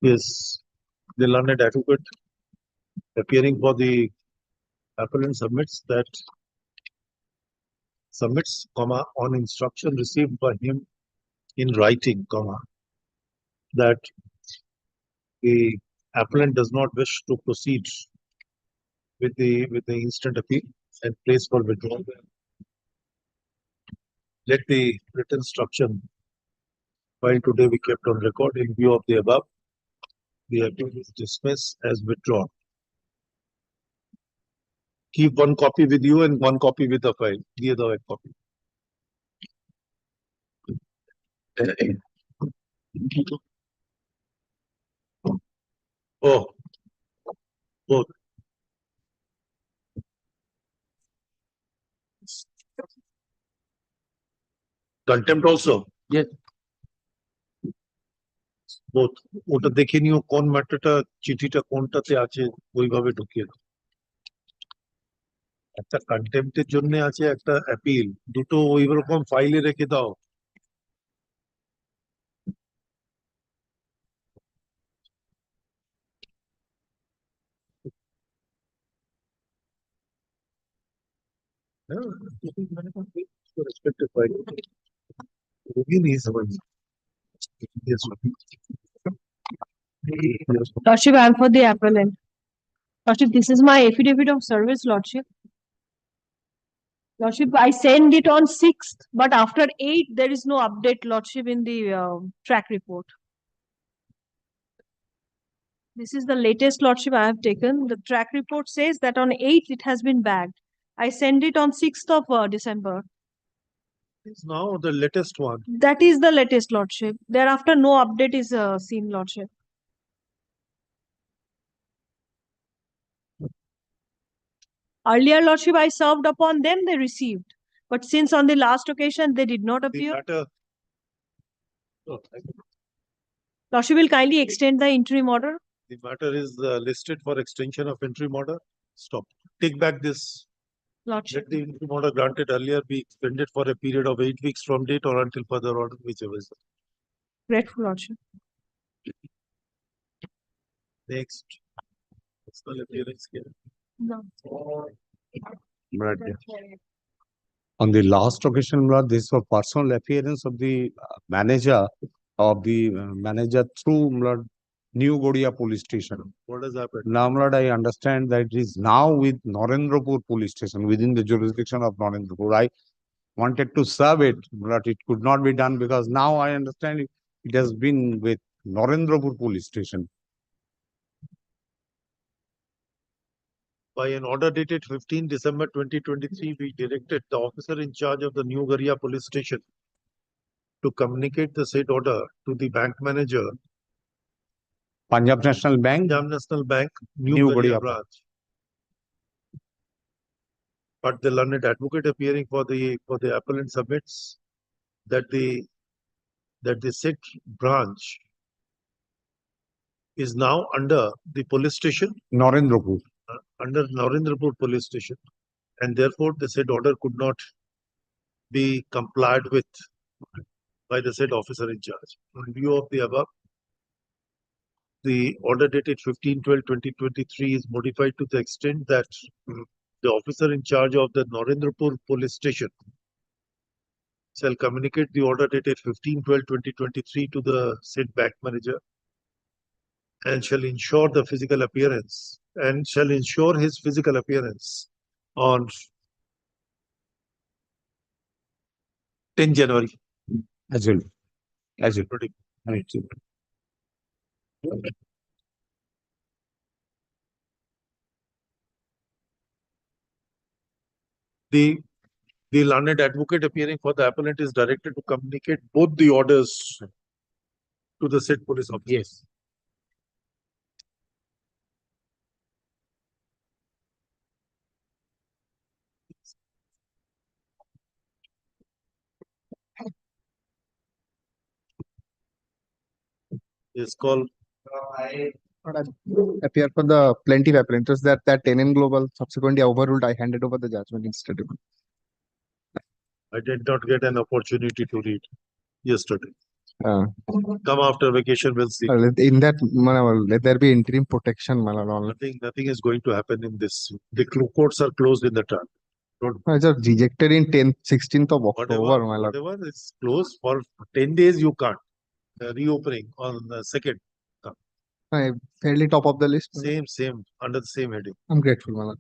is the learned advocate appearing for the appellant submits, on instruction received by him in writing, that the appellant does not wish to proceed with the instant appeal and place for withdrawal. Let the written instruction filed today be kept on record. In view of the above, the appeal is dismissed as withdrawn. Keep one copy with you and one copy with the file. The other copy. Oh, both. Contempt also? Yes. Both. ওটা দেখে নিও কোন ম্যাটারটা চিঠিটা কোনটাতে আছে ওইভাবে ঢুকিয়ে দাও। একটা কন্টেম্পটের জন্য আছে, একটা অ্যাপিল, দুটো ওই রকম ফাইলে রেখে দাও। respective file. वो नहीं समझ। Lordship, I am for the appellant. Lordship, this is my affidavit of service, Lordship. Lordship, I send it on 6th, but after 8, there is no update, Lordship, in the track report. This is the latest, Lordship, I have taken. The track report says that on 8th, it has been bagged. I send it on 6th of December. It's now the latest one. That is the latest, Lordship. Thereafter, no update is seen, Lordship. Earlier, Lordship, I served upon them, they received. But since on the last occasion, they did not appear. Lordship will kindly extend the interim order. The matter is listed for extension of interim order. Stop. Take back this. Lordship. Let the interim order granted earlier be extended for a period of 8 weeks from date or until further order, whichever is. Grateful, Lordship. Next. Personal appearance here. No. On the last occasion, this was personal appearance of the manager through New Godia police station. What has happened? Now, I understand that it is now with Narendrapur police station, within the jurisdiction of Narendrapur. I wanted to serve it, but it could not be done because now I understand it has been with Narendrapur police station. By an order dated 15 December 2023, we directed the officer in charge of the New Garia police station to communicate the said order to the bank manager, Punjab National Bank, New Garia branch. But the learned advocate appearing for the appellant submits that the said branch is now under the police station, Narendrapur. Under Narendrapur police station, and therefore the said order could not be complied with by the said officer in charge. In view of the above, the order dated 15/12/2023 is modified to the extent that the officer in charge of the Narendrapur police station shall communicate the order dated 15/12/2023 to the said bank manager and shall ensure his physical appearance on 10 January. As well. The learned advocate appearing for the appellant is directed to communicate both the orders to the said police officer. Yes. Is called. I appear for the plaintiff appellant. Just that Tandon Global subsequently overruled. I handed over the judgment instead. I did not get an opportunity to read yesterday. Come after vacation, we'll see. In that, let there be interim protection. Nothing is going to happen in this. The courts are closed in the term. I just rejected in 16th of October. Whatever is closed for 10 days, you can't. Reopening on the second. Fairly top of the list. Same, under the same heading. I'm grateful, Malad.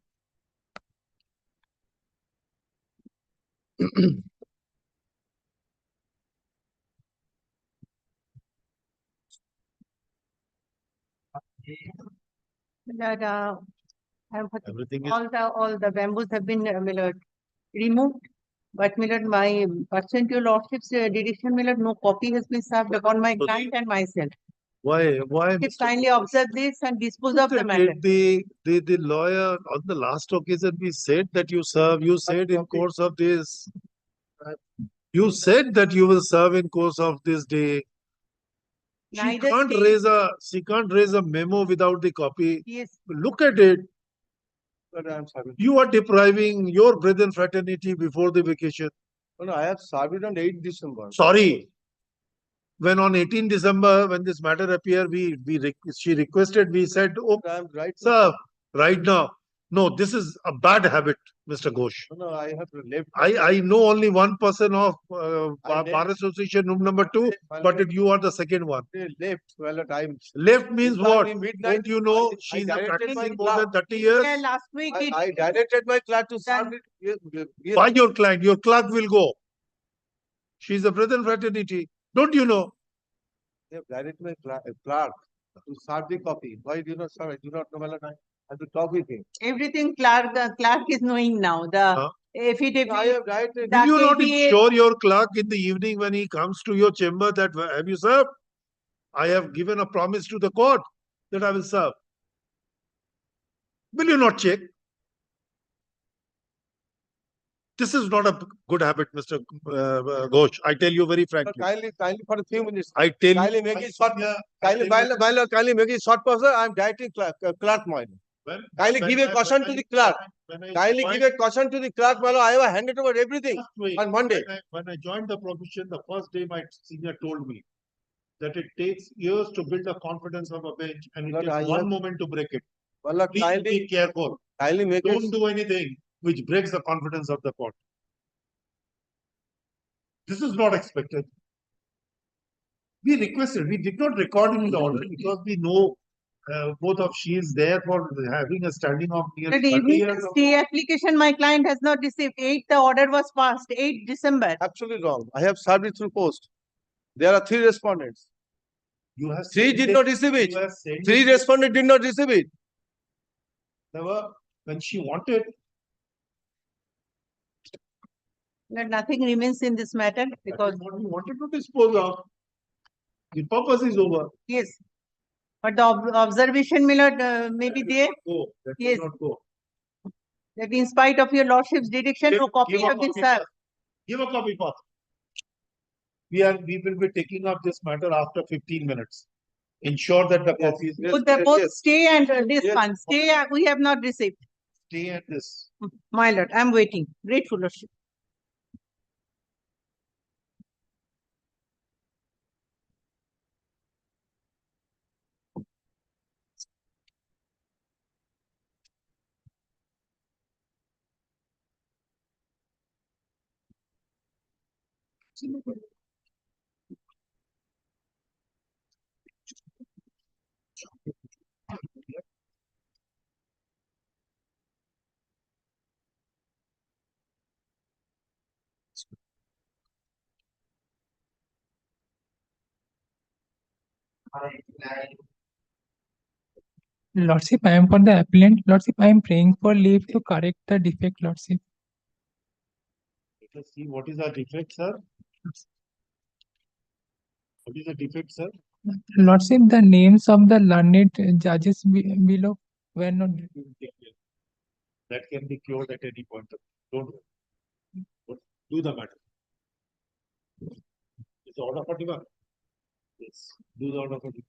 That Everything is all the bamboos have been removed. But Millard, my pursuant to your lordship's decision, Millard, no copy has been served upon my client and myself. why If kindly observe this and dispose of the matter. the lawyer on the last occasion we said that you serve. You said in course of this. You said that you will serve in course of this day. She Neither can't raise a memo without the copy. Yes. Look at it. But I am serving. You are depriving your brethren fraternity before the vacation. No, I have served on 8th December. Sorry. When on 18 December, when this matter appeared, she requested, we said, oh, I am right. sir, right now. No, this is a bad habit, Mr. Ghosh. No, I have left. I know only one person of I left. Bar Association room number 2, but you are the second one. They left. Well, at time. Left means what? Midnight. Don't you know I she's directed practicing my more than 30 years? Yeah, last week I directed my clerk to serve it. Yes. Why your client? Your clerk will go. She's a brethren fraternity. Don't you know? They have directed my clerk to serve the copy. Why do you not serve? I do not know. Well, I have to talk with him. everything the clerk is knowing now. The affidavit. I have directed. Will you not KVA show your clerk in the evening when he comes to your chamber that have you served? I have given a promise to the court that I will serve. Will you not check? This is not a good habit, Mr. Ghosh. I tell you very frankly. Kindly for a few minutes. I tell Kindly you. make it short. Kindly make it short, person. I am directing clerk mine. Kindly give a caution to the clerk. Kindly give a caution to the clerk, my lord. I have handed over everything on Monday. When I joined the profession, the first day my senior told me that it takes years to build the confidence of a bench and it takes one moment to break it. Well, Please be careful. Kindly make it. Don't do anything which breaks the confidence of the court. This is not expected. We requested, we did not record in the order because we know both of she is there for having a standing of near The 30 evening years. stay application my client has not received. 8th the order was passed. 8th December. Absolutely wrong. I have served it through post. There are 3 respondents. You have 3 did not receive it. 3 respondents did not receive it. Never, when she wanted. Nothing remains in this matter because What we wanted to dispose of. The purpose is over. yes, but the observation may be there. Go. That Yes. will not go. That in spite of your lordship's direction, no copy Give a have been copy served. first. Give a copy first. We will be taking up this matter after 15 minutes. Ensure that the copy is Put the both stay and this Yes. one. Stay we have not received. stay at this. My lord, I am waiting. Grateful lordship. Lordship, I am for the appellant. Lordship, I am praying for leave to correct the defect, Lordship. Let us see what is our defect, sir. What is the defect, sir? Lordship, the names of the learned judges below were not. That can be cured at any point. Don't worry. Do the matter. Is the order 41? Yes. Do the order 41.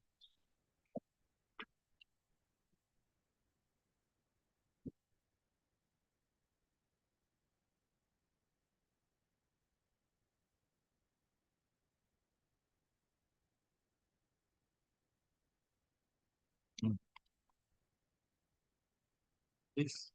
Please.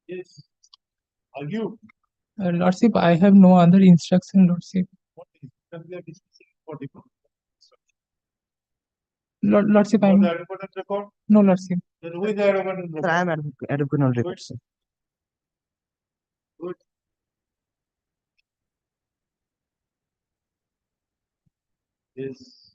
Yes. Argue. Lordship, I have no other instruction, Lordship. What is that we are discussing for the Lordship, for I'm the advocate record? no, Lordship. Then who is the advocate record? I am advocate on record, sir. Good. Yes.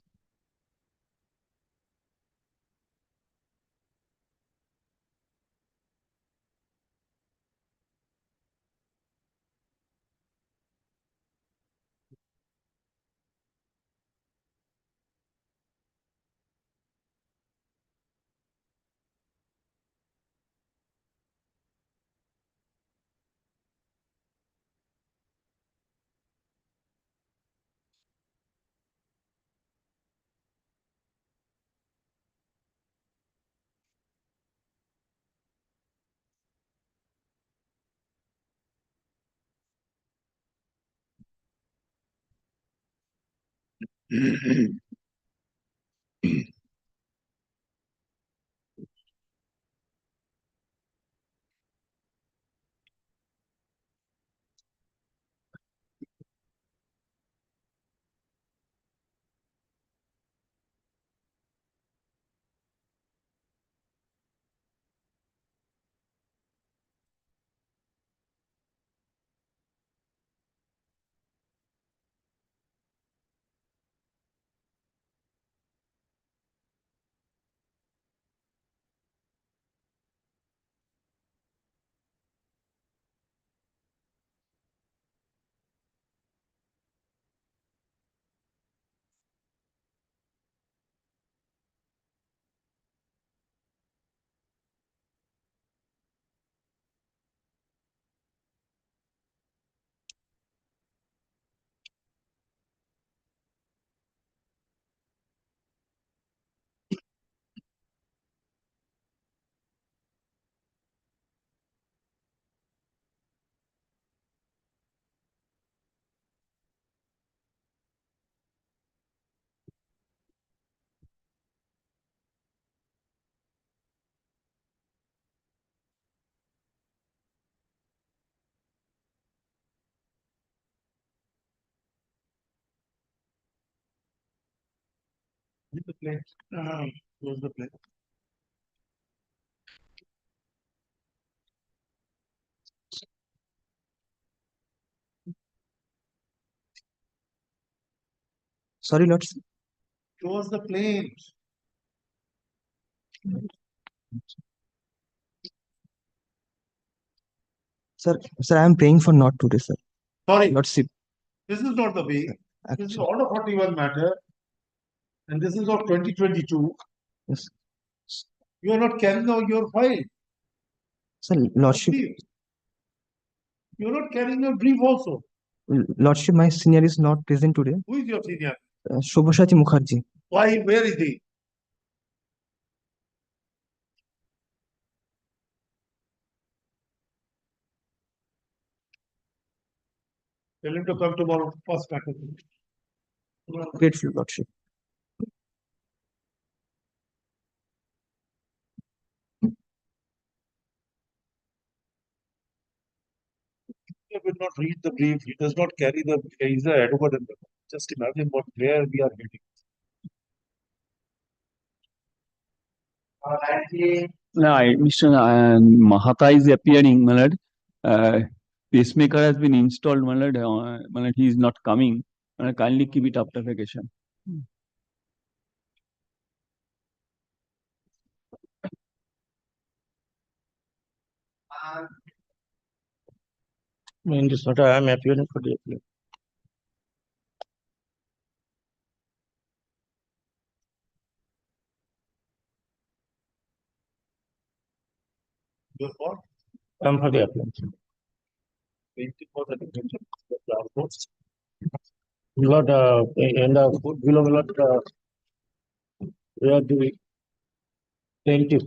With the plate. Close the plate. Sorry, Lordship. Close the plate. Sir, I am praying for not today, sir. Sorry, Lordship, this is not the way. This is actually, order 41 matter. And this is of 2022. yes. You are not carrying out your file. Sir, Lordship, Brief. You are not carrying your brief also. Lordship, my senior is not present today. Who is your senior? Shubhashati Mukherjee. Why? Where is he? Tell him to come tomorrow first faculty. Grateful, Lordship. He will not read the brief. He does not carry the. He is the advocate. Just imagine where we are getting. No, Mr. Mahata is appearing, my lord. Pacemaker has been installed, my lord. My lord, he is not coming. My lord, kindly keep it after vacation. In this matter, I am appearing for the appeal. Your what? I am for the appeal. Waiting for the detention of the transports. Lord, in the food below, Lord, we are the plaintiff.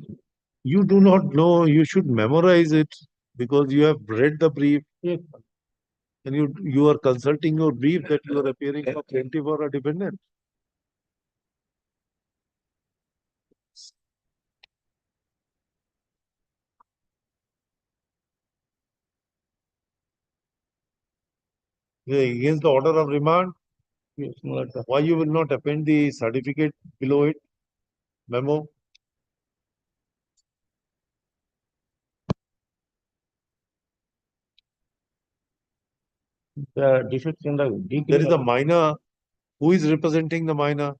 You do not know, you should memorize it because you have read the brief. Yes. And you are consulting your brief that you are appearing for plaintiff or a defendant. Against the order of remand, Yes, my lord. why you will not append the certificate below it, memo? The defects in the degree. There is a minor. Who is representing the minor?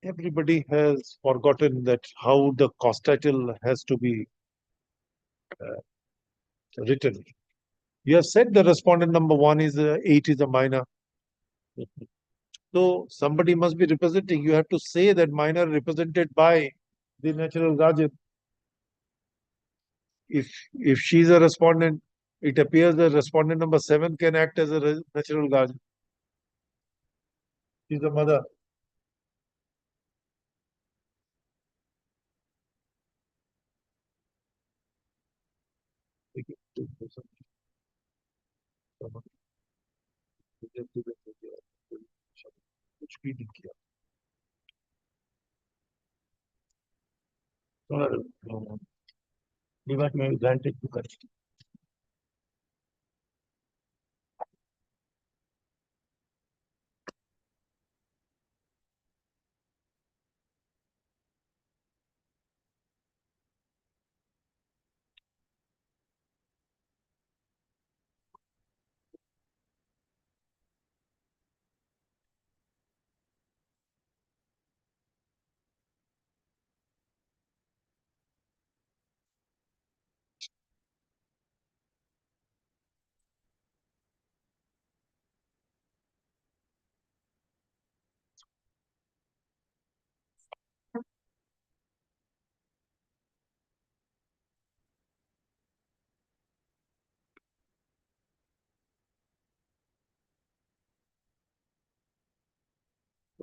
Everybody has forgotten that how the cost title has to be written. You have said the respondent number 1 is 8 is a minor. So somebody must be representing. You have to say that minor represented by the natural guardian. If she is a respondent, it appears that respondent number 7 can act as a natural guardian. She's the mother. कुछ भी नहीं किया. Department granted to correct.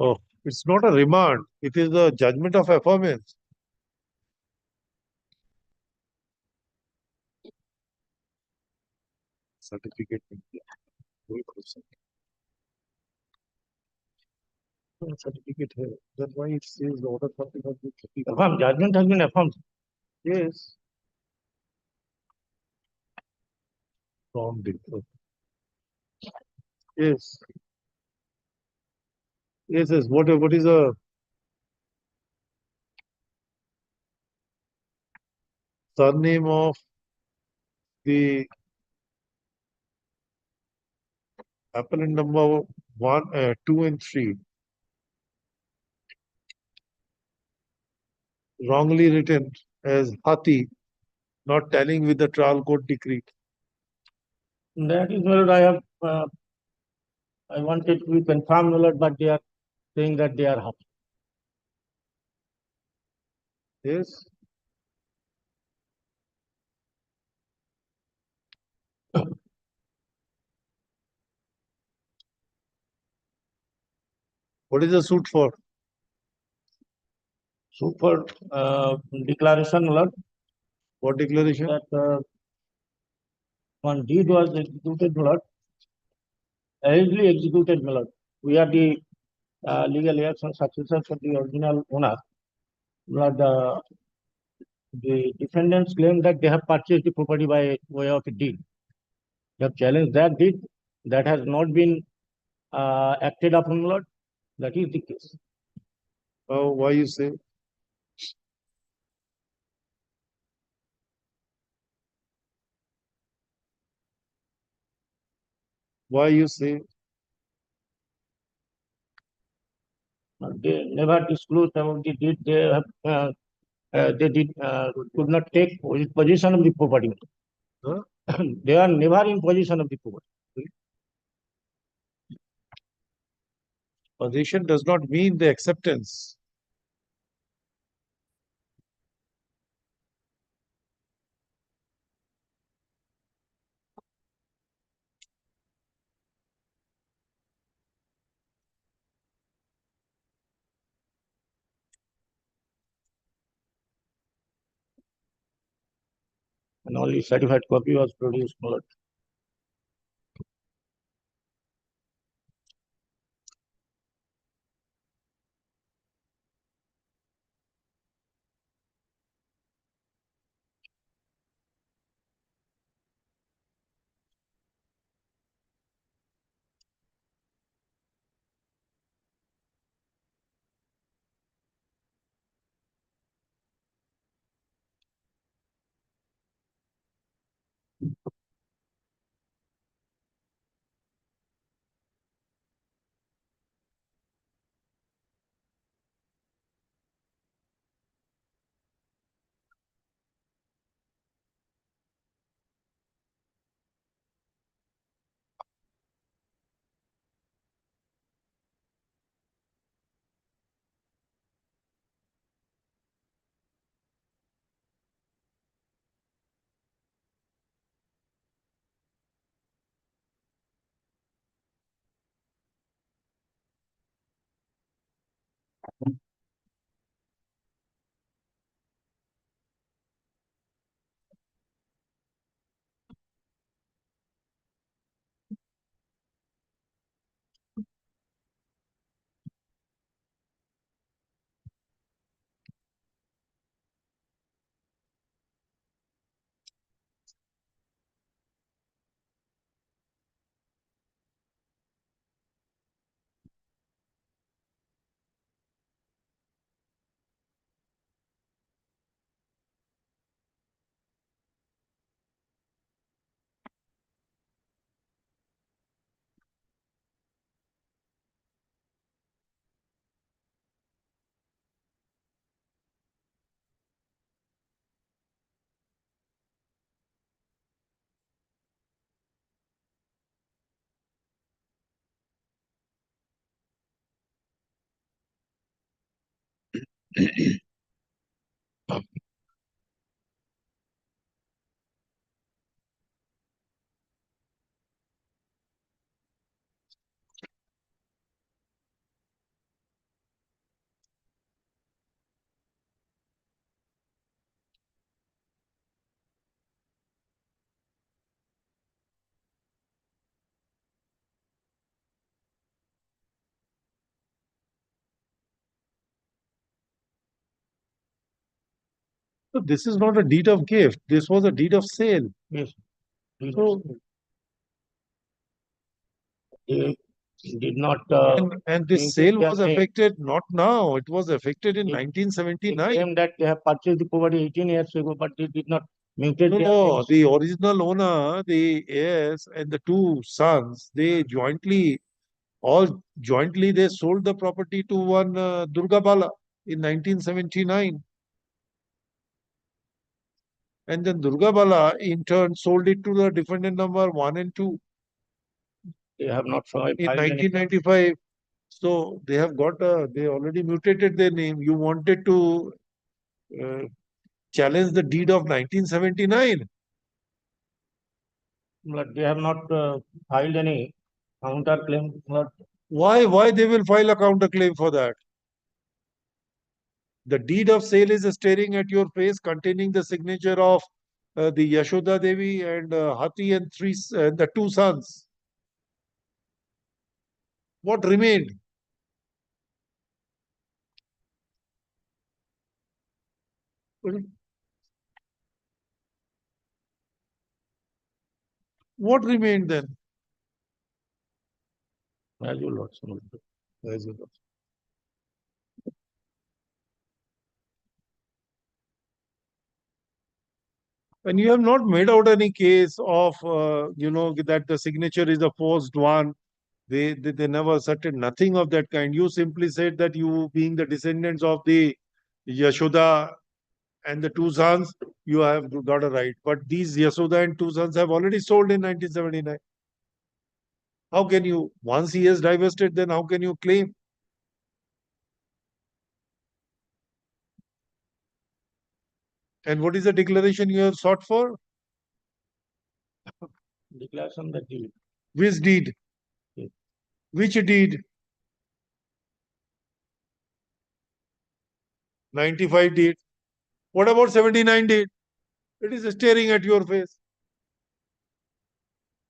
Oh, it's not a remand. It is the judgment of affirmance. Certificate. Certificate here. That's why it says the order copy of the certificate. Affirmed, judgment has been affirmed. Yes. From the. Yes. Yes, yes. What is the surname of the appellant number 1, 2 and 3? Wrongly written as Hati, not tallying with the trial court decree. That is what I have, I wanted to confirm, my lord, but they are saying that they are happy. Yes. What is the suit for? So for declaration, my lord, What declaration? that one deed was executed, my lord, allegedly executed, my lord. We are the legal heirs and successors of the original owner. My lord, the defendants claim that they have purchased the property by way of a deed. They have challenged that deed. That has not been acted upon, my lord. That is the case. Why you say? Why you say? They never disclosed about the deed. They have, they did could not take possession of the property. Huh? They are never in possession of the property. Possession does not mean the acceptance. and only certified copy was produced, my lord. So this is not a deed of gift. This was a deed of sale. Yes. So- They did not, And this mutate sale their was name. affected not now. It was affected in It- They 1979. claim that they have purchased the property 18 years ago, but they did not mutate No, their no, names. the original owner, the heirs and the two sons, they jointly they sold the property to one Durga Bala in 1979. And then Durga Bala in turn sold it to the defendant number 1 and 2 They have not filed in any. 1995. So they have got they already mutated their name. You wanted to uh, challenge the deed of 1979. But they have not filed any counter claim. But Why they will file a counterclaim for that? The deed of sale is staring at your face, containing the signature of the Yashoda Devi and Hati and the two sons. What remained? What remained then? as you lord. As you know. And you have not made out any case of, that the signature is a forged one. They never asserted nothing of that kind. You simply said that you, being the descendants of the Yashoda and the two sons, you have got a right. But these Yashoda and two sons have already sold in 1979. How can you, once he has divested, then how can you claim? And what is the declaration you have sought for? Declaration that deed. Which deed? Yes. Which deed? 95 deed. What about 79 deed? It is staring at your face.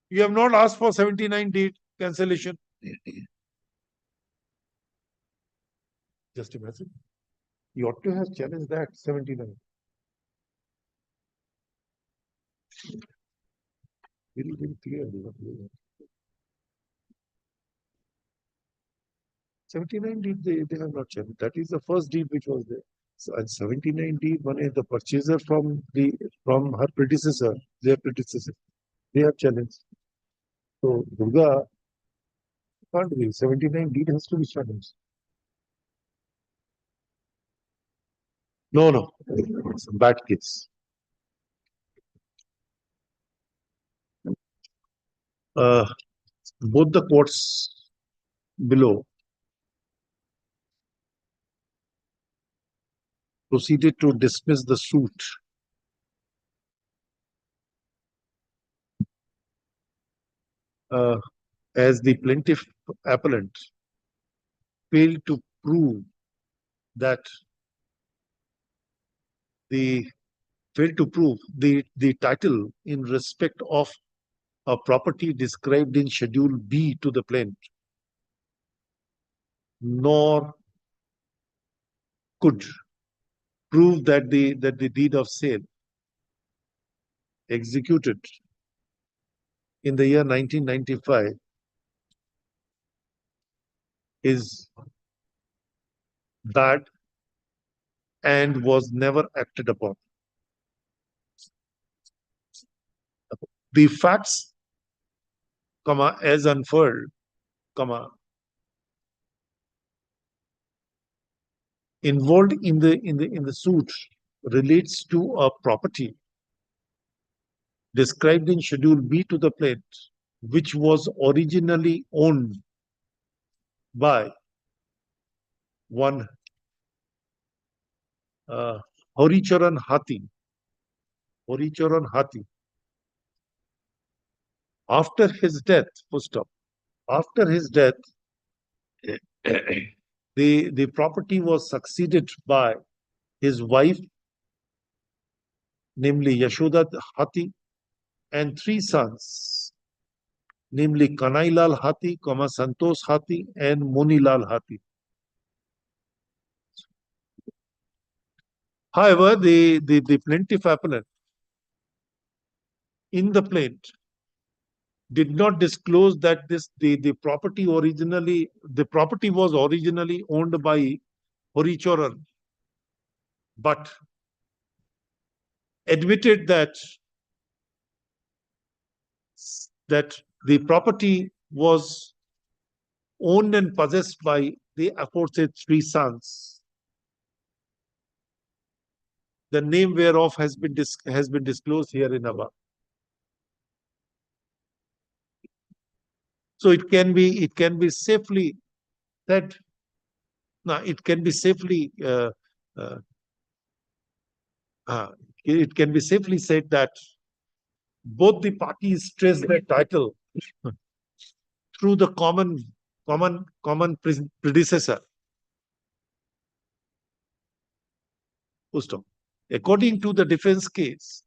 You have not asked for 79 deed cancellation. Just imagine. You ought to have challenged that 79. Very, very clearly. 79 deed they have not challenged. That is the first deed which was there. So, and 79 deed, one is the purchaser from her predecessor, their predecessor. They have challenged. So Durga can't be 79 deed has to be challenged. No, it's a bad case. Both the courts below proceeded to dismiss the suit as the plaintiff appellant failed to prove that the title in respect of a property described in Schedule B to the plaintiff, nor could prove that the deed of sale executed in the year 1995 is bad and was never acted upon. The facts, as unfurled, involved in the suit relates to a property described in Schedule B to the plaintiff, which was originally owned by one Harish Hathi. After his death, the property was succeeded by his wife, namely Yashoda Hathi, and three sons, namely Kanailal Hathi, Santosh Hathi, and Monilal Hathi. However, the plaintiff appellant in the plaint did not disclose that the property was originally owned by Horicharan, but admitted that the property was owned and possessed by the aforesaid three sons, the name whereof has been disclosed here in above. So it can be safely said. Now it can be safely said that both the parties trace their title through the common predecessor. According to the defense case,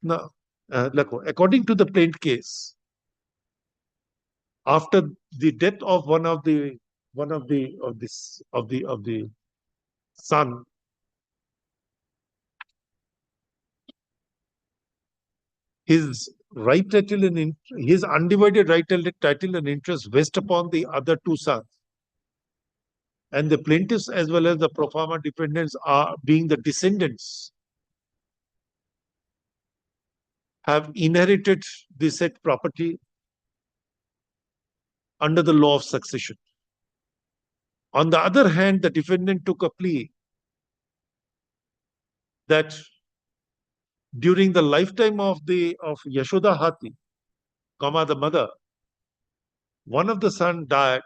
according to the plaintiff case, after the death of one of the son, his right title and his undivided right title and interest vest upon the other two sons, and the plaintiffs as well as the pro forma defendants are being the descendants have inherited the said property under the law of succession. On the other hand, the defendant took a plea that during the lifetime of Yashoda Hathi, the mother, one of the sons died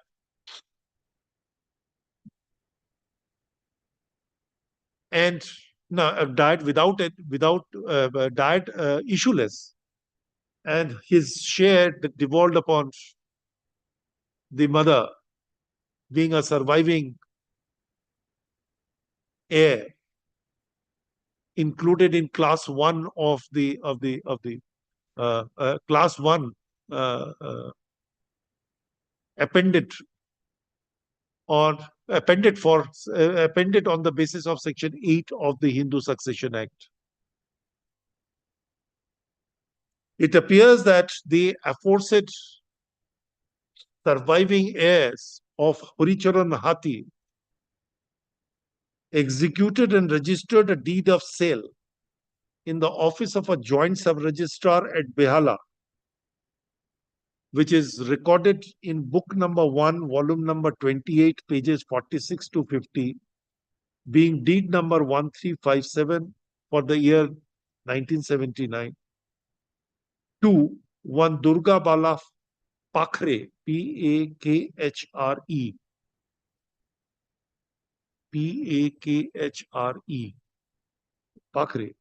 and died died issueless, and his share devolved upon the mother, being a surviving heir. included in class 1 of the class 1 appended or appended on the basis of section 8 of the Hindu Succession Act. It appears that the aforesaid surviving heirs of Haricharan Hathi executed and registered a deed of sale in the office of a joint sub-registrar at Behala, which is recorded in book number 1, volume number 28, pages 46 to 50, being deed number 1357 for the year 1979, to one Durga Bala Pakhre, P-A-K-H-R-E, P-A-K-H-R-E, Pakhre,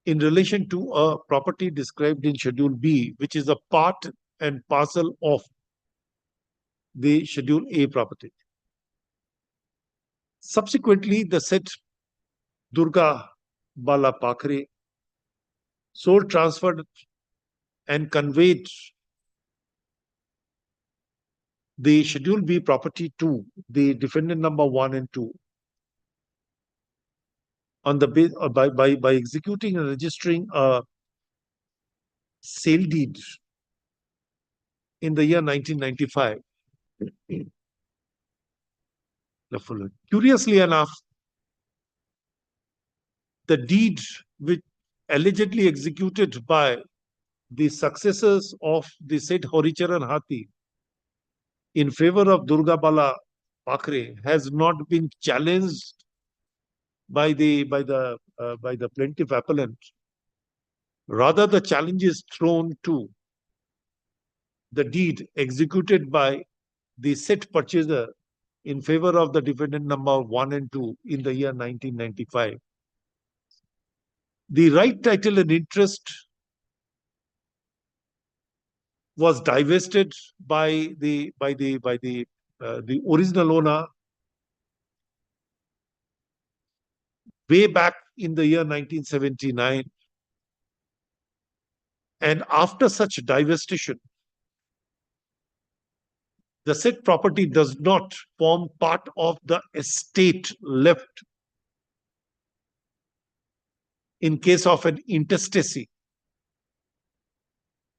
in relation to a property described in Schedule B, which is a part and parcel of the Schedule A property. Subsequently, the said Durga Bala Pakhre sold, transferred, and conveyed the Schedule B property to the defendant number 1 and 2 on the by executing and registering a sale deed in the year 1995. Curiously enough, the deed which allegedly executed by the successors of the said Haricharan Hathi in favor of Durga Bala Pakhre has not been challenged by the plaintiff appellant. Rather, the challenge is thrown to the deed executed by the said purchaser in favor of the defendant number 1 and 2 in the year 1995. The right, title, and interest was divested by the original owner way back in the year 1979. And after such divestiture, the said property does not form part of the estate left in case of an intestacy.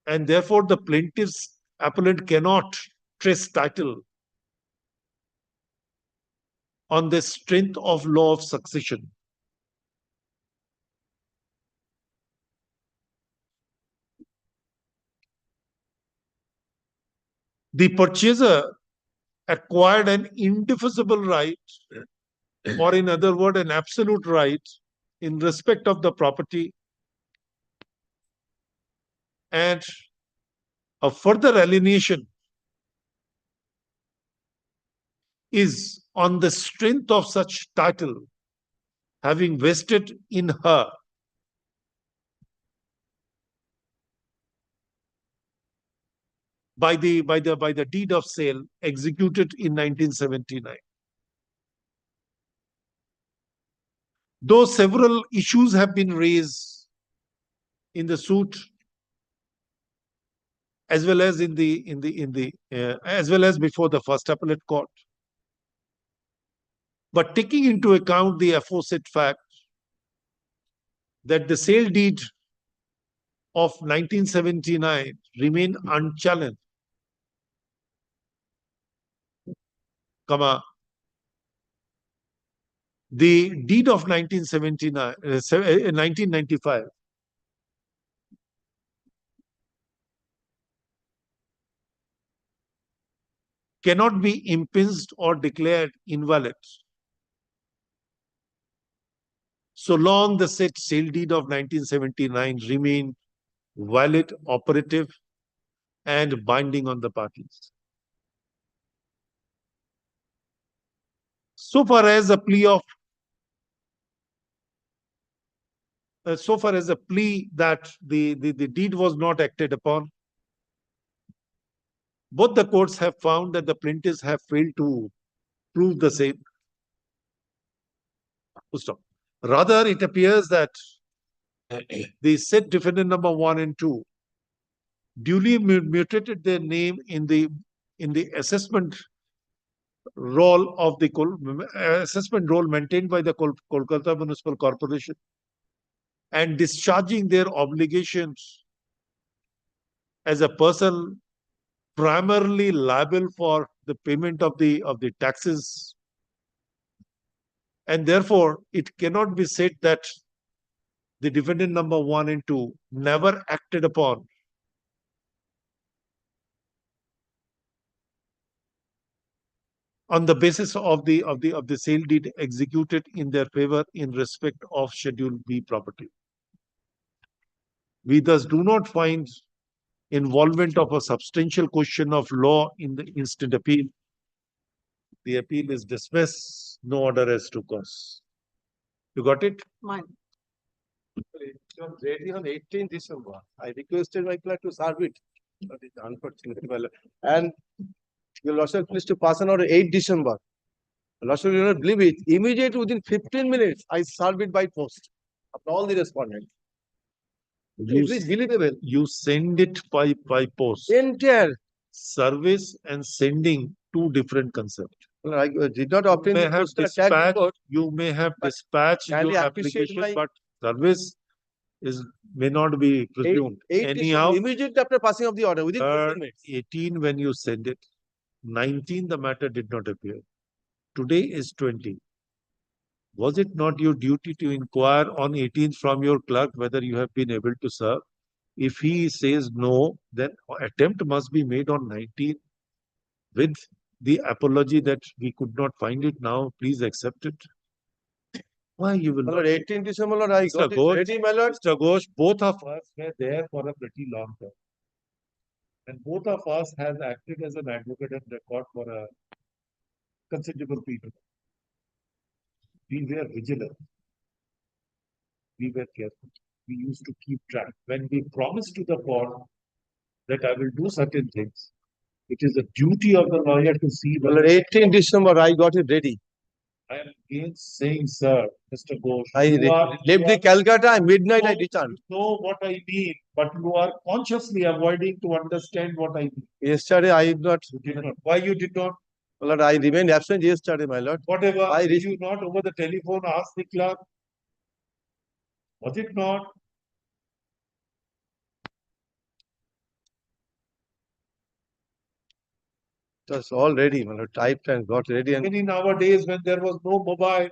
And therefore, the plaintiff's appellant cannot trace title on the strength of law of succession. The purchaser acquired an indefeasible right, or in other words, an absolute right in respect of the property, and a further alienation is on the strength of such title having vested in her by the deed of sale executed in 1979. Though several issues have been raised in the suit, as well as as well as before the first appellate court, but taking into account the aforesaid fact that the sale deed of 1979 remain unchallenged, the deed of 1995 cannot be impeached or declared invalid so long the said sale deed of 1979 remain valid, operative, and binding on the parties. So far as a plea that the deed was not acted upon, Both the courts have found that the plaintiffs have failed to prove the same. Full stop. Rather, it appears that the said defendant number 1 and 2 duly mutated their name in the assessment role of the assessment role maintained by the Kolkata Municipal Corporation and discharging their obligations as a person primarily liable for the payment of the taxes, and therefore it cannot be said that the defendant number 1 and 2 never acted upon on the basis of the sale deed executed in their favor in respect of Schedule B property. We thus do not find involvement of a substantial question of law in the instant appeal. The appeal is dismissed. No order as to cause. You got it? Mine. It was ready on 18th December. I requested my clerk to serve it, but it's unfortunate. And your lordship please to pass on order 8 December. Lordship, you not believe it. Immediately within 15 minutes, I serve it by post. After all the respondents. It is believable. You send it by post. Entire. Service and sending two different concepts. Well, I did not obtain You may the have postal tax dispatched, report. you may have dispatched Kindly your appreciate application, my- but service may not be presumed. 8 Anyhow, immediately after passing of the order, within 15 minutes. 18 when you send it, 19 the matter did not appear. Today is 20. Was it not your duty to inquire on 18th from your clerk whether you have been able to serve? If he says no, then attempt must be made on 19th with the apology that we could not find it now. Please accept it. Why you will My not? lord, 18 December, Lord, I Mr. got it Ghosh, ready, my lord. Mr. Ghosh, both of us were there for a pretty long time. And both of us has acted as an advocate and record for a considerable period. We were vigilant. We were careful. We used to keep track. When we promised to the court that I will do certain things, it is a duty of the lawyer to see My whether lord, 18 December, I got it ready. I am again saying, sir, Mr. Ghosh, I you are- left you the are- Calcutta, midnight I know- returned. you know what I mean, but you are consciously avoiding to understand what I mean. Yesterday, I did not. You did not. Why you did not? My lord, I remained absent yesterday, my lord. Whatever, I did reached- you not over the telephone ask the clerk? Was it not? It was all ready, my lord, typed and got ready. And Even in our days when there was no mobile,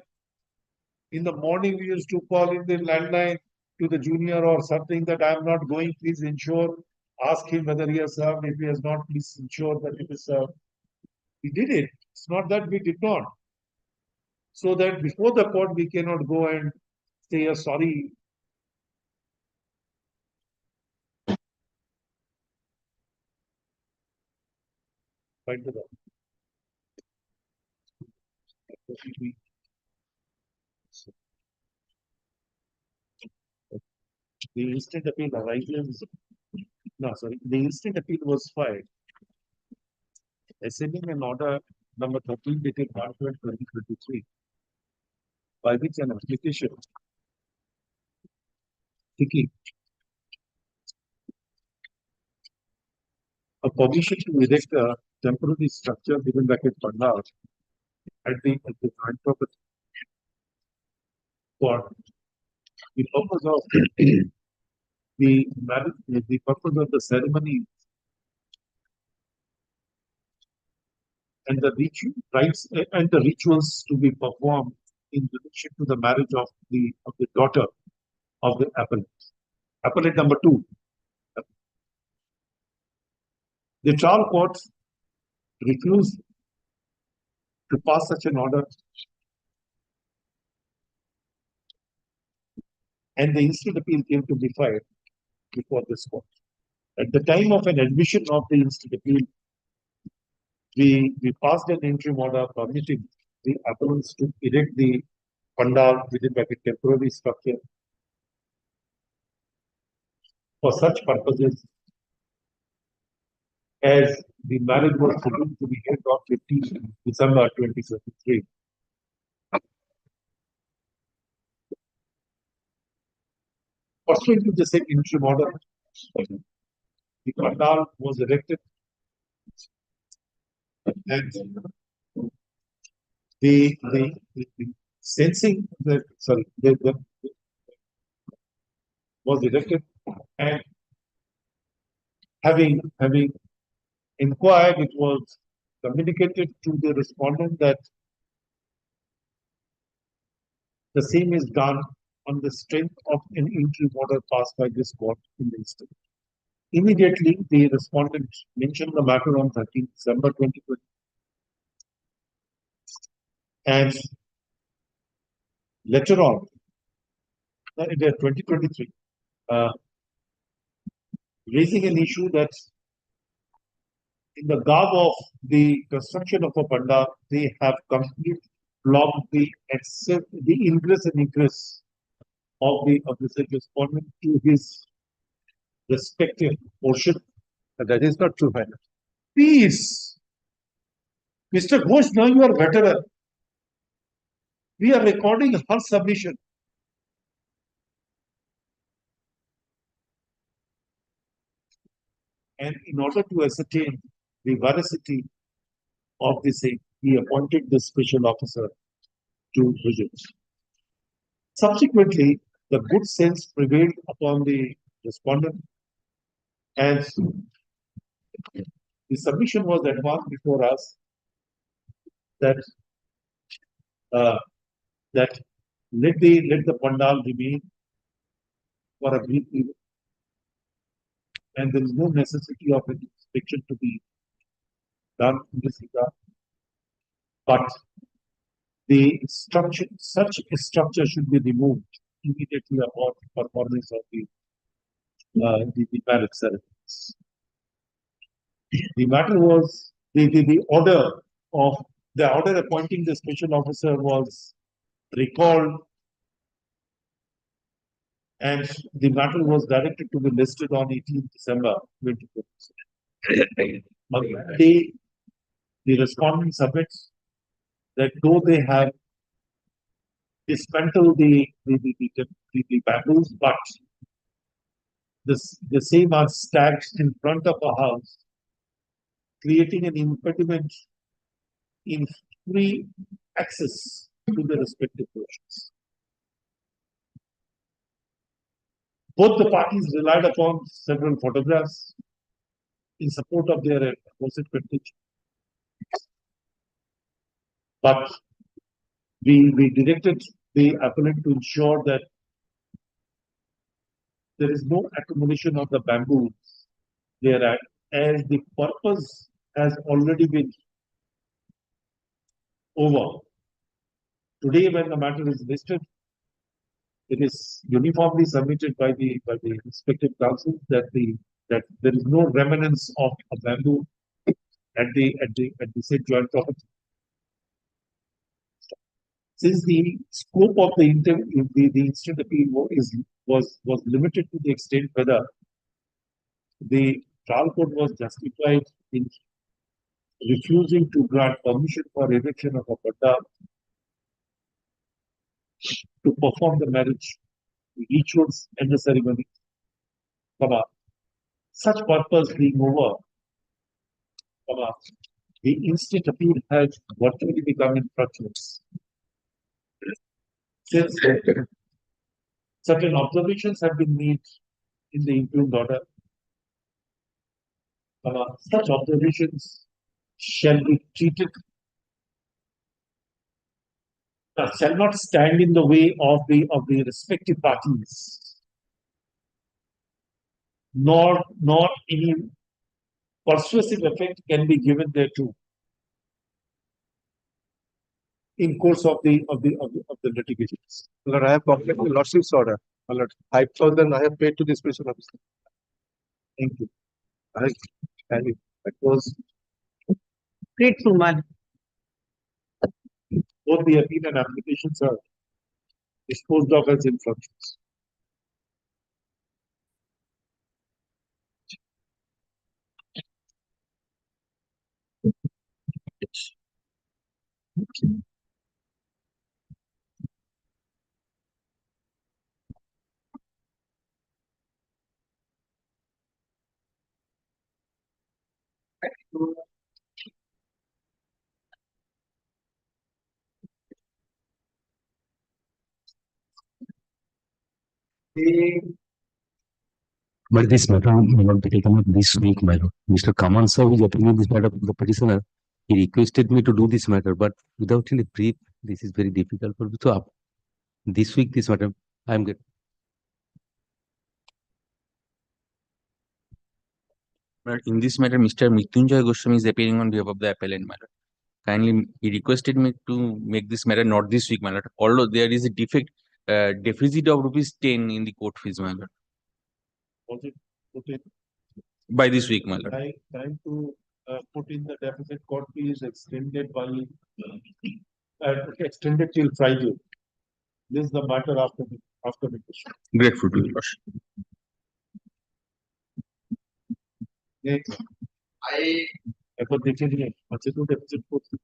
in the morning we used to call in the landline to the junior or something that I am not going, please ensure, ask him whether he has served. If he has not, please ensure that it is served. We did it. It's not that we did not. So that before the court, we cannot go and say, sorry. Find the law. The instant appeal arises. No, sorry. The instant appeal was filed. Assuming an order number 13 dated March 2023, by which an application seeking a permission to erect a temporary structure within bracket pandal at the joint property for the purpose of the marriage, the purpose of the ceremony and the rites and the rituals to be performed in relation to the marriage of the daughter of the appellant. Appellant number 2. The trial court refused to pass such an order, and the instant appeal came to be filed before this court. At the time of an admission of the instant appeal, we passed an interim order permitting the appellants to erect the pandal within a temporary structure for such purposes as the marriage was scheduled to be held on 15th December 2023. Pursuant to the said interim order, the pandal was erected and the sensing the was erected, and having inquired, it was communicated to the respondent that the same is done on the strength of an interim order passed by this court in the instant. Immediately, the respondent mentioned the matter on 13th December 2020. And later on, in 2023, raising an issue that in the garb of the construction of a pandal, they have completely blocked the ingress and egress of the said respondent to his respective portion. That is not true, madam. Please, Mr. Ghosh, now you are veteran. We are recording her submission. And in order to ascertain the veracity of the same, he appointed the special officer to visit. Subsequently, the good sense prevailed upon the respondent, and the submission was advanced before us that let the pandal remain for a brief period, and there is no necessity of an inspection to be done in this regard. But the structure, such a structure should be removed immediately upon performance of the marriage ceremonies. The matter was the order appointing the special officer was recalled, and the matter was directed to be listed on 18th December 2020. On that day, the respondent submits that though they have dismantled the bamboos, but the same are stacked in front of a house, creating an impediment in free access to the respective portions. Both the parties relied upon several photographs in support of their opposite contention. But we directed the appellant to ensure that there is no accumulation of the bamboos thereat, as the purpose has already been over. Today, when the matter is listed, it is uniformly submitted by the respective councils that there is no remnants of a bamboo at the said joint property. Since the scope of the instant appeal was limited to the extent whether the trial court was justified in refusing to grant permission for erection of a pandal to perform the marriage rituals and the ceremony, such purpose being over, the instant appeal has virtually become infructuous. Since certain observations have been made in the impugned order, such observations shall be treated, shall not stand in the way of the respective parties, nor any persuasive effect can be given thereto in course of the litigations. Lord, I have complied with Lordship's order. Lord, 5,000 I have paid to the special officer. Thank you. And that was Grateful, man. Both the appeal and applications are disposed of as infractions. But this matter may not be taken up this week, my lord. Mr. Kaman sir, who is appealing this matter, the petitioner, he requested me to do this matter, but without any brief, this is very difficult for me to up. This week, this matter, I am getting. But in this matter, Mr. Mrityunjay Goswami is appearing on behalf of the appellant matter. Kindly, he requested me to make this matter not this week, my lord. Although there is a deficit of ₹10 in the court fees, my lord. Was it put in? By this week, my lord. Time to put in the deficit court fee is extended by extended till Friday. This is the matter after the question. Grateful to you, lordship. Next. এখন দেখে নিয়ে আছে তো deficit court fee.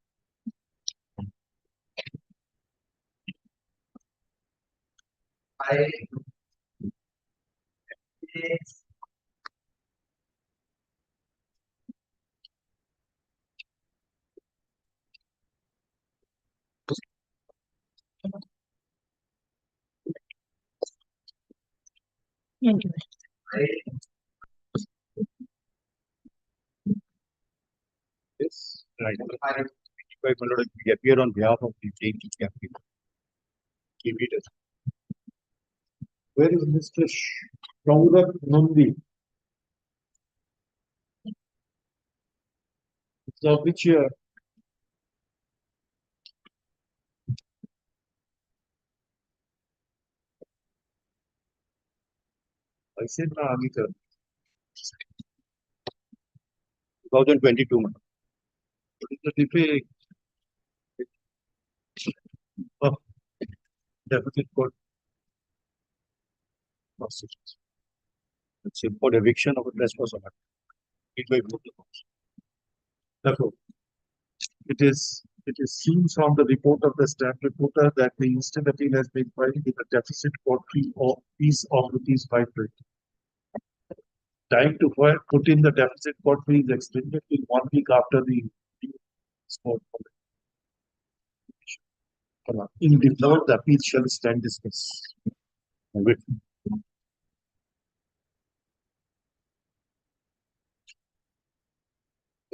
Thank you. Yes, right. My lord, we appear on behalf of the plaintiff captain. Keep it as. Where is Mr. Shaurak Nandi? So which year? I said na Amita. 2022. What is the defect? Oh, deficit court. It's for eviction of a trespass order. It by both the courts. Therefore, it is seen from the report of the staff reporter that the instant appeal has been filed with a deficit court fee of ₹520. Time to put in the deficit court fee is extended till 1 week after the court. In default, the appeal shall stand dismissed.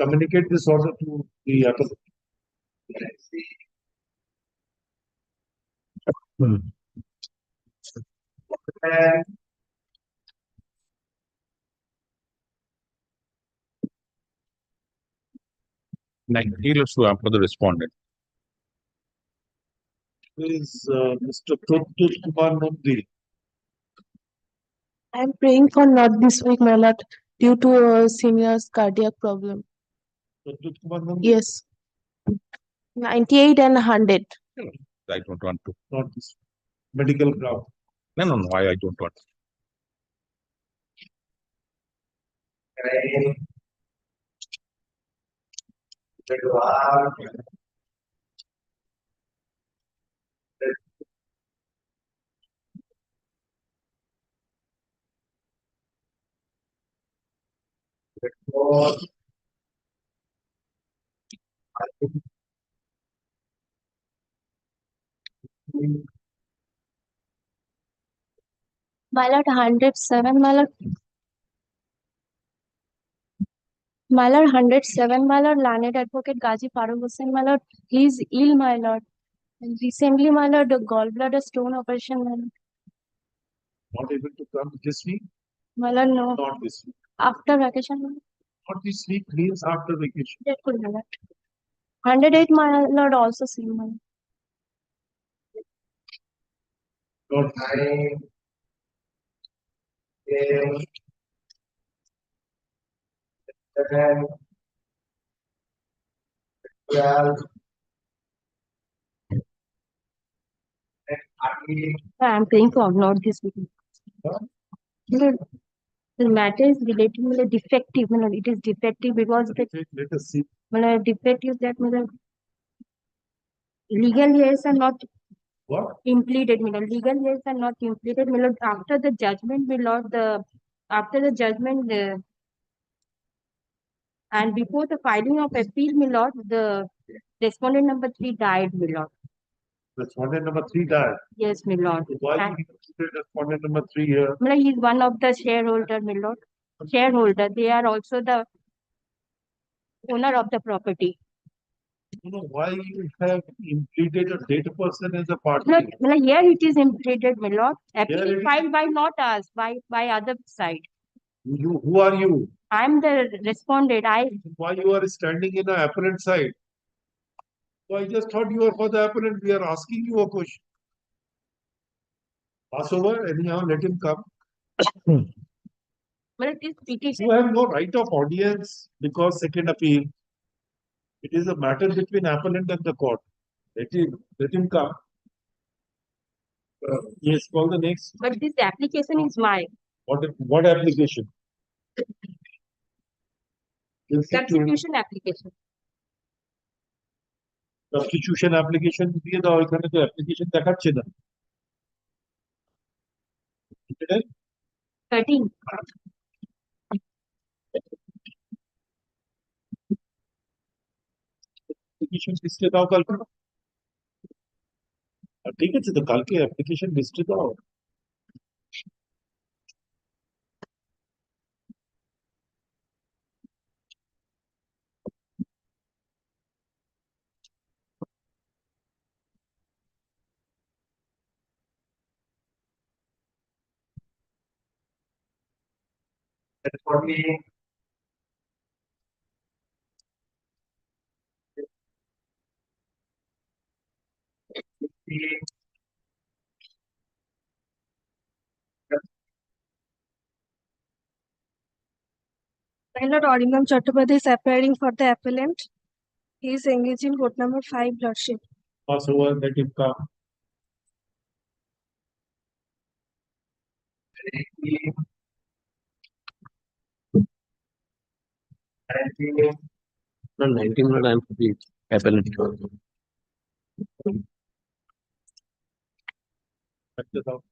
Communicate this order to the applicant. For the respondent. Is Mr. Pratyut Kumar Nandi. I'm praying for not this week, my lord, due to a senior's cardiac problem. Pratyut Kumar Nandi? Yes. 98 and 100. I don't want to. Not this. Medical ground. No, I don't want. My lord, 107, my lord. My lord, 107, my lord, landed advocate Gazi Farooq Hussain, my lord. He is ill, my lord. And recently, my lord, the gallbladder stone operation, my lord. Not able to come this week? My lord, no. Not this week. After vacation, my lord. Not this week, means after vacation. That could, my lord. 108, my lord, also seen, my lord. Not I'm praying for not this week. Good. The matter is related to the defective, it is defective because the Let us see. defect is that legal heirs are not What? impleted, legal heirs are not impleted, after the judgment, after the judgment, and before the filing of appeal, the respondent number 3 died, Respondent number 3 died. Yes, Milord. Why And you consider respondent number 3 here? he is one of the shareholder, Shareholder. They are also the owner of the property. You know why you have implemented a data person as a party? Here it is implemented, Milord. Here Appeal it is- filed by not us, by other side. Who are you? I am the respondent. Why you are standing in a appellant side? So I just thought you were for the appellant. We are asking you a question. Pass over, anyhow, let him come. It is petition. You have no right of audience because second appeal. It is a matter between appellant and the court. Let him come. Yes, call the next. But this application is mine. What application? Substitution application. Substitution application দিয়ে দাও এখানে তো application দেখাচ্ছে না 13. application লিস্টে দাও কালকে ঠিক আছে তো কালকে application লিস্টে দাও for me My Lord, Arinam Chattopadhyay is appearing for the appellant. He is engaged in court number 5, Lordship. pass over, let him come. No, 19 not I'm the appellant. Check this out.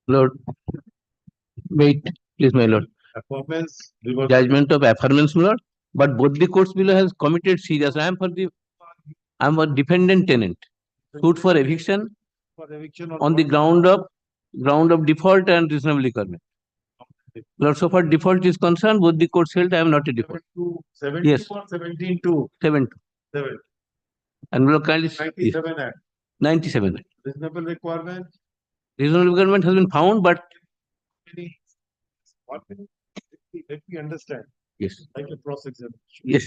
Lord, wait, please, my lord. Affirmance, reversal. Judgment of affirmance, my lord. But both the courts below has committed serious. I am a defendant tenant. Suit for eviction For eviction on the ground of default and reasonable requirement. Lord, so far default is concerned, both the courts held I am not a default. 17 Yes. or 17-2? 7. 7. And will kindly 97 Act. 97. Reasonable requirement. Reasonable requirement has been found, but Let me understand. yes. Like a cross-examination. Yes.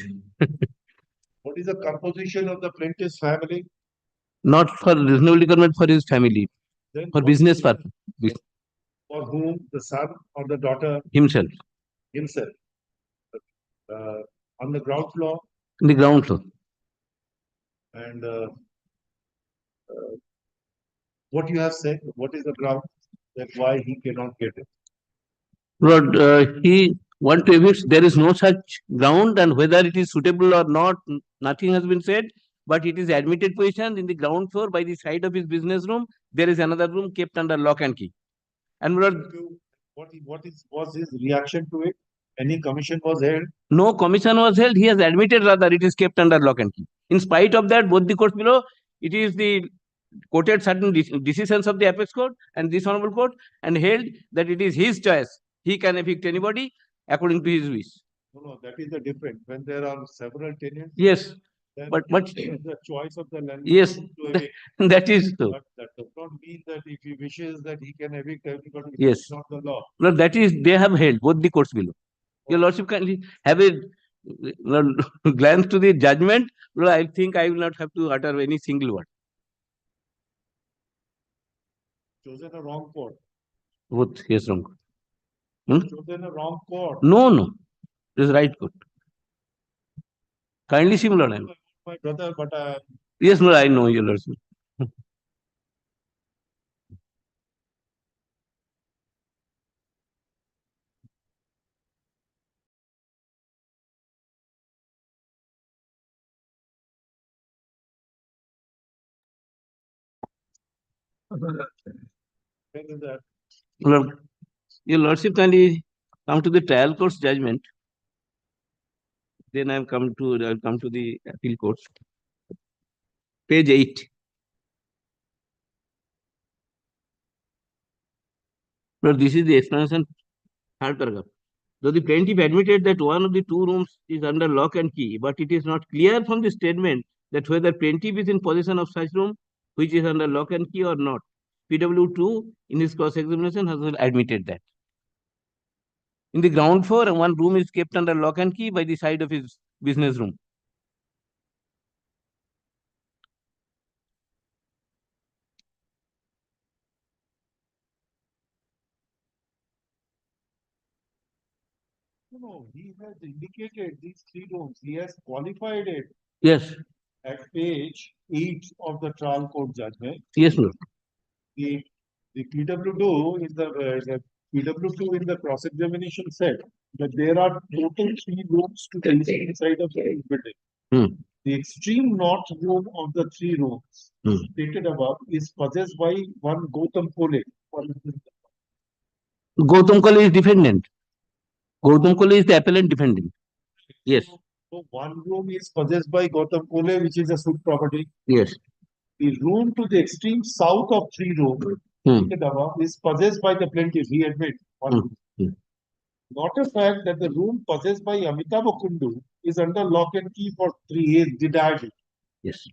What is the composition of the plaintiff's family? Not for reasonable requirement for his family, Then for what business is- purpose, For whom? The son or the daughter himself, himself? On the ground floor in the ground floor. and what you have said, what is the ground that why he cannot get it? Lord, he want to evict, there is no such ground, and whether it is suitable or not, nothing has been said, but it is admitted position in the ground floor by the side of his business room. There is another room kept under lock and key. And Lord, Was his reaction to it? Any commission was held? no commission was held. He has admitted rather it is kept under lock and key. In spite of that, both the courts below, it is the quoted certain decisions of the apex court and this honorable court and held that it is his choice. He can evict anybody according to his wish. No, that is the different. When there are several tenants. Yes, then but it is the choice of the landlord. yes, to evict. that is so. But that does not mean that if he wishes that he can evict everybody. Yes. It's not the law. No, that is, they have held both the courts below. Your Lordship kindly have a glance to the judgment. Well, I think I will not have to utter any single word. Chosen a wrong court. Both, yes, wrong. Hmm? Chosen a wrong court. No, no. It is right court. Kindly see, my lord. My brother, but Yes, my lord, I know, your lordship. when is that? Lord, your lordship kindly come to the trial court's judgment. Then I'll come to the appeal court. Page 8. Lord, this is the explanation, third paragraph. Though the plaintiff admitted that one of the two rooms is under lock and key, but it is not clear from the statement that whether plaintiff is in possession of such room, which is under lock and key or not. PW2 in his cross-examination has not admitted that. In the ground floor, one room is kept under lock and key by the side of his business room. No, he has indicated these three rooms. He has qualified it Yes. at page 8 of the trial court judgment. Yes, Lord. The PW2 in the PW2 in the cross-examination said that there are total 3 rooms to the east side of the building. The extreme north room of the 3 rooms stated above is possessed by one Gautam Kole. Gautam Kole is defendant. Gautam Kole is the appellant defendant. Yes. So one room is possessed by Gautam Kole, which is a suit property. Yes. The room to the extreme south of 3 rooms stated above is possessed by the plaintiff. He admits. Not a fact that the room possessed by Amitabh Kundu is under lock and key for 3 years. Denied it. Yes.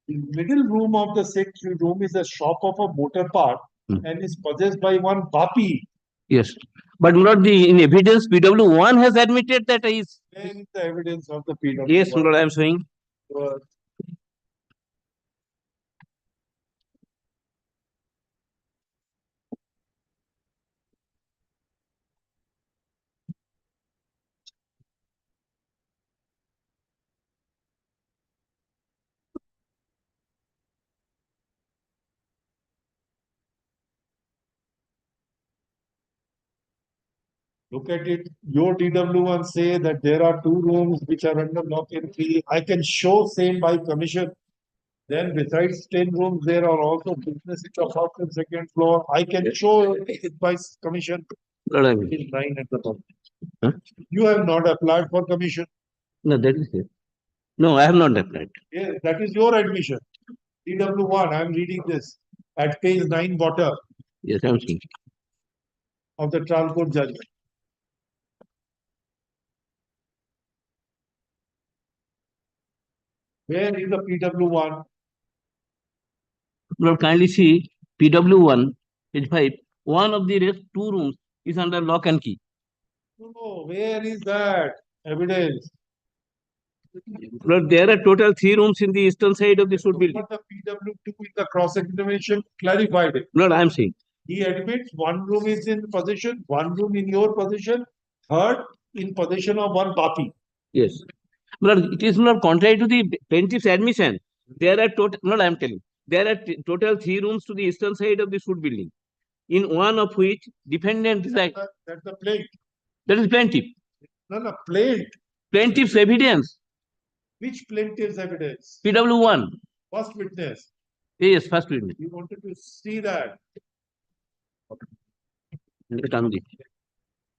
The middle room of the said 3 room is a shop of a motor part and is possessed by one Bapi. Yes. But not in evidence, PW1 has admitted that is. Where is the evidence of the PW1? Yes, Lord, I am showing. Look at it. Your TW1 say that there are 2 rooms which are under lock and key. I can show same by commission. Then besides 10 rooms, there are also business in the first and second floor. I can show it by commission. Lord, I will. It is 9 at the top. You have not applied for commission. No, that is it. No, I have not applied. Yes, that is your admission. TW1, I am reading this at page 9 bottom. Yes, I am seeing. Of the trial court judgment. Where is the PW1? Lord, kindly see PW1, page 5. One of the rest 2 rooms is under lock and key. No, where is that evidence? Lord, there are total 3 rooms in the eastern side of the suit building. But the PW2 in the cross-examination clarified it. Lord, I am saying. He admits 1 room is in possession, 1 room in your possession, 3rd in possession of one Bapi. Yes. Lord, it is not contrary to the plaintiff's admission. There are total, Lord, I am telling. There are total 3 rooms to the eastern side of the suit building, in one of which defendant resides. That's the plaintiff. That is plaintiff. No, plaintiff. Plaintiff's evidence. Which plaintiff's evidence? PW1. First witness. Yes, first witness. You wanted to see that.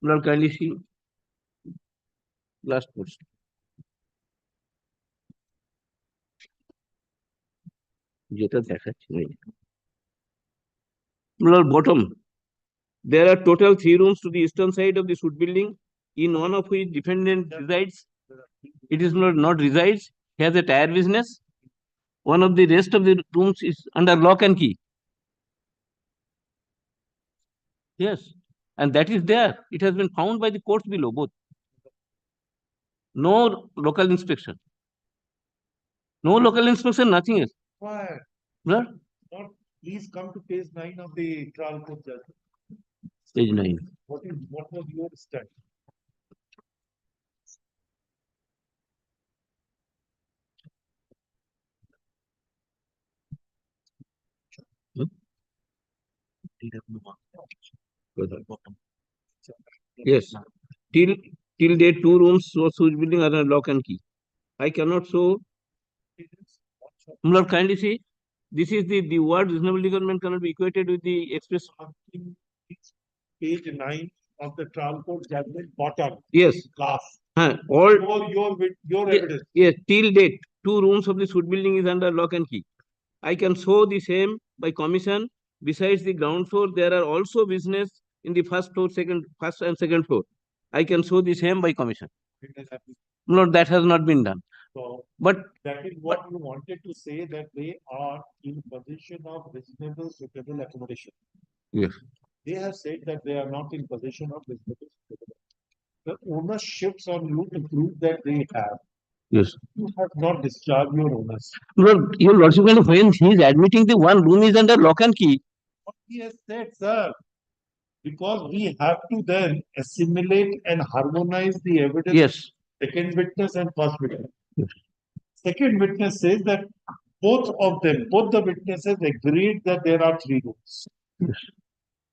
Lord, kindly see last question. Lord, bottom. There are total 3 rooms to the eastern side of the suit building, in one of which defendant resides. It is not resides. He has a tire business. One of the rest of the rooms is under lock and key. Yes. And that is there. It has been found by the courts below, both. No local inspection. No local inspection, nothing else. Why? Lord? Not Please come to page 9 of the trial court judgment. Page 9. What was your stand? Yes. Till date, 2 rooms was building are lock and key. I cannot show. Lord, kindly see. This is the word reasonable government cannot be equated with the express. Page 9 of the trial court judgment, bottom. Yes. Last. All Your evidence. yes, till date, 2 rooms of the suit building is under lock and key. I can show the same by commission. Besides the ground floor, there are also business in the first and second floor. I can show the same by commission. No, that has not been done. So, but that is what you wanted to say, that they are in possession of reasonable suitable accommodation. Yes. They have said that they are not in possession of reasonable suitable. The onus shifts on you to prove that they have. Yes. You have not discharged your onus. Lord, your lordship, when he is admitting the one room is under lock and key. What he has said, sir, because we have to then assimilate and harmonize the evidence. Yes. Second witness and first witness. Yes. Second witness says that both the witnesses agreed that there are 3 rooms. Yes.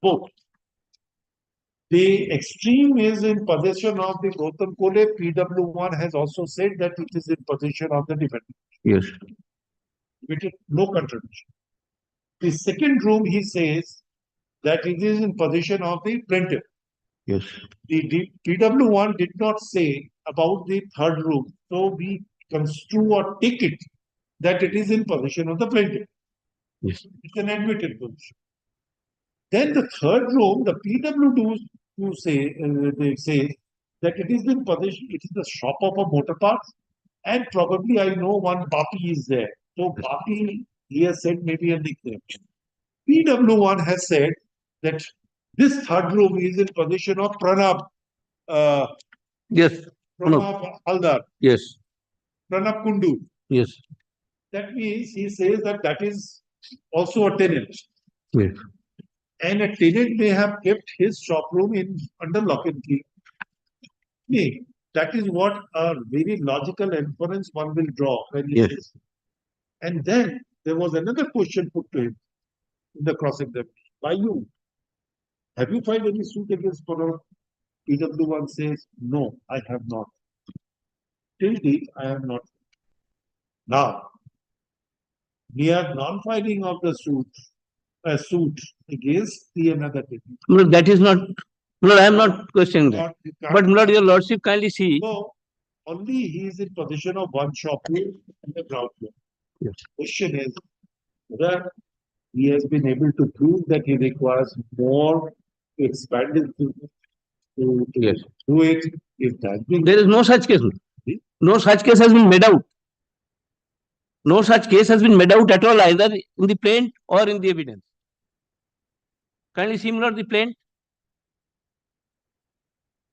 Both. The extreme is in possession of the Gautam Kole. PW1 has also said that it is in possession of the defendant. Yes. With no contradiction. The second room, he says that it is in possession of the plaintiff. Yes. The PW1 did not say about the third room, so we construe or take it that it is in possession of the plaintiff. Yes. It's an admitted position. Then the third room, the PW2 they say that it is in possession, it is the shop of a motor parts, and probably I know one Bapi is there. So Bapi, he has said maybe a nickname. PW1 has said that this third room is in possession of Pranab. Yes. Pranab Haldar. Yes. Pranab Kundu. Yes. That means he says that is also a tenant. Yes. And a tenant may have kept his shop room under lock and key. That is what a very logical inference one will draw when he says. And then there was another question put to him in the cross-examination by you. Have you filed any suit against Pranab? PW1 says, no, I have not. Till date, I have not. Now, mere non-filing of the suit against the another tenant. No, that is not. No, I am not questioning that. But Lord, your lordship, kindly see. So, only he is in possession of one shop and the ground floor. Yes. Question is whether he has been able to prove that he requires more to expand his business to do it. If that been there is no such case. No such case has been made out. No such case has been made out at all, either in the plaint or in the evidence. Kindly see, Lord, the plaint.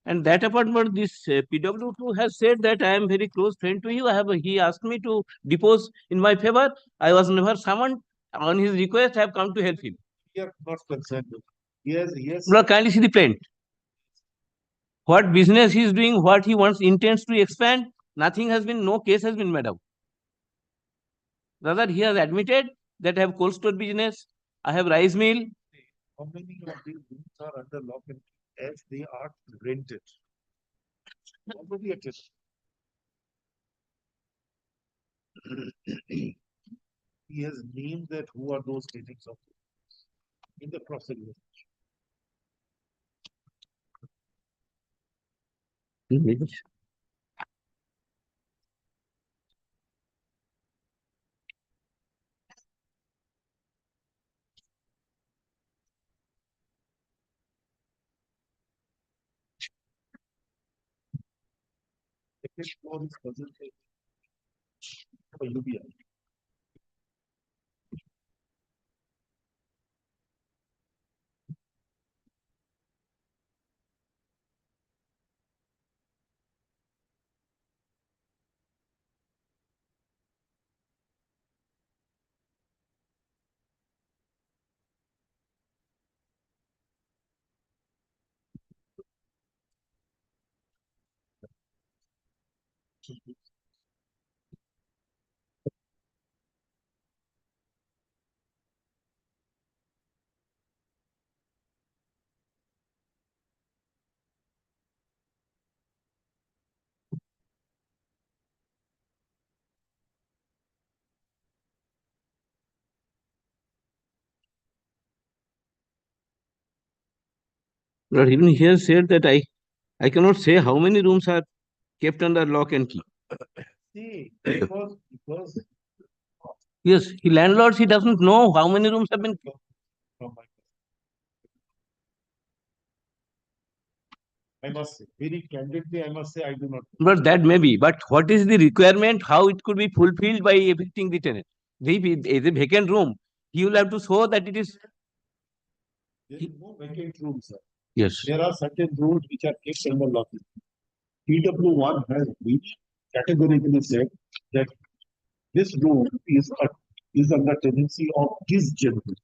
And that apart, this PW2 has said that I am very close friend to you. He asked me to depose in my favor. I was never summoned. On his request, I have come to help him. We are not concerned with. Yes. Lord, kindly see the plaint. What business he is doing, what he intends to expand, nothing has been, no case has been made out. Rather, he has admitted that I have cold store business, I have rice mill. How many of these rooms are under lock and key as they are rented? Nobody attests. He has named that who are those tenants of in the cross-examination. Second floor is presented for UBI. question, please. But even here said that I cannot say how many rooms are kept under lock and key. See, because Yes, he landlords, he doesn't know how many rooms have been. I must say, very candidly, I must say, I do not. But that may be. But what is the requirement? How it could be fulfilled by evicting the tenant? If it is a vacant room, he will have to show that it is. There is no vacant room, sir. Yes. There are certain rooms which are kept under lock. PW1 has which categorically said that this room is under tenancy of this gentleman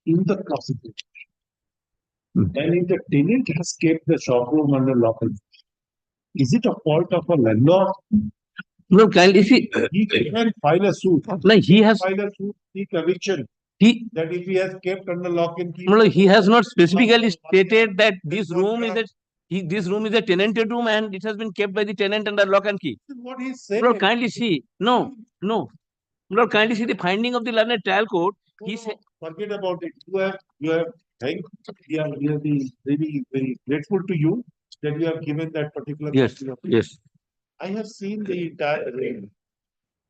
in the classification. And if the tenant has kept the shop room under lock and key, is it a fault of a landlord? No, kindly see. He can file a suit. No, he has. File a suit, seek eviction. That if he has kept under lock and key. No, he has not specifically stated that this room is this room is a tenanted room and it has been kept by the tenant under lock and key. This is what he said. Lord, kindly see. No. Lord, kindly see the finding of the learned trial court. He said. Forget about it. You have thanked. We are very, very grateful to you that you have given that particular. Yes. Yes. I have seen the entire arraignment.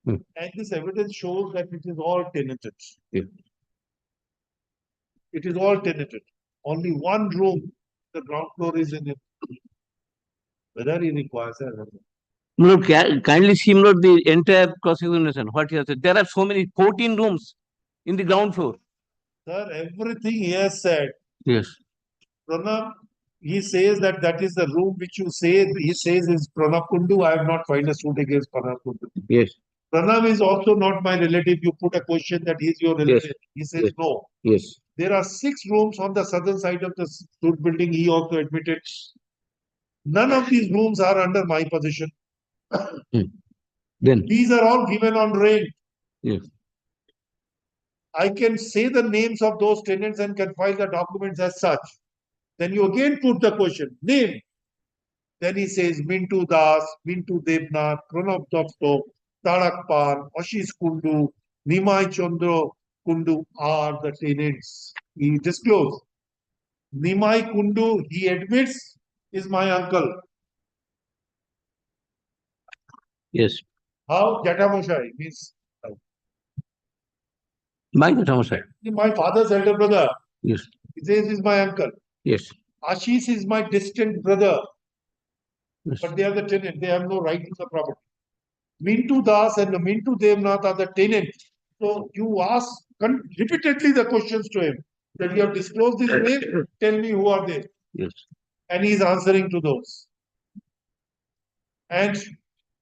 And this evidence shows that it is all tenanted. Yeah. It is all tenanted. Only one room, the ground floor is in it. Whether he requires a Lord, kindly see, Lord, the entire cross-examination. What he has said. There are so many 14 rooms in the ground floor. Sir, everything he has said. Yes. Pranab, he says that is the room which you say, he says is Pranab Kundu. I have not filed a suit against Pranab Kundu. Yes. Pranab is also not my relative. You put a question that he is your relative. Yes. He says Yes. no. Yes. There are 6 rooms on the southern side of the suit building. He also admitted. None of these rooms are under my possession. Then. These are all given on rent. Yes. I can say the names of those tenants and can file the documents as such. Then you again put the question, name. Then he says Mintu Das, Mintu Devnath, Pranab Dapto, Tarak Pan, Ashish Kundu, Nimai Chandra Kundu are the tenants. He disclosed. Nimai Kundu, he admits, is my uncle. Yes. How? Jatamoshai means. My Jatamoshai. My father's elder brother. Yes. He says he's my uncle. Yes. Ashish is my distant brother. Yes. But they are the tenant. They have no right to the property. Mintu Das and Mintu Devnath are the tenants. So you ask repeatedly the questions to him that you have disclosed this name. Tell me who are they? Yes. And he is answering to those. And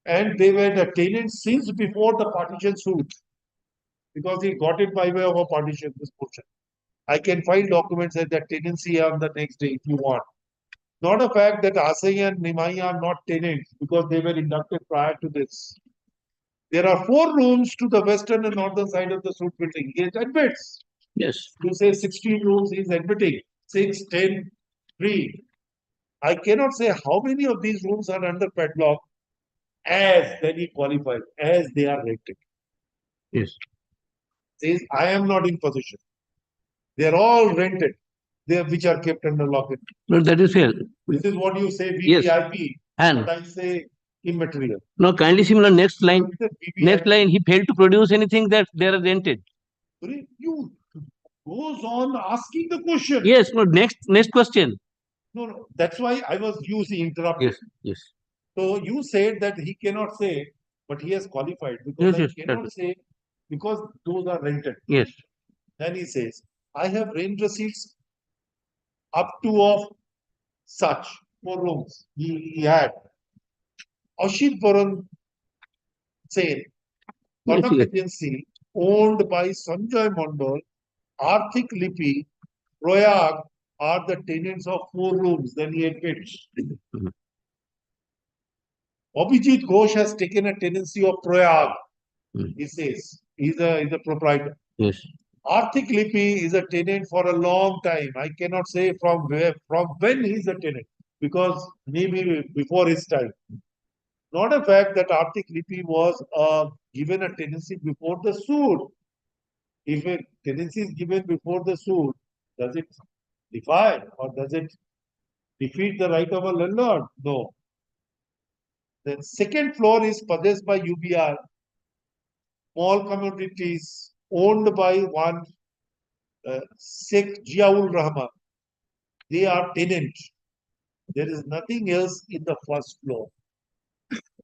they were the tenants since before the partition suit. Because he got it by way of a partition, this portion. I can file documents at that tenancy on the next day if you want. Not a fact that Asai and Nimai are not tenants because they were inducted prior to this. There are 4 rooms to the western and northern side of the suit building. He admits. Yes. You say 16 rooms, he is admitting. 6, 10, 3. I cannot say how many of these rooms are under padlock as then he qualifies, as they are rented. Yes. Says, I am not in possession. They are all rented. Which are kept under lock and key. No, that is fair. This is what you say, Yes. VVIP. And but I say immaterial. no, kindly similar next line. Next line, he failed to produce anything that they are rented. You goes on asking the question. Yes. No. Next question. No. That's why I was interrupted. Yes. Yes. So you said that he cannot say, but he has qualified because Yes, I cannot say because those are rented. Yes. Then he says, I have rent receipts up to of such 4 rooms. He had. Ashit Varan said, Conduct Agency owned by Sanjay Mandal, Arthik Lipi, Proyag are the tenants of 4 rooms. Then he admits. Abhijit Ghosh has taken a tenancy of Prayag. Hmm. He says he's a proprietor. Yes. Arthik Lipi is a tenant for a long time. I cannot say from when he's a tenant, because maybe before his time. Not a fact that Arthik Lipi was given a tenancy before the suit. If a tenancy is given before the suit, does it defy or does it defeat the right of a landlord? No. The second floor is possessed by UBR, small commodities owned by one Sheikh Jiaul Rahman. They are tenant. There is nothing else in the first floor.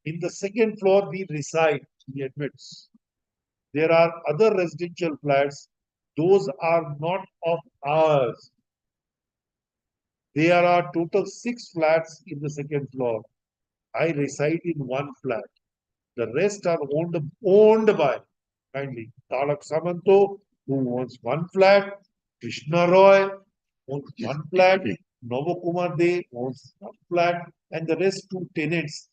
In the second floor, we reside, he admits. There are other residential flats. Those are not of ours. There are total 6 flats in the second floor. I reside in one flat. The rest are owned by, kindly, Talak Samanto, who owns one flat, Krishna Roy owns one flat, Novokumar De owns one flat, and the rest 2 tenants.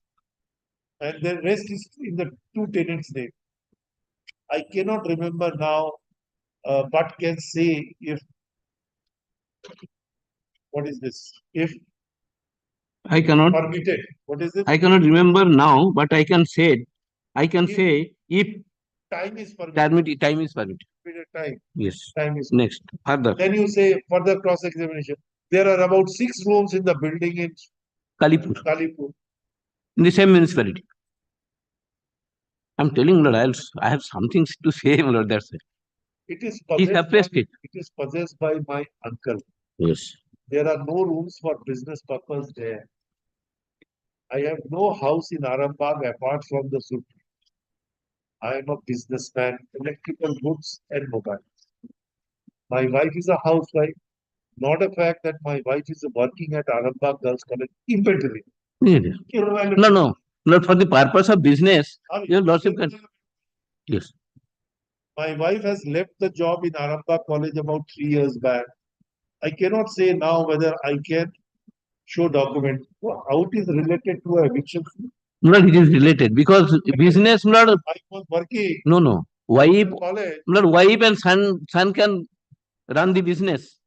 And the rest is in the 2 tenants' name. I cannot remember now, but can say if, what is this? If I cannot, permitted, what is it? I cannot remember now, but I can say if Time is permitted. time is permitted. Time. Yes. Time is. Next, further. Then you say further cross-examination. There are about 6 rooms in the building in Kalipur, Kalipur. in the same municipality. I'm telling Lord, I have something to say, Lord, that's it. It is He possessed suppressed by, it. it is possessed by my uncle. Yes. There are no rooms for business purpose there. I have no house in Arambagh apart from the suit. I am a businessman, electrical goods and mobiles. My wife is a housewife. Not a fact that my wife is working at Arambagh Girls College inventory. No, not for the purpose of business. Your lordship can. Yes. My wife has left the job in Arambagh College about 3 years back. I cannot say now whether I can show document. How it is related to a eviction fee? No, it is related because business, not. I was working No. Wife, college. not wife and son can run the business.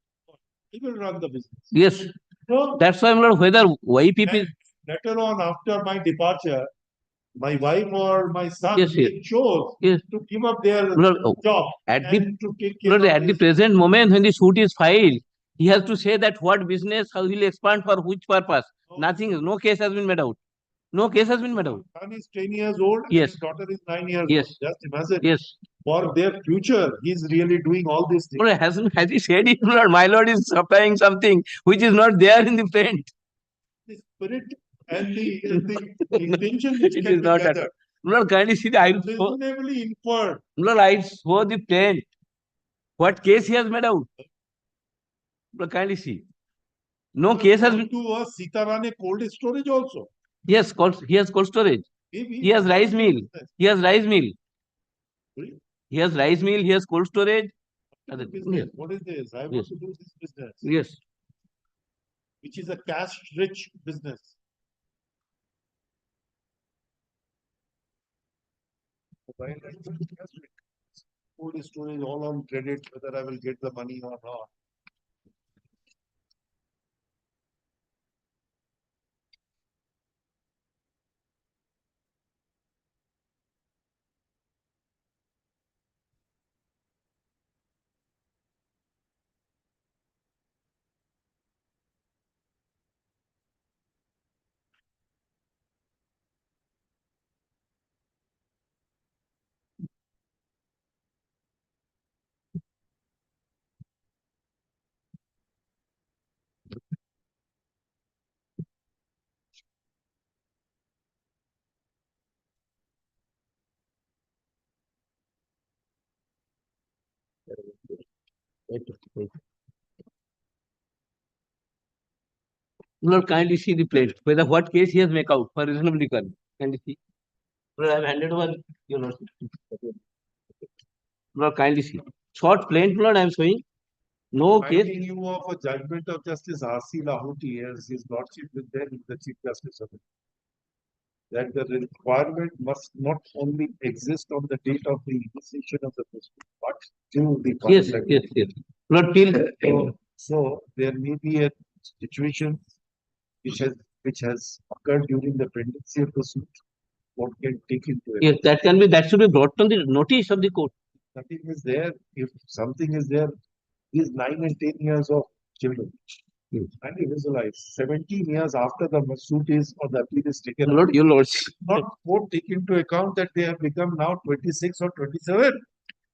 He will run the business. Yes. So, That's why I'm not whether wife people. later on, after my departure, my wife or my son Yes, yes. they chose Yes. to give up their No, job at and the to take care no, of at the this. present moment when the suit is filed, he has to say that what business, how he will expand for which purpose. Nothing is, no case has been made out. No case has been made out. Son is 10 years old. Yes. His daughter is 9 years Yes. old. Just imagine. Yes. For their future, he's really doing all these things. No, has he said it? Lord, my lord is supplying something which is not there in the print. The spirit and the intention which It can is be not at all. gathered. Lord, kindly see the I Reasonably inferred. Lord, I saw the print. What case he has made out? Lord, kindly see. No case has been. To a Sitarane cold storage also. Yes, he has cold storage. Maybe He has rice mill. He has rice mill. Sorry? He has rice mill. He has cold storage. Business. What is this? I want Yes. to do this business. Yes. Which is a cash-rich business. Cold storage all on credit, whether I will get the money or not. Lord, kindly see the plate. Whether what case he has make out for reasonable requirement. Kindly see. Lord, I have handed over your lordship. Lord, kindly see. Short plain, Lord, I am showing. No case. Reminding you of a judgment of Justice R.C. Lahoti as his lordship with them the Chief Justice of it. that the requirement must not only exist on the date of the initiation of the proceeding, but till the Yes, contract. yes, yes. Not till, So there may be a situation which has occurred during the pendency of the suit. What can take into yes, account? that should be brought on the notice of the court. Nothing is there. If something is there, these 9 and 10 years of children. And visualize 17 years after the suit is or the appeal is taken. Lord, your lordship. Not court take into account that they have become now 26 or 27.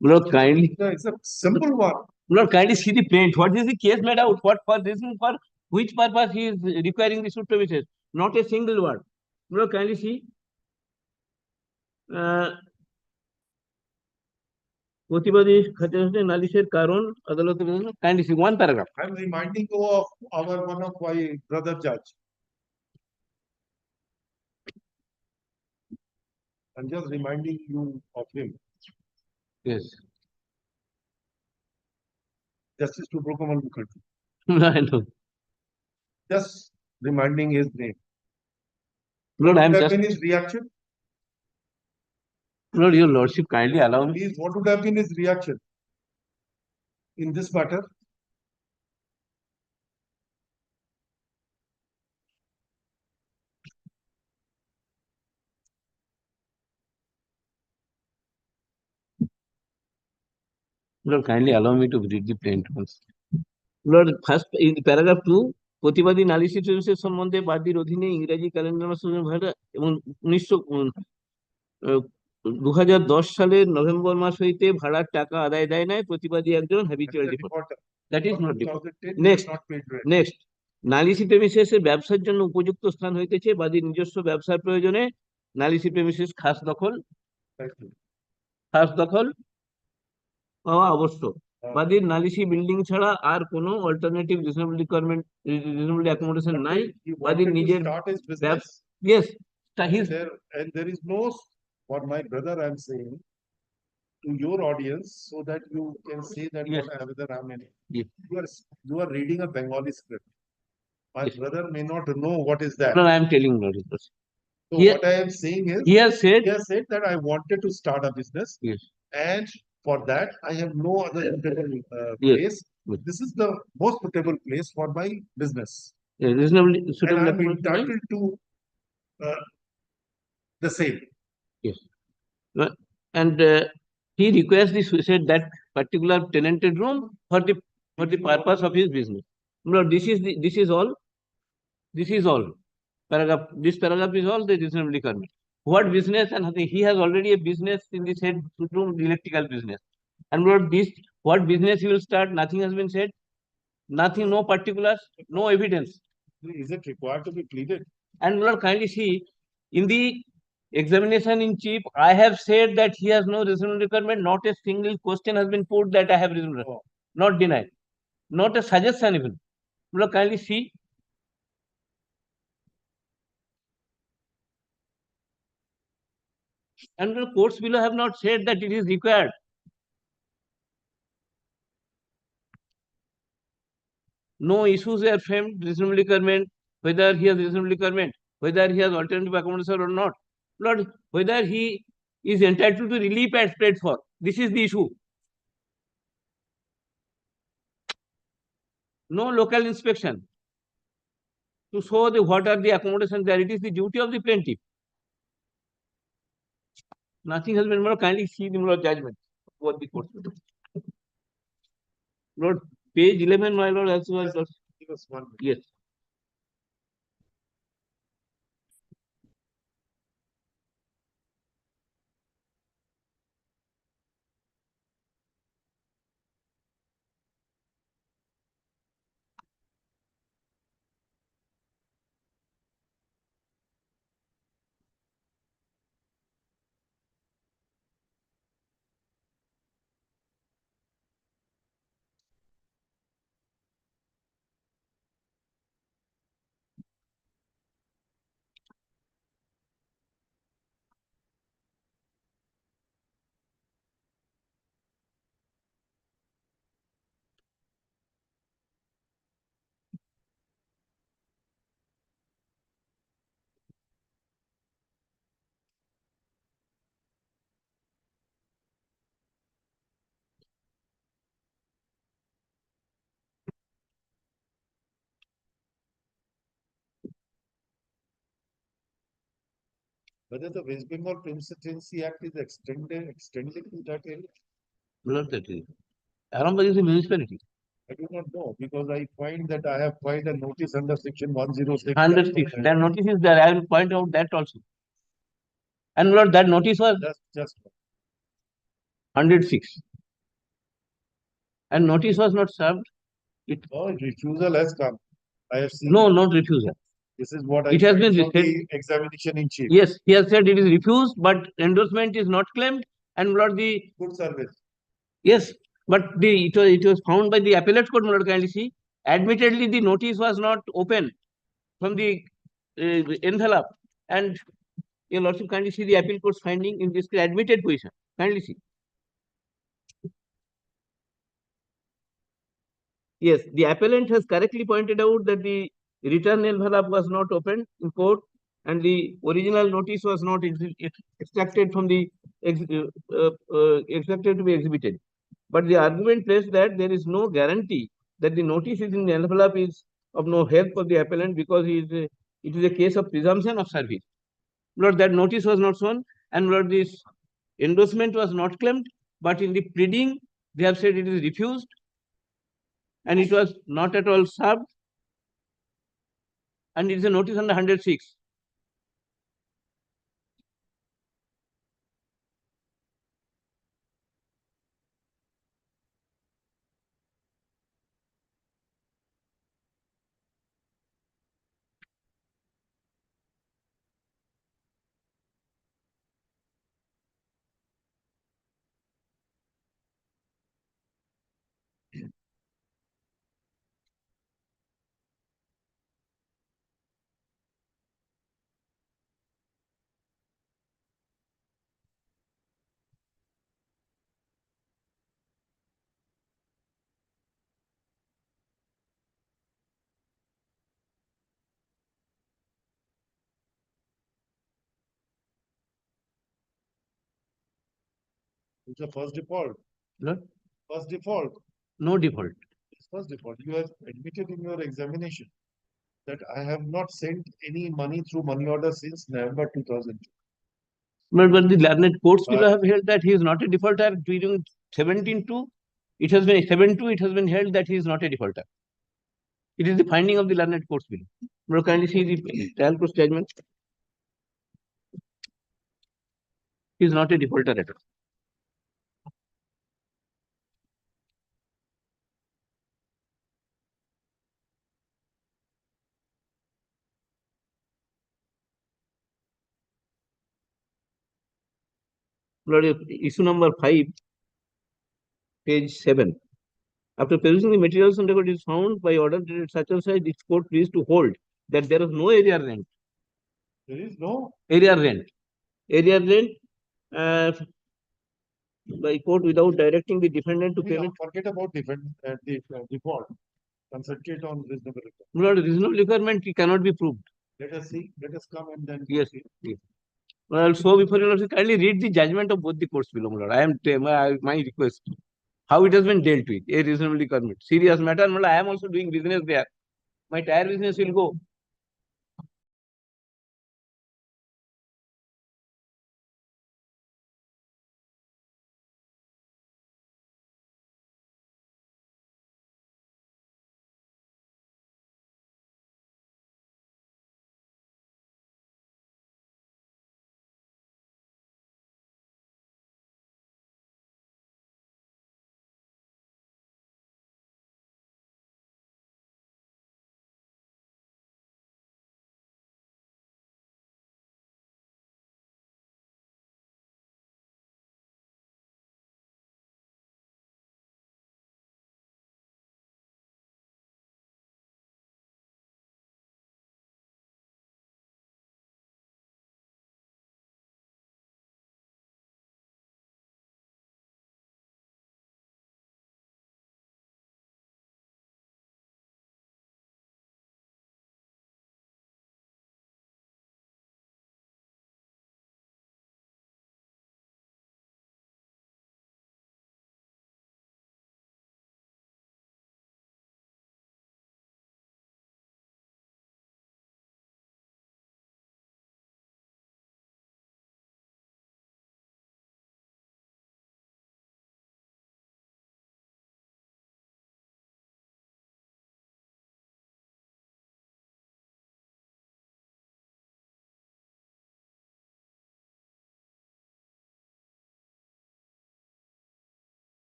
Lord, kindly. It's a simple one. Lord, kindly see the plaint. What is the case made out? What for reason, for which purpose he is requiring the suit premises? Not a single word. Lord, kindly see. প্রতিবাদী খাতে নালিশের কারণ আদালতের kindly C one paragraph I'm reminding you of one of my brother judge. I'm just reminding you of him. Yes. Justice to Prokomal Mukherjee. I know. Just reminding his name. Lord, I am What would have just. been his reaction? Lord, your lordship, kindly allow me. Please, what would have been his reaction in this matter? Lord, kindly allow me to read the plaint once. Lord, first in paragraph 2, প্রতিবাদী নালিশি ট্রেডিশনের সম্বন্ধে বাদীর অধীনে ইংরেজি calendar মাসে ভাড়া এবং 2010 সালের November মাস হইতে ভাড়ার টাকা আদায় দেয় নাই প্রতিবাদী একজন habitual defaulter. That is not default. Next নালিশি প্রেমিসেসের ব্যবসার জন্য উপযুক্ত স্থান হইতেছে বাদীর নিজস্ব ব্যবসার প্রয়োজনে নালিশি প্রেমিসেস খাস দখল পাওয়া আবশ্যক। বাদীর নালিশি বিল্ডিং ছাড়া আর কোনো অল্টারনেটিভ রিজনেবল অ্যাকোমোডেশন নাই। বাদীর নিজের yes, and there is no, for my brother I'm saying to your audience so that you can say that Yes. whether I'm in. Yes. You are reading a Bengali script. My brother may not know what is that. No, I am telling Lord. So Here- what I am saying is He has said, that I wanted to start a business. Yes. And for that I have no other suitable Yes. place. Yes. This is the most suitable place for my business. reasonably And suitable I'm accommodation, right? entitled to the same. Yes. And he requests this, said that particular tenanted room for the purpose of his business. Lord, this is all. This is all. Paragraph. This paragraph is all the reasonably permit. What business and nothing. He has already a business in this head room, the electrical business. And Lord, what business he will start? Nothing has been said. Nothing, no particulars, no evidence. Is it required to be pleaded? And Lord, kindly see, in the examination in chief, I have said that he has no reasonable requirement. Not a single question has been put that I have reasonable. Not denied. Not a suggestion even. Lord, kindly see. And the courts below have not said that it is required. No issues are framed reasonable requirement, whether he has reasonable requirement, whether he has alternative accommodation or not. Lord, whether he is entitled to relief as paid for. This is the issue. No local inspection to show what are the accommodations there. It is the duty of the plaintiff. Nothing has been more. Kindly see the Lord judgment. What the court. Lord, page 11, my Lord, as well. Give us 1 minute. Yes. Whether the West Bengal Presidency Act is extended to that area, Not that is. Arambat is a municipality. I do not know, because I find that I have filed a notice under section 106. 106. That notice is there. I will point out that also. And Lord, that notice was Just 106. And notice was not served. no refusal has come. I have seen. No, not refusal. This is what I It has find been from said. the examination in chief. Yes, he has said it is refused, but endorsement is not claimed. And Lord, the Good service. yes, but it was found by the appellate court, Lord, kindly see. Admittedly, the notice was not open from the envelope, and your lordship kindly see the appeal court's finding in this admitted position. Kindly see. Yes, the appellant has correctly pointed out that the return envelope was not opened in court, and the original notice was not extracted from the extracted to be exhibited. But the argument plays that there is no guarantee that the notice is in the envelope is of no help for the appellant, because it is a case of presumption of service. Lord, that notice was not shown, and Lord, this endorsement was not claimed, but in the pleading they have said it is refused, and it was not at all served, and it is a notice under 106. It's a first default. Lord, First default. no default. It's first default. You have admitted in your examination that I have not sent any money through money order since November 2002. But the learned courts will have held that he is not a defaulter during 17-2. It has been 7-2. It has been held that he is not a defaulter. It is the finding of the learned courts bill. But kindly see the trial court's judgment. He is not a defaulter at all. Lord, issue number 5, page 7. After perusing the materials and record, it is found by order dated such and such, this court pleased to hold that there is no area rent. There is no Area rent. Area rent by court without directing the defendant to payment. Forget about the default. Concentrate on reasonable requirement. Lord, reasonable requirement cannot be proved. Let us see. Let us come and then. Yes. Yes. Well, so before you lordship, kindly read the judgment of both the courts below, my lord. I am my request. How it has been dealt with. A reasonable requirement. Serious matter. I am also doing business there. My tire business will go.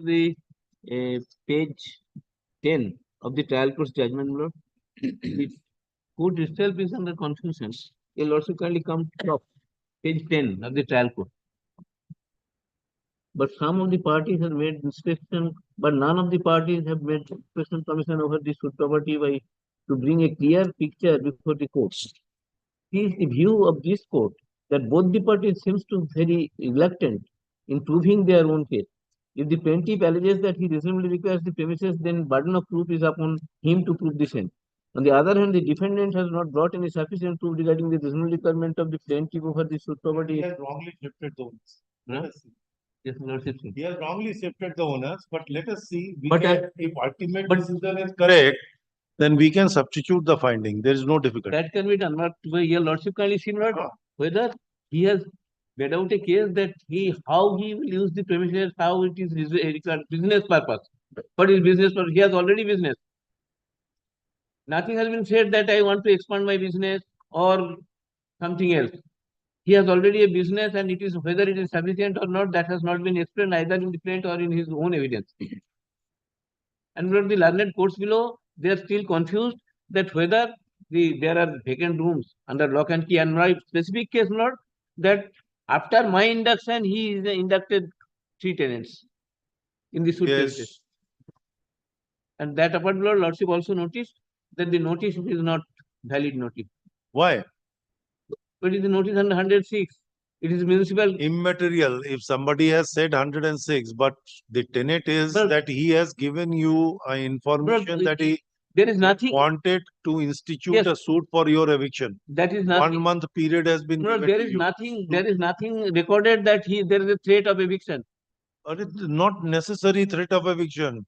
the page 10 of the trial court's judgment, my lord. The court itself is under confusion. Your lordship kindly come to top, page 10 of the trial court. But some of the parties have made inspection, but none of the parties have made inspection commission over the suit property by to bring a clear picture before the court. Is the view of this court that both the parties seems to very reluctant in proving their own case. If the plaintiff alleges that he reasonably requires the premises, then burden of proof is upon him to prove the same. On the other hand, the defendant has not brought any sufficient proof regarding the reasonable requirement of the plaintiff over the suit property. He has wrongly shifted the onus. Let us see. Yes, lordship. He has wrongly shifted the onus, but let us see. But, If ultimate decision is correct, then we can substitute the finding. There is no difficulty. That can be done, but your lordship kindly see not whether he has made out a case that how he will use the premises, how it is required business purpose. What is business purpose? He has already business. Nothing has been said that I want to expand my business or something else. He has already a business, and it is whether it is sufficient or not, that has not been explained either in the plaint or in his own evidence. And the learned courts below, they are still confused that whether there are vacant rooms under lock and key. And my specific case, Lord, that after my induction, he is inducted 3 tenants in the suit premises. And that apart, Lord, lordship also noticed that the notice is not valid notice. Why? But it is the notice under 106. It is municipal. Immaterial. If somebody has said 106, but the tenet is that he has given you information that he there is nothing wanted to institute a suit for your eviction. That is nothing. 1 month period has been given there to is you. nothing. There is nothing recorded that there is a threat of eviction. But it is not necessary threat of eviction.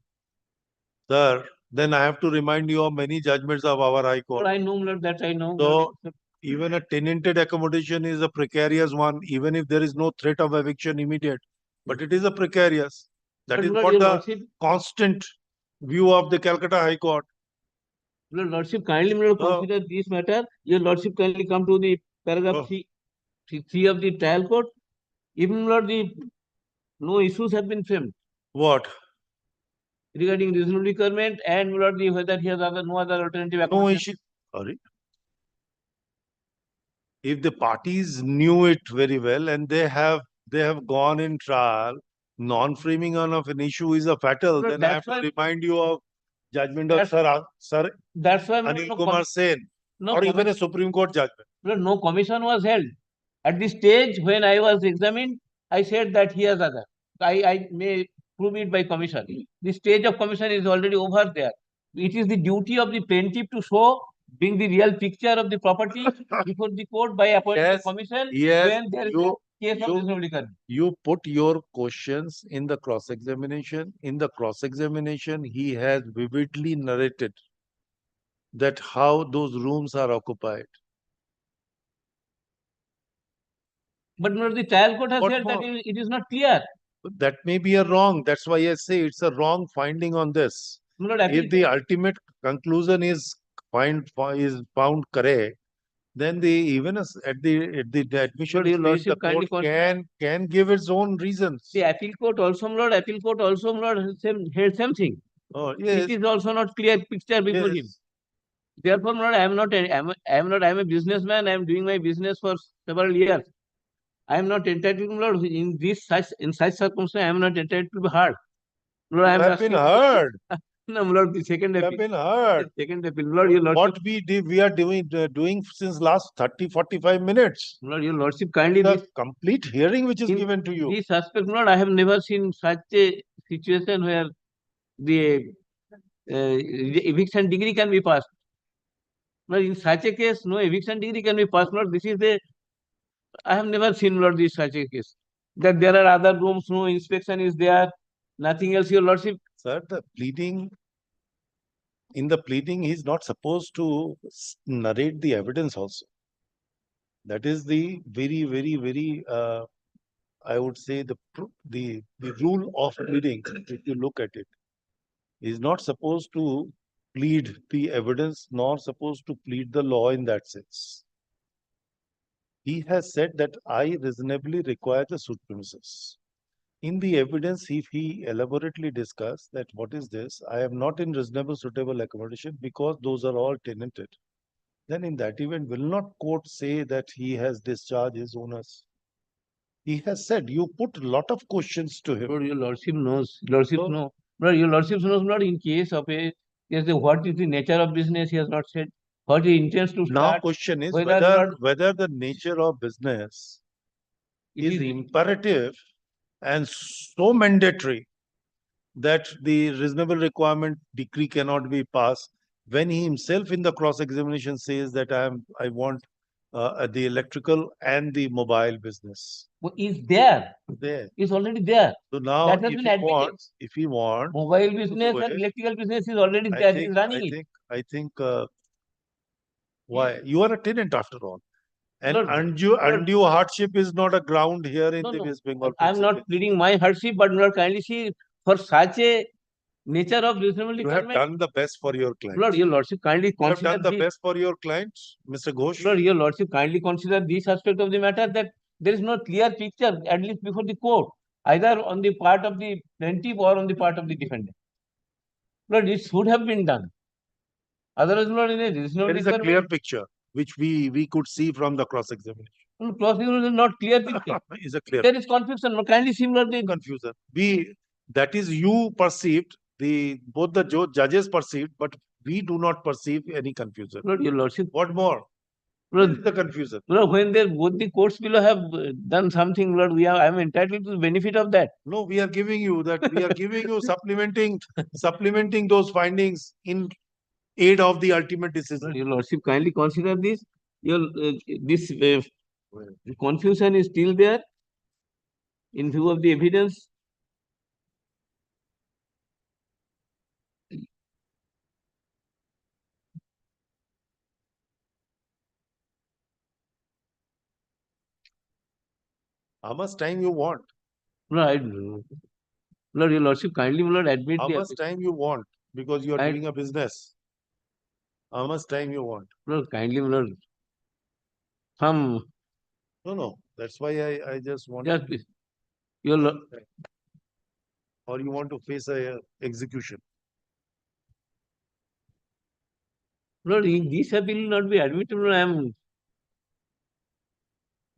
Sir, then I have to remind you of many judgments of our High Court. I know, Lord, that I know. So, even a tenanted accommodation is a precarious one, even if there is no threat of eviction immediate. But it is a precarious. That is what the constant view of the Calcutta High Court. Your Lordship, kindly consider this matter. Your Lordship, kindly come to the paragraph 3 of the trial court. Even Lord, no issues have been framed. What? Regarding reasonable requirement and Lord, whether he has no other alternative. No issue. Sorry. If the parties knew it very well and they have gone in trial, non-framing of an issue is a fatal. No, then I have to remind you of judgment of Sir That's why Anil Kumar Sen, or even a Supreme Court judgment. No commission was held. At this stage, when I was examined, I said that he has other. I may prove it by commission. The stage of commission is already over there. It is the duty of the plaintiff to bring the real picture of the property before the court by appointing the commission when there is a case of reasonable requirement. You put your questions in the cross-examination. In the cross-examination, he has vividly narrated that how those rooms are occupied. But the trial court has said that it is not clear. That may be a wrong. That's why I say it's a wrong finding on this. If the ultimate conclusion is found correct, then even at the admission stage, the court can give its own reasons. The appeal court also, Lord, heard something. Oh, yes. It is also not clear picture before him. Therefore, Lord, I am a businessman. I am doing my business for several years. I am not entitled, Lord, in such circumstances, I am not entitled to be heard. Lord, I have been heard. No, Lord, the second appeal. Have been heard. The second appeal. Lord, your Lordship. What we are doing since last 30-45 minutes. Lord, your Lordship, kindly. The complete hearing which is given to you. This aspect, Lord, I have never seen such a situation where the eviction degree can be passed. Lord, in such a case, no eviction degree can be passed. Lord, I have never seen, Lord, such a case. That there are other rooms, no inspection is there, nothing else, your Lordship. Sir, in the pleading, he is not supposed to narrate the evidence also. That is the very, very, very, I would say, the rule of pleading, if you look at it. He is not supposed to plead the evidence, nor supposed to plead the law in that sense. He has said that I reasonably require the suit premises. in the evidence, if he elaborately discuss that what is this, I am not in reasonable suitable accommodation because those are all tenanted, then in that event, will not court say that he has discharged his owners? He has said, you put a lot of questions to him. Lord, your lordship knows, lordship So- know. Lord, your lordship knows not in case of a, yes, what is the nature of business, he has not said. What he intends to Now start. question is whether whether not- the nature of business It is is- imperative and so mandatory that the reasonable requirement decree cannot be passed when he himself in the cross examination says that I want the electrical and the mobile business is there, there. is already there. So now That has if been he admitted. wants, Mobile business do and it, electrical business is already there, he is running it. I think why you are a tenant after all, and Lord, undue hardship is not a ground here in No, the no. West Bengal. I am not pleading my hardship, but Lord, kindly see, for such a nature of reasonable You have requirement. done the best for your client. Lord, your lordship kindly You have consider done the this. best for your client, Mr. Ghosh. Lord, your lordship kindly consider this aspect of the matter, that there is no clear picture, at least before the court, either on the part of the plaintiff or on the part of the defendant. Lord, it should have been done. Otherwise, Lord, in a reasonable There is a clear requirement, picture which we could see from the cross examination. Cross-examination is not clear picture. Is a clear There is confusion. Lord, kindly see, Lord, the confusion. That is you perceived, both the judges perceived, but we do not perceive any confusion. Lord, your lordship. What more? Lord, What is the confusion? Lord, when both the courts below have done something, Lord, I am entitled to the benefit of that. No, we are giving you that. We are giving you supplementing those findings in aid of the ultimate decision. Lord, your lordship kindly consider this. This confusion is still there in view of the evidence. How much time you want? Right. Lord, your lordship kindly, Lord, admit How the much time you want? Because you are doing a business. How much time you want? Lord, kindly, Lord. No. That's why I just want. Yes, please. Your Lord. Or you want to face a execution? Lord, this appeal will not be admitted. Lord,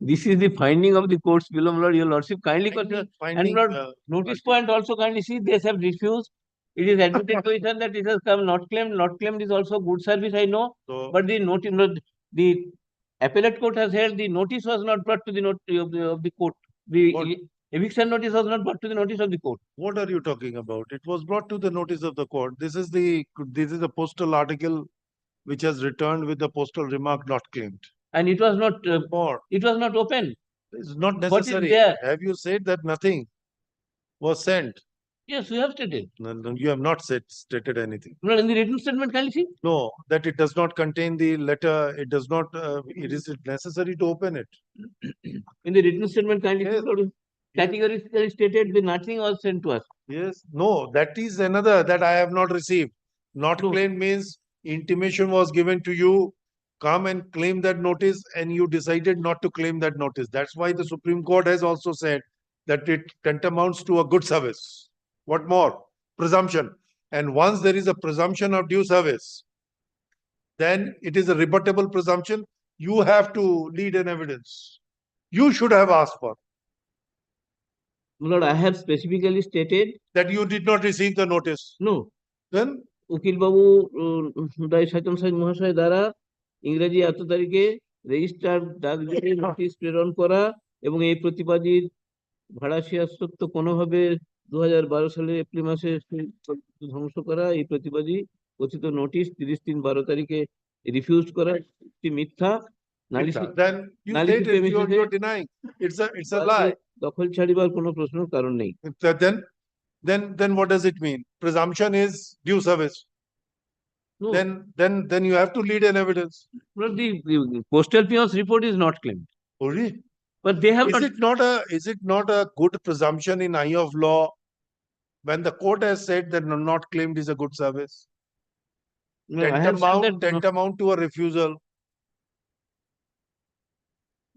this is the finding of the courts below, Lord. Your lordship kindly consider. And Lord, notice point also kindly see, they have refused. It is admitted position that it has come not claimed. Not claimed is also good service, I know. So, but the appellate court has held the notice was not brought to the notice of the court. The eviction notice was not brought to the notice of the court. what are you talking about? It was brought to the notice of the court. This is the postal article which has returned with the postal remark not claimed. And it was not it was not open. It's not What is necessary. there? Have you said that nothing was sent? Yes, we have stated. No, you have not stated anything. No, in the written statement, can you see? No, that it does not contain the letter. It does not. It is necessary to open it. In the written statement, kindly categorically stated that nothing was sent to us. Yes. No, that is another that I have not received. Not claimed means intimation was given to you. Come and claim that notice, and you decided not to claim that notice. That's why the Supreme Court has also said that it tantamounts to a good service. What more? Presumption. And once there is a presumption of due service, then it is a rebuttable presumption. You have to lead an evidence. You should have asked for. Lord, I have specifically stated that you did not receive the notice. No. Then? উকিল বাবু দায় সাইতন সাহেব মহাশয় দ্বারা ইংরেজি এত তারিখে register ডাকযোগে notice প্রেরণ করা এবং এই প্রতিবাদীর ভাড়াটিয়া সত্ত্ব কোনোভাবে 2012 সালের এপ্রিল মাসে ধ্বংস করা এই প্রতিবাদী কথিত নোটিশ 30/3/12 তারিখে রিফিউজ করা একটি মিথ্যা Then you said it, you're denying. It's a lie. দখল ছাড়িবার কোনো প্রশ্ন কারণ নেই। Then what does it mean? Presumption is due service. No. Then you have to lead an evidence. But the postal peon's report is not claimed. Oh, really? But they have Is it not a good presumption in eye of law when the court has said that not claimed is a good service? No, I have said that tantamount to a refusal.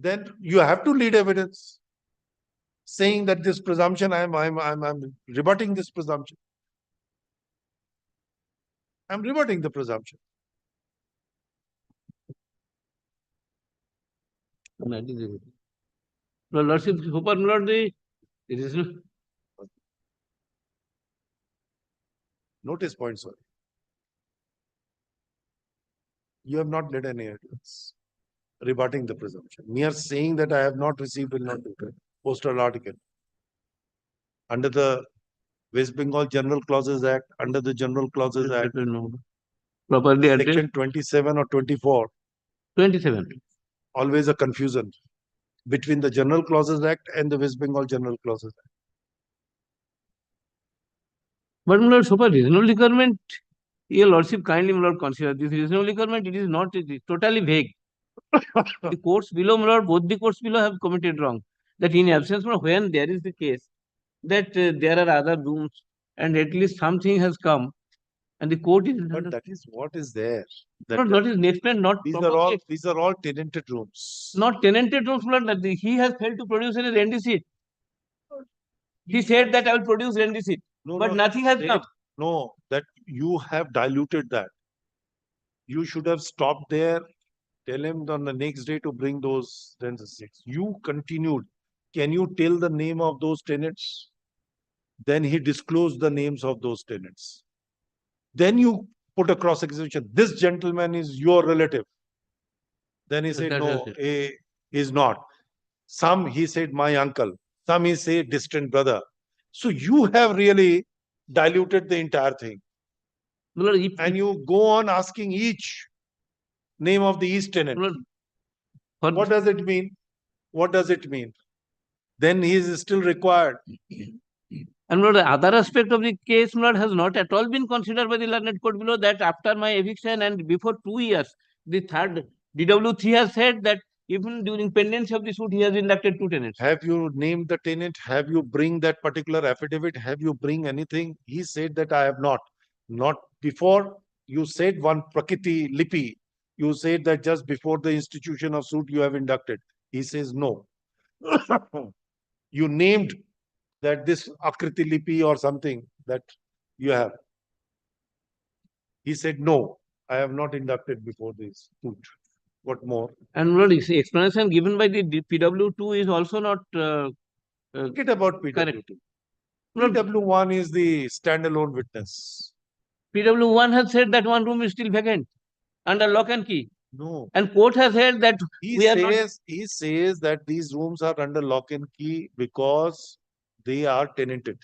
Then you have to lead evidence. saying that this presumption, I'm rebutting this presumption. I'm rebutting the presumption. Your Lordship, Super Lord, it is Notice point, sir. You have not led any evidence rebutting the presumption. Mere saying that I have not received will not do it. Postal article. Under the West Bengal General Clauses Act, under the General Clauses Act, properly addressed. Section 27 or 24, 27. always a confusion between the General Clauses Act and the West Bengal General Clauses Act. But my Lord, super reasonable requirement, your Lordship kindly, my Lord, consider this reasonable requirement. It is not, it is totally vague. The courts below, my Lord, both the courts below have committed wrong. That in absence, my Lord, when there is the case that there are other rooms and at least something has come and the court is. But that is what is there. That, not is explained, not these properly. are all tenanted rooms. Not tenanted rooms, my Lord. He has failed to produce any rent receipt. He said that I will produce rent receipt, but nothing has come. No, that you have diluted that. You should have stopped there. Tell him on the next day to bring those rent receipts. You continued. Can you tell the name of those tenants? Then he disclosed the names of those tenants. Then you put a cross-examination. This gentleman is your relative. Then he said, no, he is not. Some he said, my uncle. Some he said, distant brother. So you have really diluted the entire thing. And you go on asking each name of the East tenant. What does it mean? What does it mean? Then he is still required. And Lord, the other aspect of the case, Lord, has not at all been considered by the learned court below, that after my eviction and before 2 years, the third DW3 has said that even during pendency of the suit, he has inducted 2 tenants. Have you named the tenant? Have you bring that particular affidavit? Have you bring anything? He said that I have not. Not before. You said one Prakriti Lipi. You said that just before the institution of suit you have inducted. He says no. You named that this Akriti Lipi or something that you have. He said no, I have not inducted before this suit. What more? And Lord, explanation given by the PW2 is also not forget about PW2. Correct. PW1 is the standalone witness. PW1 has said that one room is still vacant under lock and key. No. And court has said that he says that these rooms are under lock and key because they are tenanted.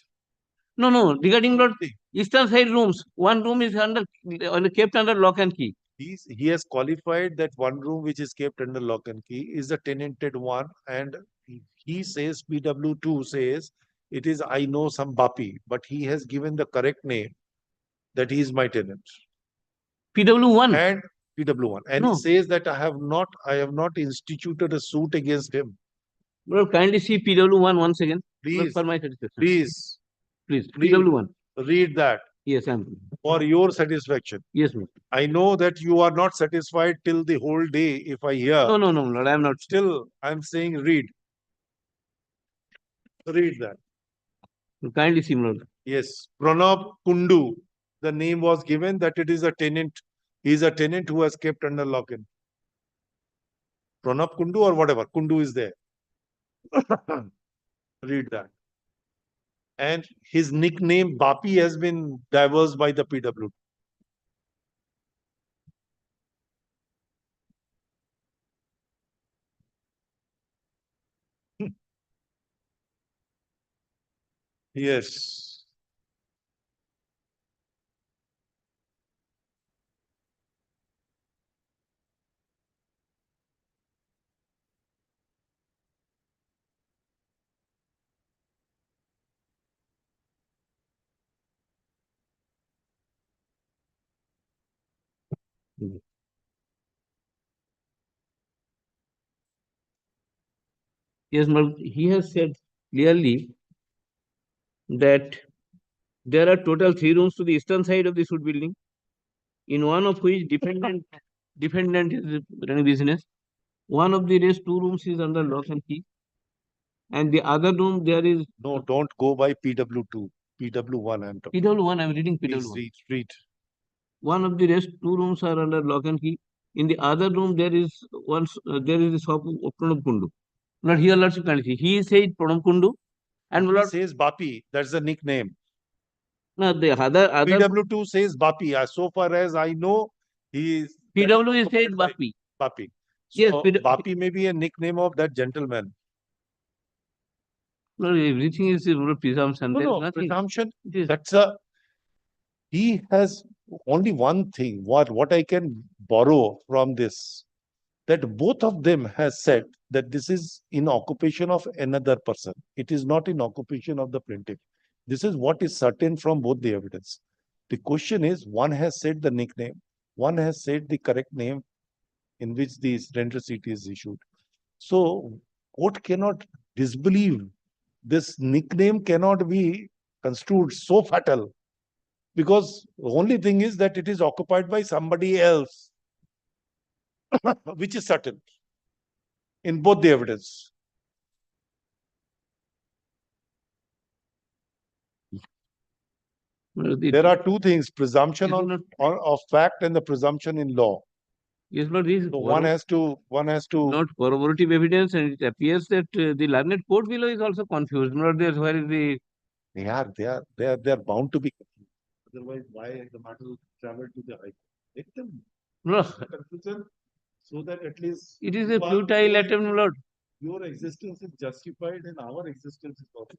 No. Regarding Lord, eastern side rooms, one room is kept under lock and key. He has qualified that one room which is kept under lock and key is a tenanted one, and he says, PW2 says, it is I know some Bapi, but he has given the correct name that he is my tenant. PW1. And PW1. And he says that I have not instituted a suit against him. Well, kindly see PW1 once again. Please. For my satisfaction. Please. PW1. Read that. Yes, I'm. For your satisfaction. Yes, ma'am. I know that you are not satisfied till the whole day if I hear. No, Lord, I am not. Still, I'm saying read. Read that. Kindly see, Lord. Yes. Pranab Kundu. The name was given that it is a tenant. He is a tenant who has kept under lock and Pranab Kundu or whatever. Kundu is there. Read that. And his nickname Bapi has been diversed by the PW. Yes. Yes, Lord, he has said clearly that there are total 3 rooms to the eastern side of the suit building, in one of which defendant is running business. One of the rest 2 rooms is under lock and key. and the other room there is No, don't go by PW2, PW1 I'm talking. PW1. I'm reading Please PW1. read. One of the rest two rooms are under lock and key. In the other room there is there is the shop of Pranab Kundu. Not here, Lordship kindly see. He said Pranab Kundu, and He Lord, says Bapi, that's the nickname. no, the other PW2 says Bapi. So far as I know, he is PW is said Bapi. Bapi. Yes, So Bapi may be a nickname of that gentleman. No, everything is presumption. There is No, nothing. presumption. It is. He has only one thing. What I can borrow from this, that both of them has said that this is in occupation of another person. It is not in occupation of the plaintiff. This is what is certain from both the evidence. The question is, one has said the nickname, one has said the correct name in which the surrender receipt is issued. So, court cannot disbelieve. This nickname cannot be construed so fatal, because the only thing is that it is occupied by somebody else, which is certain in both the evidence. There are two things: presumption of fact and the presumption in law. Yes, but this So one has to not corroborative evidence, and it appears that the learned court below is also confused. Not there, where is the they are bound to be confused. Otherwise, why the matter will travel to the high court? Let them no. confusion, so that at least It is a futile attempt, my lord. Your existence is justified and our existence is also.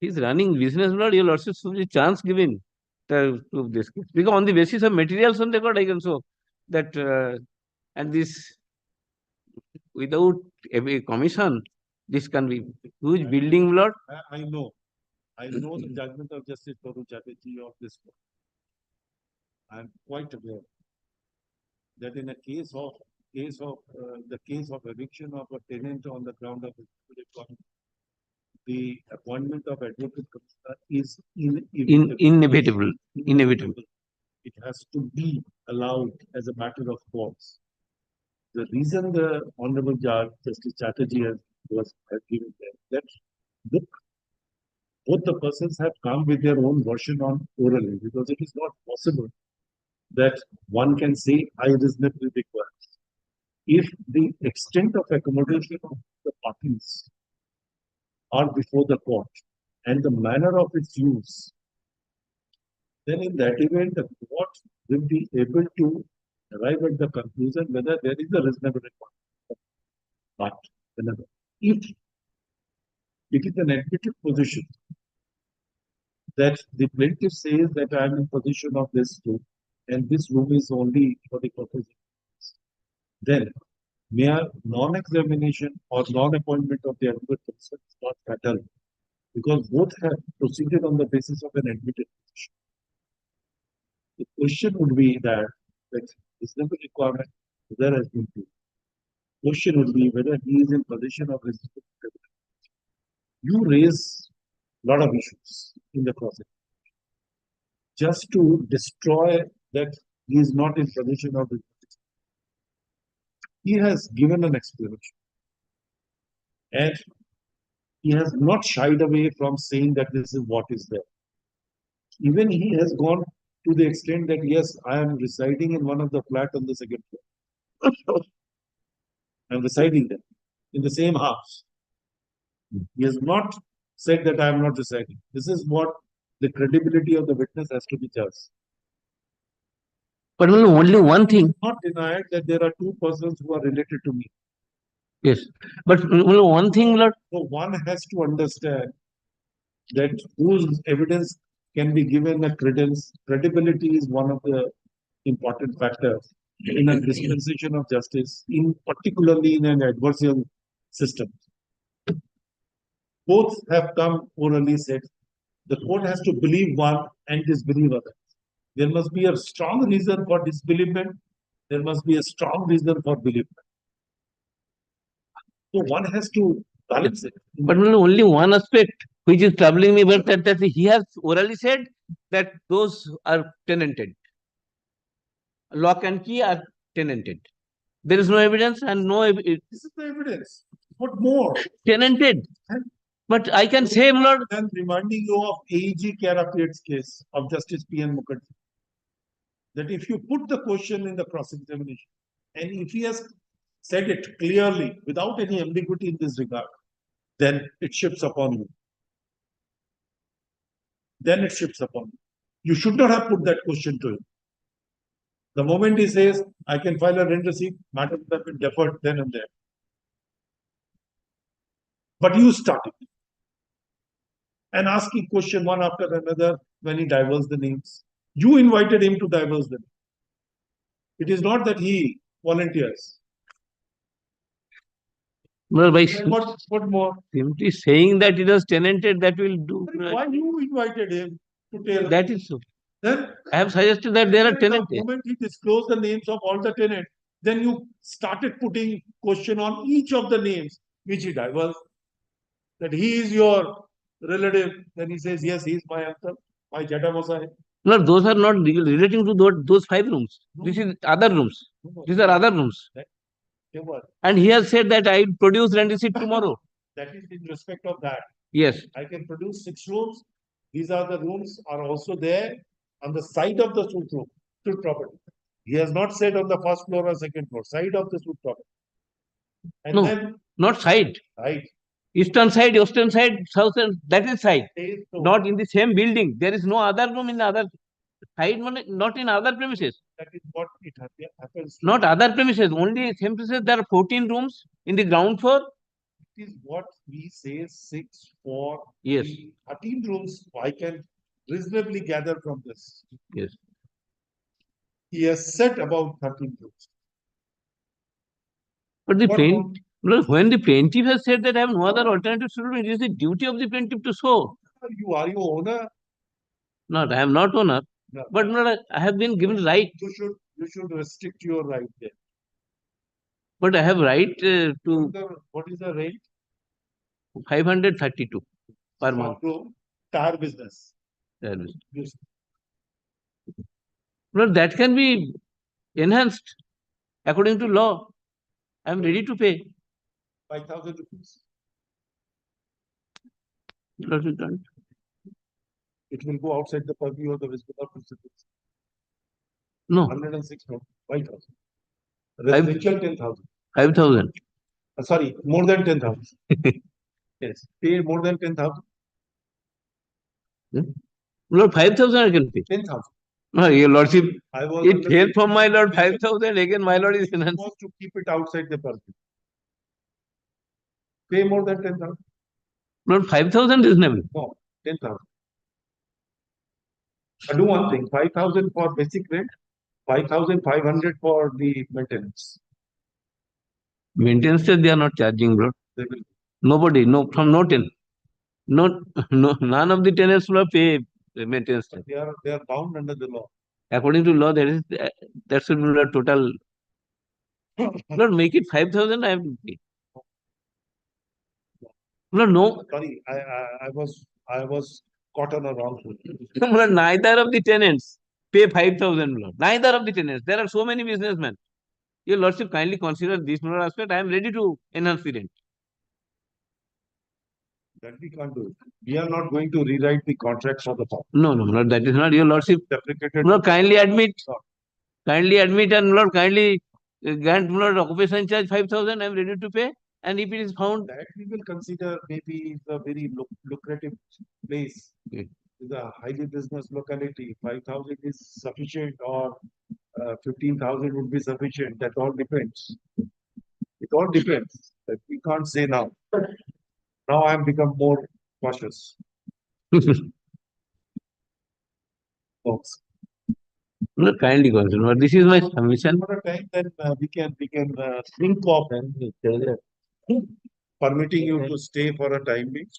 He's running business, my lord. Your lordship should be chance given to this case. Because on the basis of materials on record, I can show that and this without a commission, this can be huge building, my lord. I know. I know the judgment of Justice Baru Chatterjee of this court. I am quite aware that in a case of eviction of a tenant on the ground of the appointment of advocate commissioner is Inevitable. Inevitable. It has to be allowed as a matter of course. The reason the Honorable Judge Justice Chatterjee has given that look, both the persons have come with their own version on orally, because it is not possible that one can say I reasonably require. If the extent of accommodation of the parties are before the court and the manner of its use, then in that event the court will be able to arrive at the conclusion whether there is a reasonable requirement. But if it is an admitted position that the plaintiff says that I am in possession of this room and this room is only for the purpose, then mere non-examination or non-appointment of the advocate is not fatal, because both have proceeded on the basis of an admitted position. The question would be that reasonable requirement there has been proved. Question would be whether he is in possession of reasonable requirement. You raise a lot of issues in the process just to destroy that he is not in possession of reasonable. He has given an explanation and he has not shied away from saying that this is what is there. Even he has gone to the extent that yes, I am residing in one of the flats on the second floor. I am residing there in the same house. He has not said that I am not residing. This is what the credibility of the witness has to be judged. But only one thing. Not denied that there are two persons who are related to me. Yes, but only one thing, Lord. So one has to understand that whose evidence can be given a credence. Credibility is one of the important factors in a dispensation of justice, particularly in an adversarial system. Both have come orally said. The court has to believe one and disbelieve others. There must be a strong reason for disbelievement. There must be a strong reason for believement. So one has to balance it. But only one aspect which is troubling me, but that he has orally said that those are tenanted. Lock and key are tenanted. There is no evidence and no This is the evidence. What more? tenanted. But I can say, my lord, I'm reminding you of AEG Karapiet's case of Justice P.N. Mukherjee. That if you put the question in the cross-examination, and if he has said it clearly without any ambiguity in this regard, then it shifts upon you. Then it shifts upon you. You should not have put that question to him. The moment he says, I can file a rent receipt, matter would have been deferred then and there. But you started. And asking question one after another when he divulged the names. You invited him to divulge them. It is not that he volunteers. well, by What more? simply saying that it was tenanted, that will do. Why you invited him to tell? That is so. Then I have suggested that there are tenants. the moment he disclosed the names of all the tenants, then you started putting question on each of the names which he divulged. That he is your relative. Then he says, yes, he is my uncle, my Jadavasa. No, those are not relating to those 5 rooms. This is other rooms. These are other rooms. And he has said that I produce rent receipt tomorrow. That is in respect of that. Yes. I can produce 6 rooms. These are the rooms are also there on the side of the suit property. He has not said on the first floor or second floor, side of the suit property. And No, then not side. right. Eastern side, western side, southern, that is side. So Not in the same building. There is no other room in the other side, not in other premises. that is what it happens. Not other premises, only same premises. There are 14 rooms in the ground floor. It is what we say 6, 4, Yes. 13 rooms. I can reasonably gather from this. Yes. He has said about 13 rooms. But the What plaintiff, when the plaintiff has said that I have no other alternative to do, it is the duty of the plaintiff to show. You are your owner. Not, I am not owner. No. But no, I have been given right. You should restrict your right there. But I have right to What is the rate? 532 per month. Tire business. Service. Yes. No, that can be enhanced according to law. I am ready to pay. 5,000 rupees. Not returned. It will go outside the purview of the visitor principles. No. 106, no, 5,000. Residential 10,000. 5,000. Sorry, more than 10,000. Yes, pay more than 10,000. Lord, 5,000 I can pay. 10,000. No, your lordship, I was it came from my lord 5,000. Again, my lord is enhanced. supposed to keep it outside the purview. Pay more than 10,000. Lord, 5,000 reasonable. No, 10,000. I do one thing, 5,000 for basic rent, 5,500 for the maintenance. Maintenance, they are not charging, Lord. They will. Nobody, no, from no tenant. No, none of the tenants will pay maintenance. They are bound under the law. According to law, that should be the total. Lord, make it 5,000. I have to pay. No. Sorry, I was caught on a wrong foot. Lord, neither of the tenants pay 5,000. Lord. Neither of the tenants. There are so many businessmen. Your lordship kindly consider this aspect. I am ready to enhance the rent. That we can't do. We are not going to rewrite the contracts for the public. No, Lord, that is not your lordship. Deprecated. Lord, kindly admit and Lord, kindly grant Lord occupation charge 5,000. I am ready to pay. And if it is found that we will consider maybe the very lucrative place. Okay. Is a highly business locality. 5,000 is sufficient or 15,000 would be sufficient. That all depends. It all depends. That we can't say now. Now I have become more cautious. Folks. Lord, kindly consider. This is my submission. For a time, then we can think of permitting you to stay for a time being.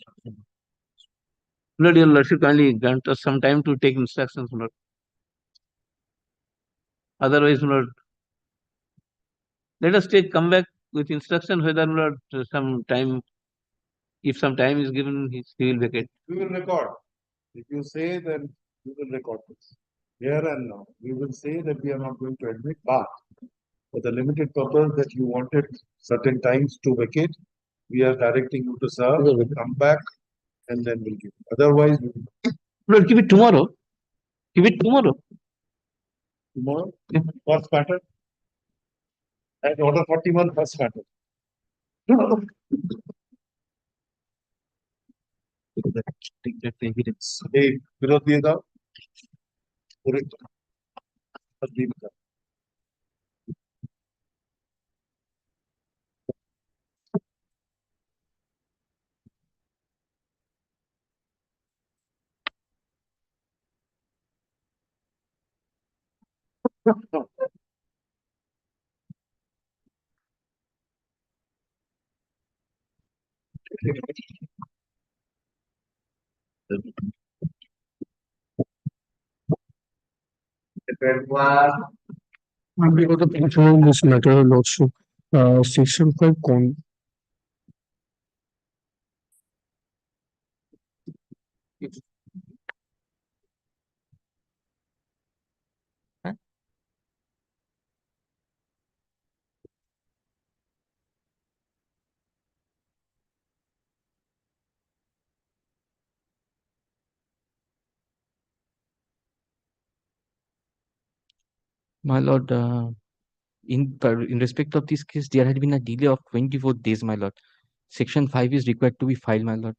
Lord, your lordship kindly grant us some time to take instructions, Lord. Otherwise, Lord, let us come back with instruction whether, Lord, some time, if some time is given, he will vacate. We will record. If you say, then we will record this. Here and now, we will say that we are not going to admit, but For the limited purpose that you wanted certain times to vacate, we are directing you to serve, come back, and then we'll give. Otherwise, we will Lord, give it tomorrow. Give it tomorrow. tomorrow, first matter, and order 41 first matter. Take that evidence. Hey, विरोध दिए था पूरे तस्दीक का Because of control this matter, Lordship, Section 5 My lord, in respect of this case, there had been a delay of 24 days, my lord. Section 5 is required to be filed, my lord.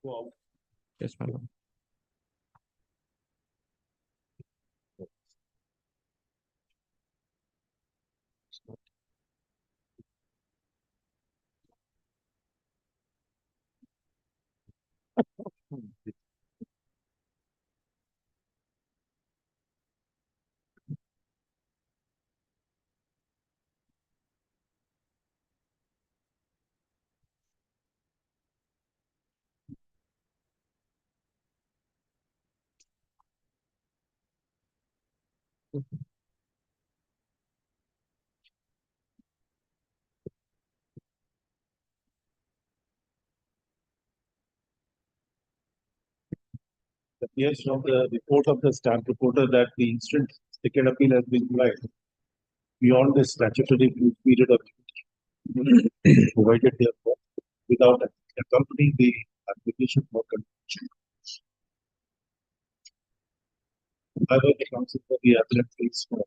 Wow. Yes, my lord. Appears from the report of the stamp reporter that the instant second appeal has been filed beyond the statutory period of provided therefore without accompanying the application for conviction. However, the counsel for the appellant takes for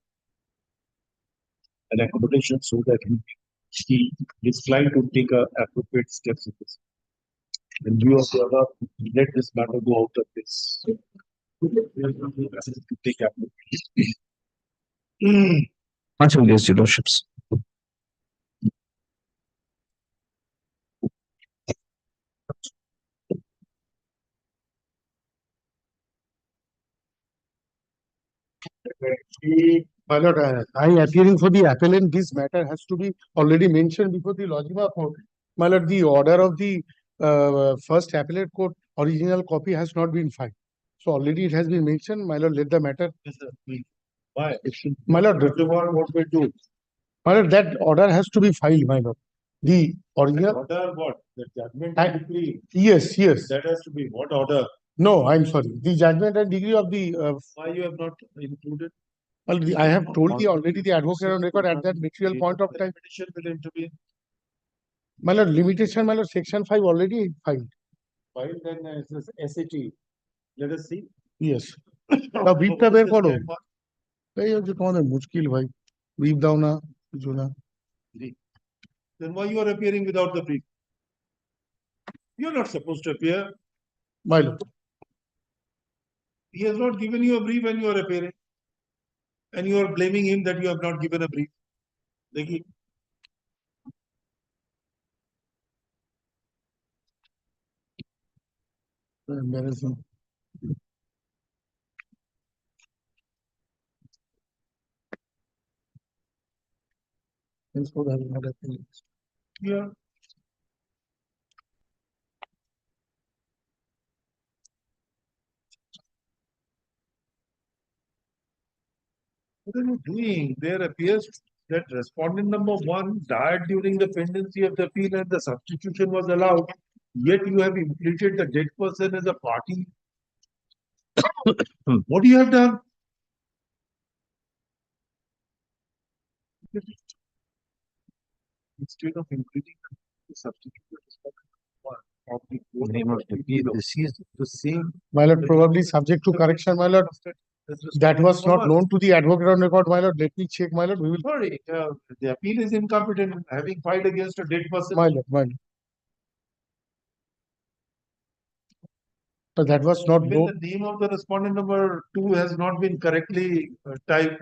an accommodation so that he is inclined to take appropriate steps in this. In view of the above, let this matter go out of this. To take appropriate. Answer yes, your lordships. My lord, I appearing for the appellant, this matter has to be already mentioned before the Lojima court. My lord, the order of the first appellate court, original copy has not been filed. So already it has been mentioned, my lord, let the matter. Why? My lord, What we do? my lord, that order has to be filed, my lord. The original. Order what? The judgment and decree. Yes, yes. That has to be what order? No, I'm sorry. The judgment and degree of the. Why you have not included? Well, I have told you already the advocate on record at that material point of time. Petition will intervene. My lord, limitation, my lord, section 5 already filed. Filed then SAT. Let us see. Yes. Now briefটা বের করো। এই হচ্ছে তোমাদের মুশকিল ভাই। brief দাও না, কিছু না। Then why you are appearing without the brief? You are not supposed to appear. My lord. He has not given you a brief when you are appearing. And you are blaming him that you have not given a brief. देखिए Embarrassing. Thanks for having not appeared. Yeah. What are you doing? There appears that respondent number 1 died during the pendency of the appeal and the substitution was allowed. Yet you have implicated the dead person as a party What you have done? Instead of increasing the substitute of the name of this is the same. My lord, probably subject to correction, my lord. That was not known to the advocate on record, my lord. Let me check, my lord. We will. Sorry, the appeal is incompetent, having filed against a dead person. My lord, my lord. But that was not Even known. the name of the respondent number 2 has not been correctly typed.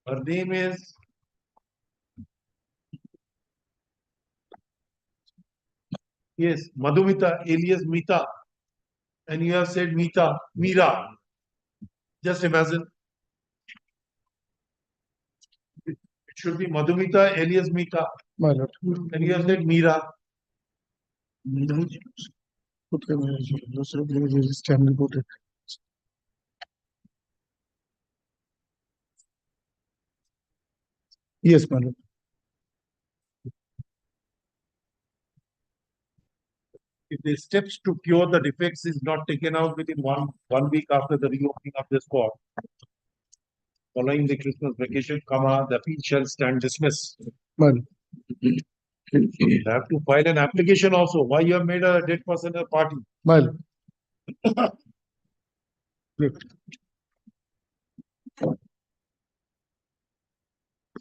Her name is yes, Madhumita alias Mita. And you have said Meera. Just imagine. It should be Madhumita alias Mita. My lord. And you have said Meera. Okay, stand reported. Yes, my lord. If the steps to cure the defects is not taken out within one week after the reopening of this court, following the Christmas vacation, the appeal shall stand dismissed. Well, you have to file an application also. Why you have made a dead person a party? Well, great. What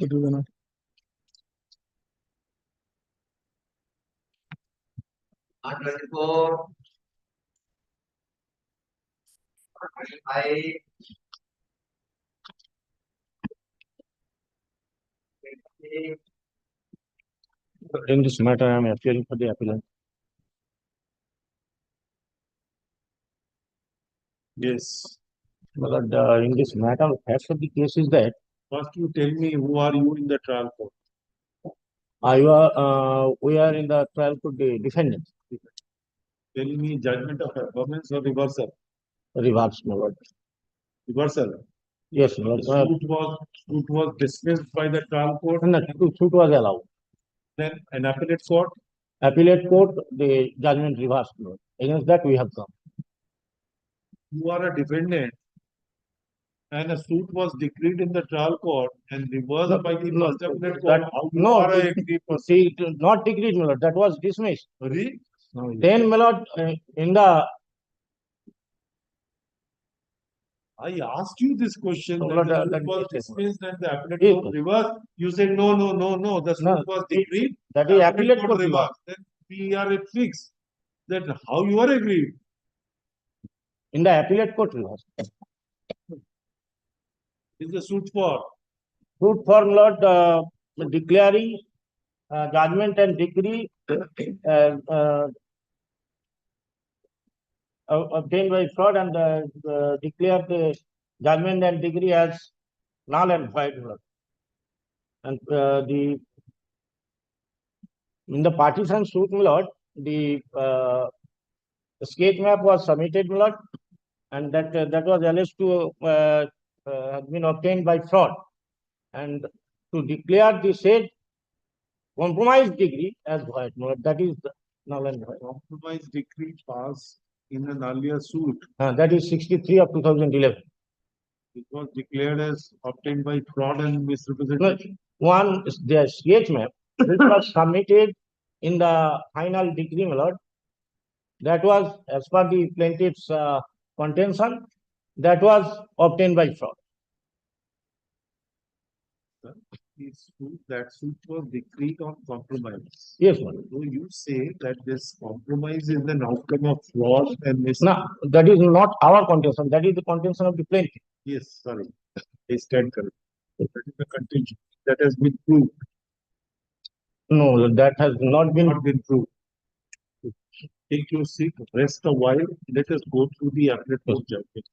do you want? In this matter, I am appearing for the appellant. Yes. But in this matter, as for the case is that First, you tell me who are you in the trial court? we are in the trial court defendants. Tell me judgment of affirmance or reversal? Reverse, my lord. Reversal. Yes, my lord. Suit was dismissed by the trial court. No, suit was allowed. Then an appellate court. Appellate court, the judgment reversed, my lord. Against that we have come. You are a defendant, and a suit was decreed in the trial court and reversed by the first appellate court. How you are a aggrieved person? See, not decreed, my lord. That was dismissed. Sorry? Then, my lord, in the I asked you this question. No, That Lord, the that suit was is- dismissed and the appellate Yes, court reversed. You said no. The suit No, was decreed. that the is appellate court reversed. Then we are at fix. That how you are aggrieved? in the appellate court reversed. Is the suit for? Suit for, my lord, declaring judgment and decree obtained by fraud and declare the judgment and decree as null and void. And in the partition suit, my lord, the sketch map was submitted, my lord, and that was alleged to have been obtained by fraud. And to declare the said compromise degree as void, my lord, that is null and void. Compromise decree passed in an earlier suit. That is 63 of 2011. It was declared as obtained by fraud and misrepresentation. One is the sketch map which was submitted in the final decree, my lord. That was as per the plaintiff's contention. That was obtained by fraud. That suit was decreed on compromise. Yes, my lord. So you say that this compromise is an outcome of fraud and No, that is not our contention. That is the contention of the plaintiff. Yes, sorry. I stand corrected. That is the contention. That has been proved. No, that has not been proved. Take your seat, rest a while. Let us go through the appellate court judgment.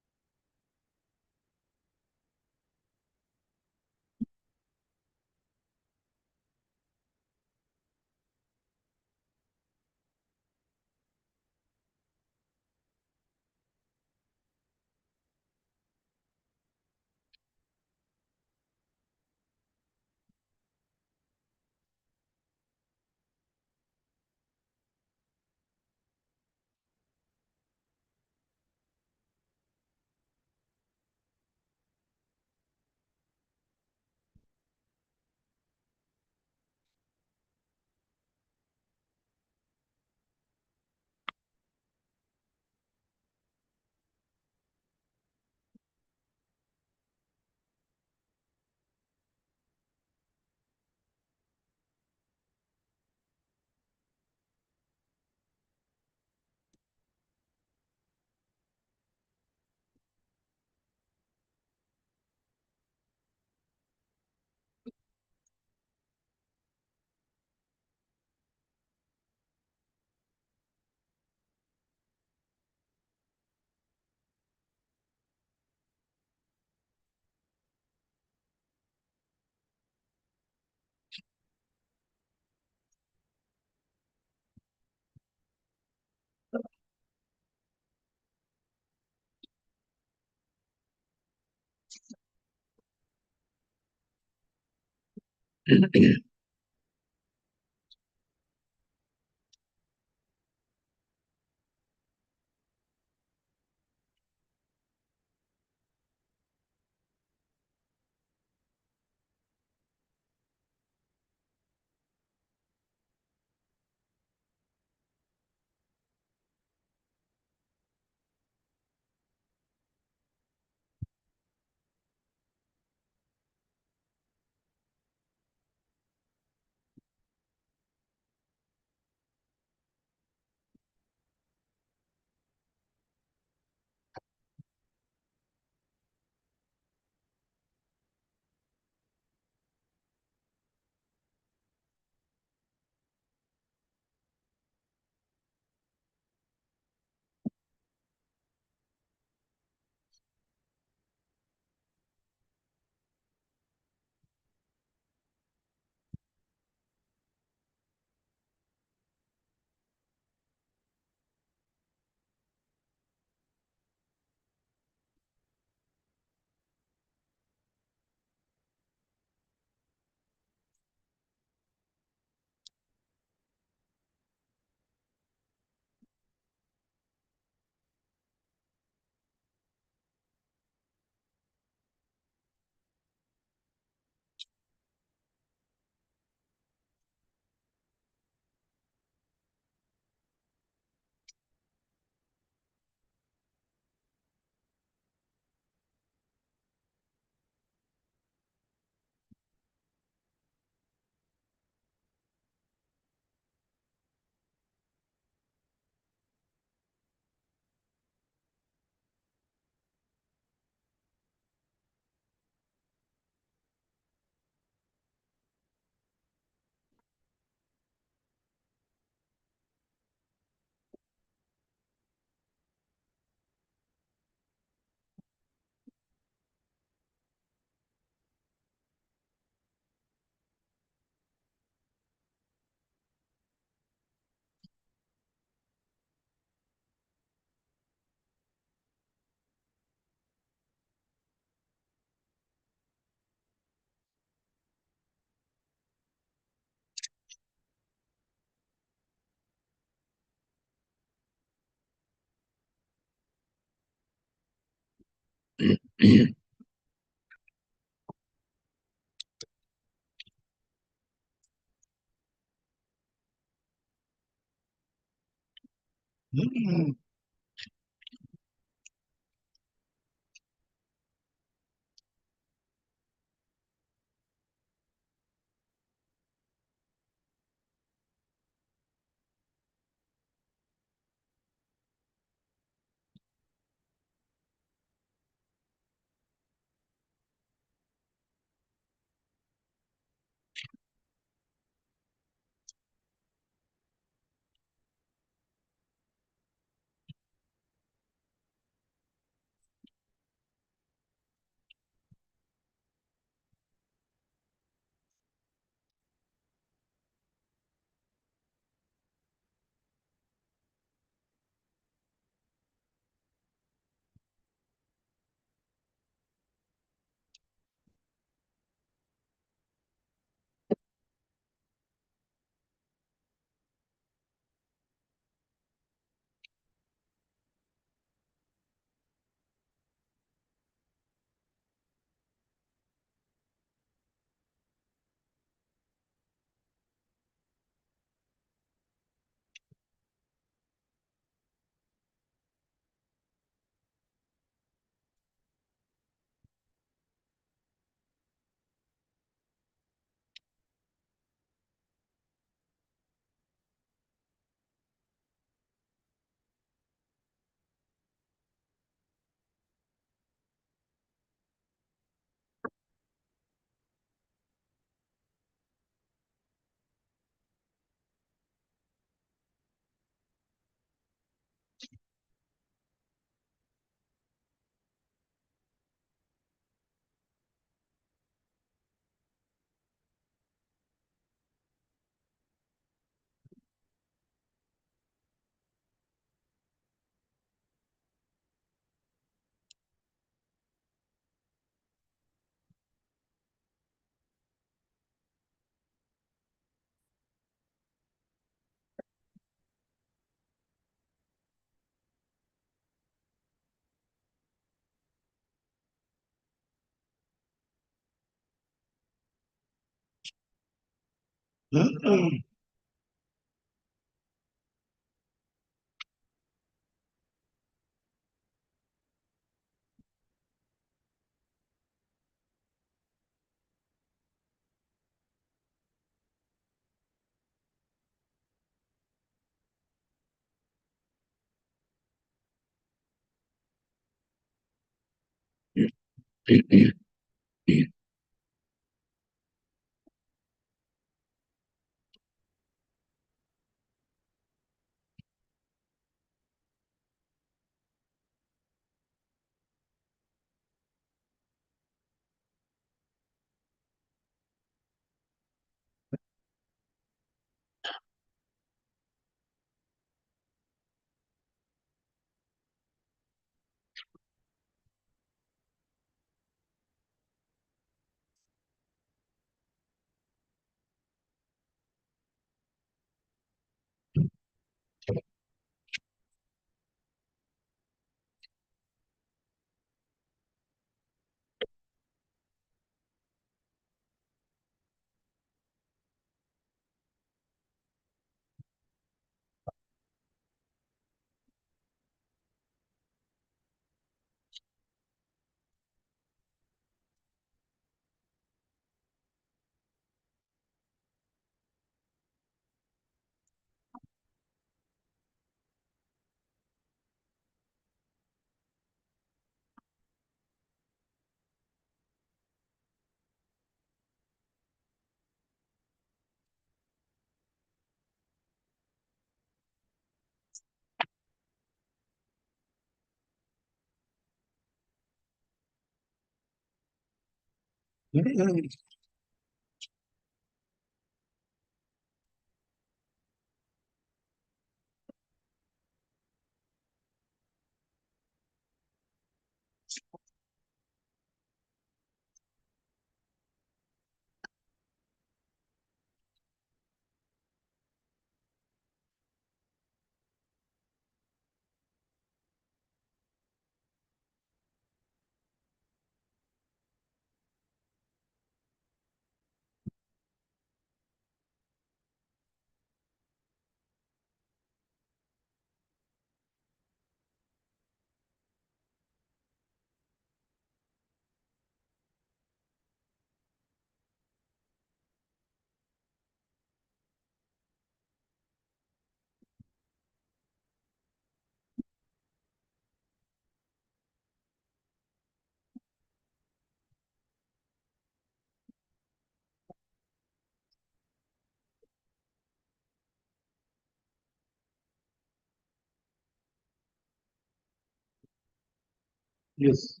Yes.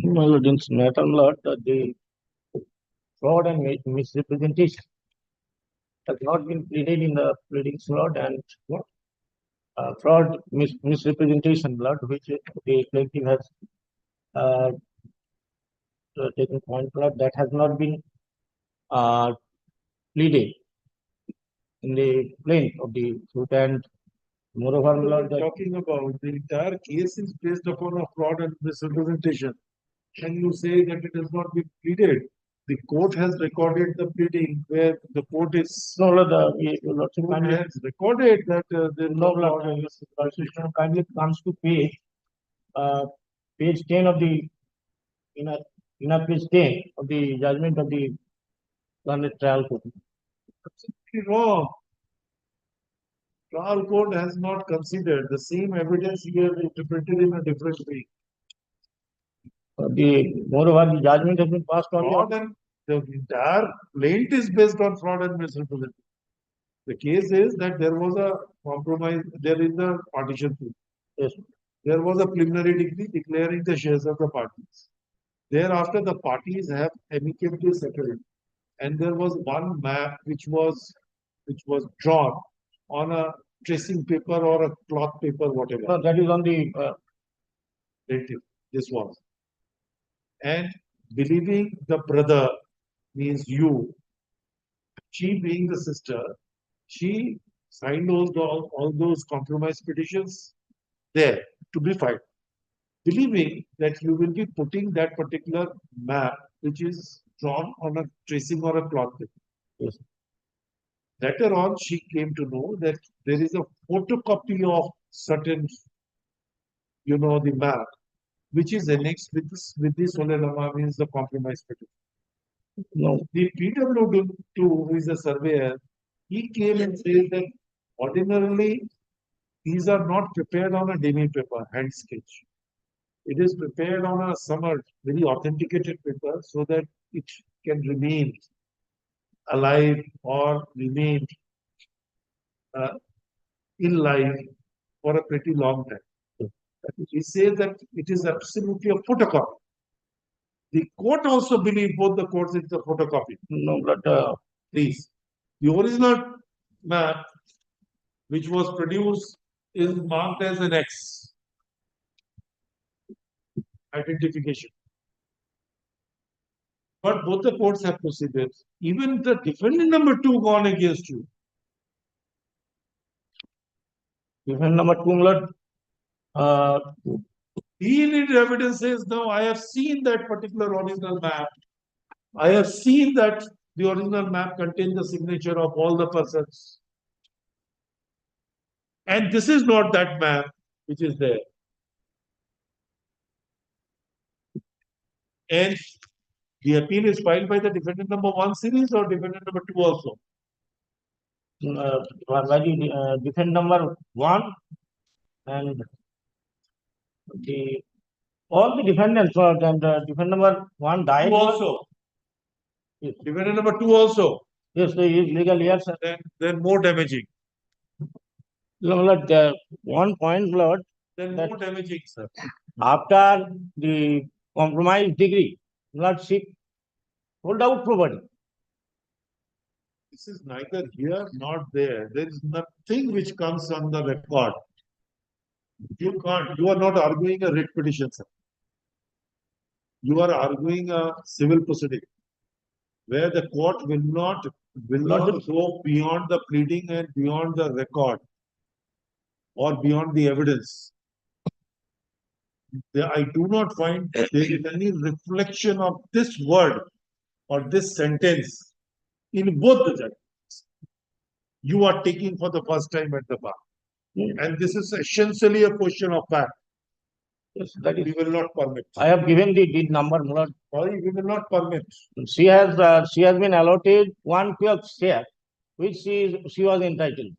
My lord, in this matter, Lord, the fraud and misrepresentation has not been pleaded in the pleadings, Lord, and fraud, misrepresentation, Lord, which the plaintiff has taken point, Lord, that has not been pleaded in the plaint of the suit, and moreover, What Lord, we're that talking about, the entire case is based upon a fraud and misrepresentation. And you say that it has not been pleaded. The court has recorded the pleading where the court is. no, Lord, Lord, Court has recorded that there is no, no Lord, fraud. kindly comes to page 10 of the inner page 10 of the judgment of the learned trial court. Absolutely wrong. Trial court has not considered the same evidence here interpreted in a different way. Moreover, the judgment has been passed on Fraud and the entire plaint is based on fraud and misrepresentation. The case is that there was a compromise, there is a partition fee. Yes. There was a preliminary decree declaring the shares of the parties. Thereafter, the parties have amicably settled. And there was one map which was drawn on a tracing paper or a cloth paper, whatever. No, that is on the Plaintiff, this was. And believing the brother means you, she being the sister, she signed all those compromise petitions there to be filed, believing that you will be putting that particular map which is drawn on a tracing or a cloth paper. Yes. Later on, she came to know that there is a photocopy of certain, the map, which is annexed with this Solenama, means the compromise petition. No, the PW2, who is a surveyor, he came and said that ordinarily these are not prepared on a demi paper, hand sketch. It is prepared on a very authenticated paper so that it can remain alive or remain in life for a pretty long time. He says that it is absolutely a photocopy. The court also believe, both the courts, it's a photocopy. no, but Please. The original map which was produced is marked as an X. Identification. But both the courts have proceeded. Even the defendant number 2 gone against you. defendant number 2, Lord, he needed evidence says, no, I have seen that particular original map. I have seen that the original map contains the signature of all the persons. And this is not that map which is there. And the appeal is filed by the defendant number 1 series or defendant number 2 also? defendant number 1 and all the defendants and defendant number 1 died. 2 also. Yes. Defendant number 2 also. Yes, he is legal heirs. Then more damaging. Lord, one point, Lord. Then more damaging, sir. After the compromise degree, Lord, she hold out property. This is neither here nor there. There is nothing which comes on the record. You are not arguing a writ petition, sir. You are arguing a civil proceeding where the court will not go beyond the pleading and beyond the record or beyond the evidence. I do not find there is any reflection of this word or this sentence in both the judgments. You are taking for the first time at the bar. And this is essentially a question of fact. Yes, that we will not permit. I have given the deed number, Lord. Sorry, we will not permit. She has been allotted 1/12 share, which she was entitled.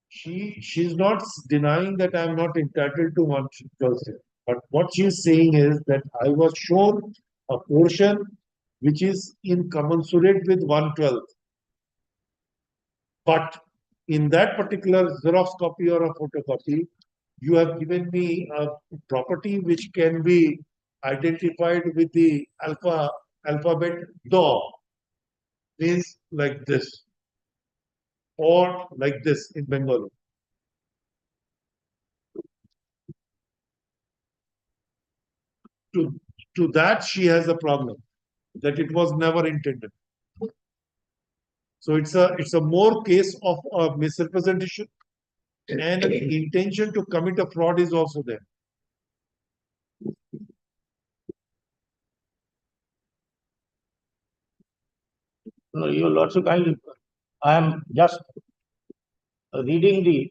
She's not denying that I am not entitled to 1/12 share. But what she is saying is that I was shown a portion which is incommensurate with 1/12. But in that particular Xerox copy or a photocopy, you have given me a property which can be identified with the alphabet DO, means like this, or like this in Bengali. To that she has a problem, that it was never intended. So it's a more case of a misrepresentation, and the intention to commit a fraud is also there. No, your lordship, I am just reading the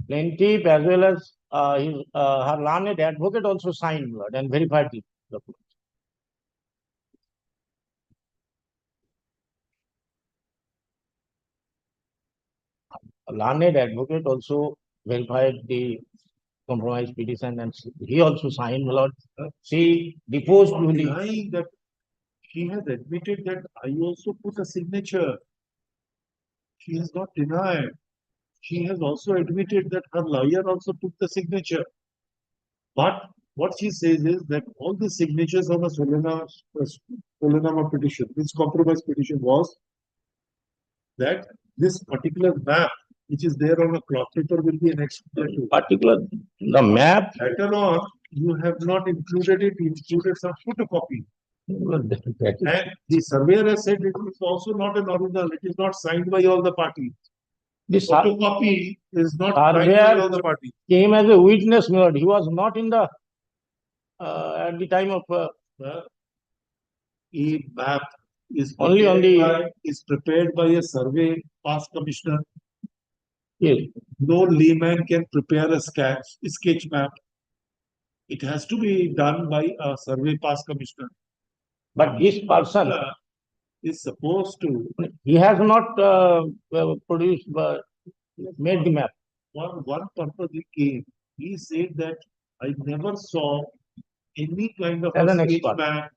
plaintiff as well as her learned advocate also signed, my lord, and verified the document. A learned advocate also verified the compromise petition, and he also signed, my lord. She deposed to the. Denying that she has admitted that I also put a signature. She has not denied. She has also admitted that her lawyer also put the signature. But what she says is that all the signatures on a Solenama petition, this compromise petition, was that this particular map, which is there on a cloth paper, will be an extra. Particular, the map. Later on, you have not included it, included some photocopy. And the surveyor has said it is also not an original, it is not signed by all the parties. The photocopy is not signed by all the parties. Came as a witness, my lord. He was not in the at the time of map is only on the is prepared by a survey past commissioner. Yes. No layman can prepare a sketch map. It has to be done by a survey past commissioner. But this person is supposed to. He has not produced, made the map. One purpose he came. He said that I never saw any kind of As a an sketch expert. map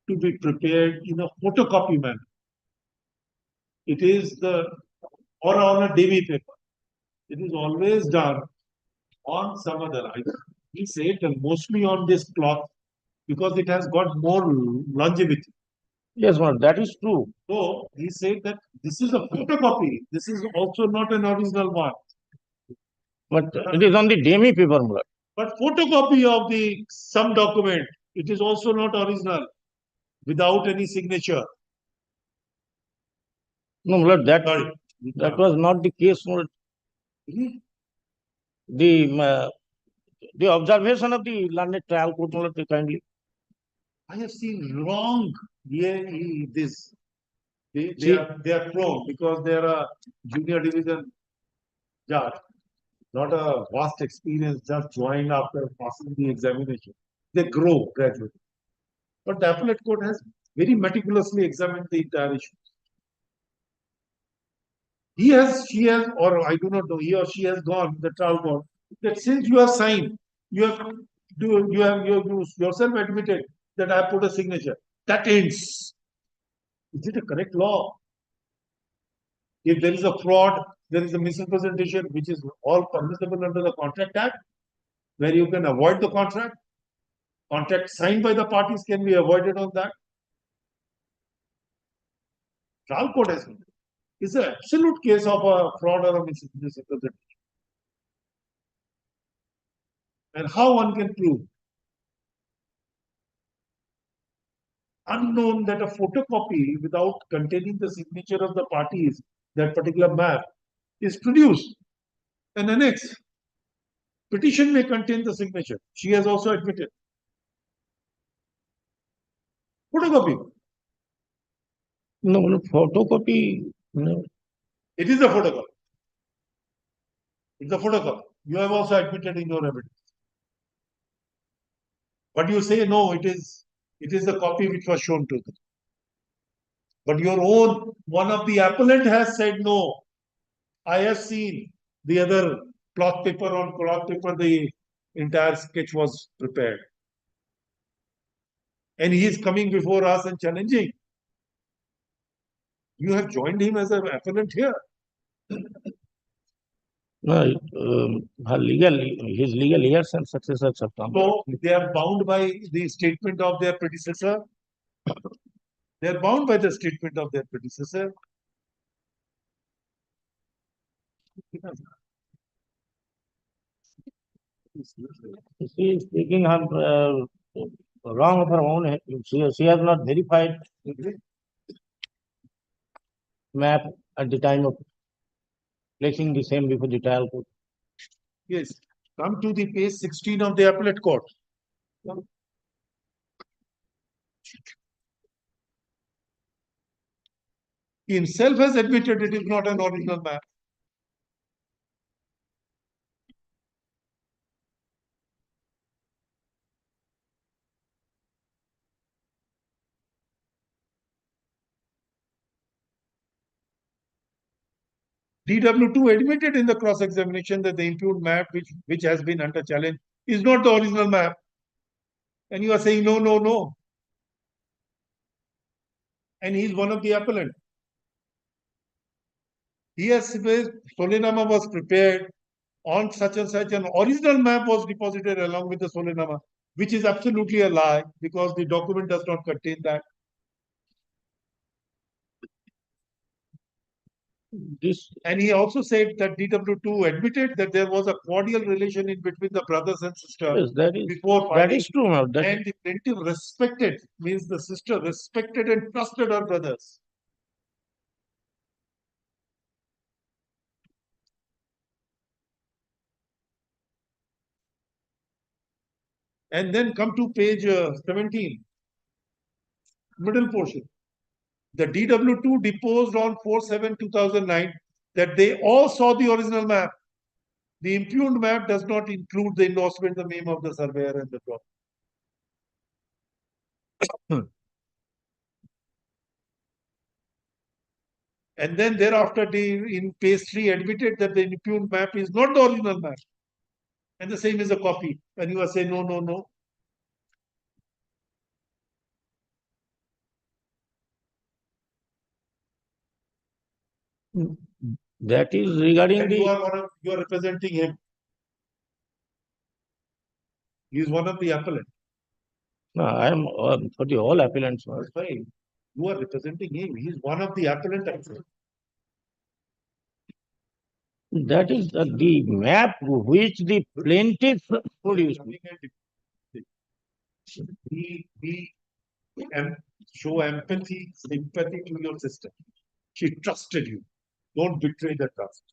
to be prepared in a photocopy manner. It is or on a DB paper. It is always done on some other item. He said that mostly on this cloth because it has got more longevity. Yes, ma'am, that is true. So he said that this is a photocopy. This is also not an original one. But it is on the demi paper, ma'am. But photocopy of the some document, it is also not original without any signature. No, Lord, that was not the case, Lord. The observation of the learned trial court, Lord, kindly. I have seen wrong here this. They are prone because they are a junior division judge, not a vast experience, just joined after passing the examination. They grow gradually. But the appellate court has very meticulously examined the entire issue. She has, or I do not know, he or she has gone, the trial court, that since you have signed, you have yourself admitted that I have put a signature. That ends. Is it a correct law? If there is a fraud, there is a misrepresentation, which is all permissible under the Contract Act, where you can avoid the contract. Contract signed by the parties can be avoided on that. Trial court has been. It's an absolute case of a fraud or a misrepresentation. And how one can prove? Unknown that a photocopy without containing the signature of the parties, that particular map, is produced and annexed. Petition may contain the signature. She has also admitted. Photocopy. No, photocopy. No. It is a photocopy. It's a photocopy. You have also admitted in your evidence. But you say no, it is the copy which was shown to them. But your own, one of the appellant has said no. I have seen the other cloth paper on cloth paper, the entire sketch was prepared. And he is coming before us and challenging. You have joined him as an appellant here. No, his legal heirs and successors have come. So they are bound by the statement of their predecessor. They are bound by the statement of their predecessor. She is speaking wrong of her own head. She has not verified map at the time of placing the same before the trial court. Yes. Come to the page 16 of the appellate court. He himself has admitted it is not an original map. DW2 admitted in the cross-examination that the impugned map, which has been under challenge, is not the original map. And you are saying no, no, no. And he is one of the appellant. He has said Solenama was prepared on such and such an original map was deposited along with the Solenama, which is absolutely a lie because the document does not contain that. And he also said that DW2 admitted that there was a cordial relation in between the brothers and sisters before that filing. is true. Now, that And the plaintiff respected, means the sister respected and trusted her brothers. And then come to page 17, middle portion. The DW2 deposed on 4/7/2009 that they all saw the original map. The impugned map does not include the endorsement, the name of the surveyor and the property. And then thereafter, in page 3 admitted that the impugned map is not the original map. And the same is a copy. And you are saying, no, no, no. that is regarding And the. you are representing him. He is one of the appellants. No, I am for the all appellants. That's fine. You are representing him. He is one of the appellants. That is the map which the plaintiff produced. Show empathy, sympathy to your sister. She trusted you. Don't betray the trust.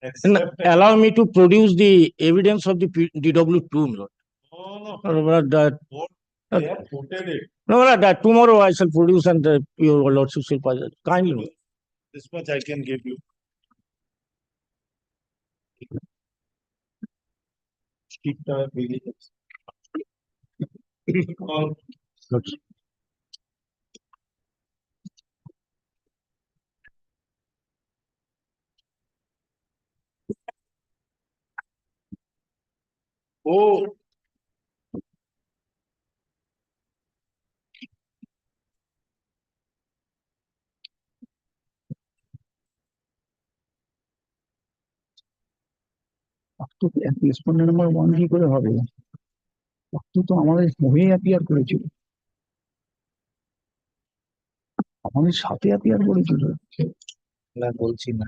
Except. allow me to produce the evidence of the DW2, my lord. No, No, my lord, that, What they have quoted it. no, my lord, that tomorrow I shall produce and your lordship shall pass it. Kindly, my lord. This much I can give you. Keep the vigilance. All Oh, respondent number 1 কি করে হবে? তো আমাদের হয়ে appear করেছিল, আমাদের সাথে appear করেছিল। না বলছি না।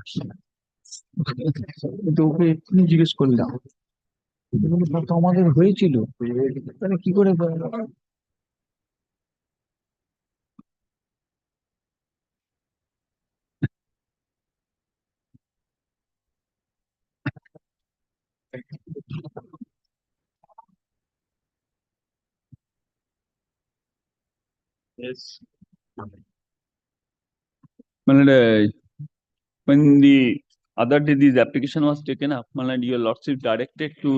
তো ওকে এক্ষুনি জিজ্ঞেস করলাম, এগুলো তো আমাদের হয়েছিল, তাহলে কি করে yes. when the other day this application was taken up, your lordship directed to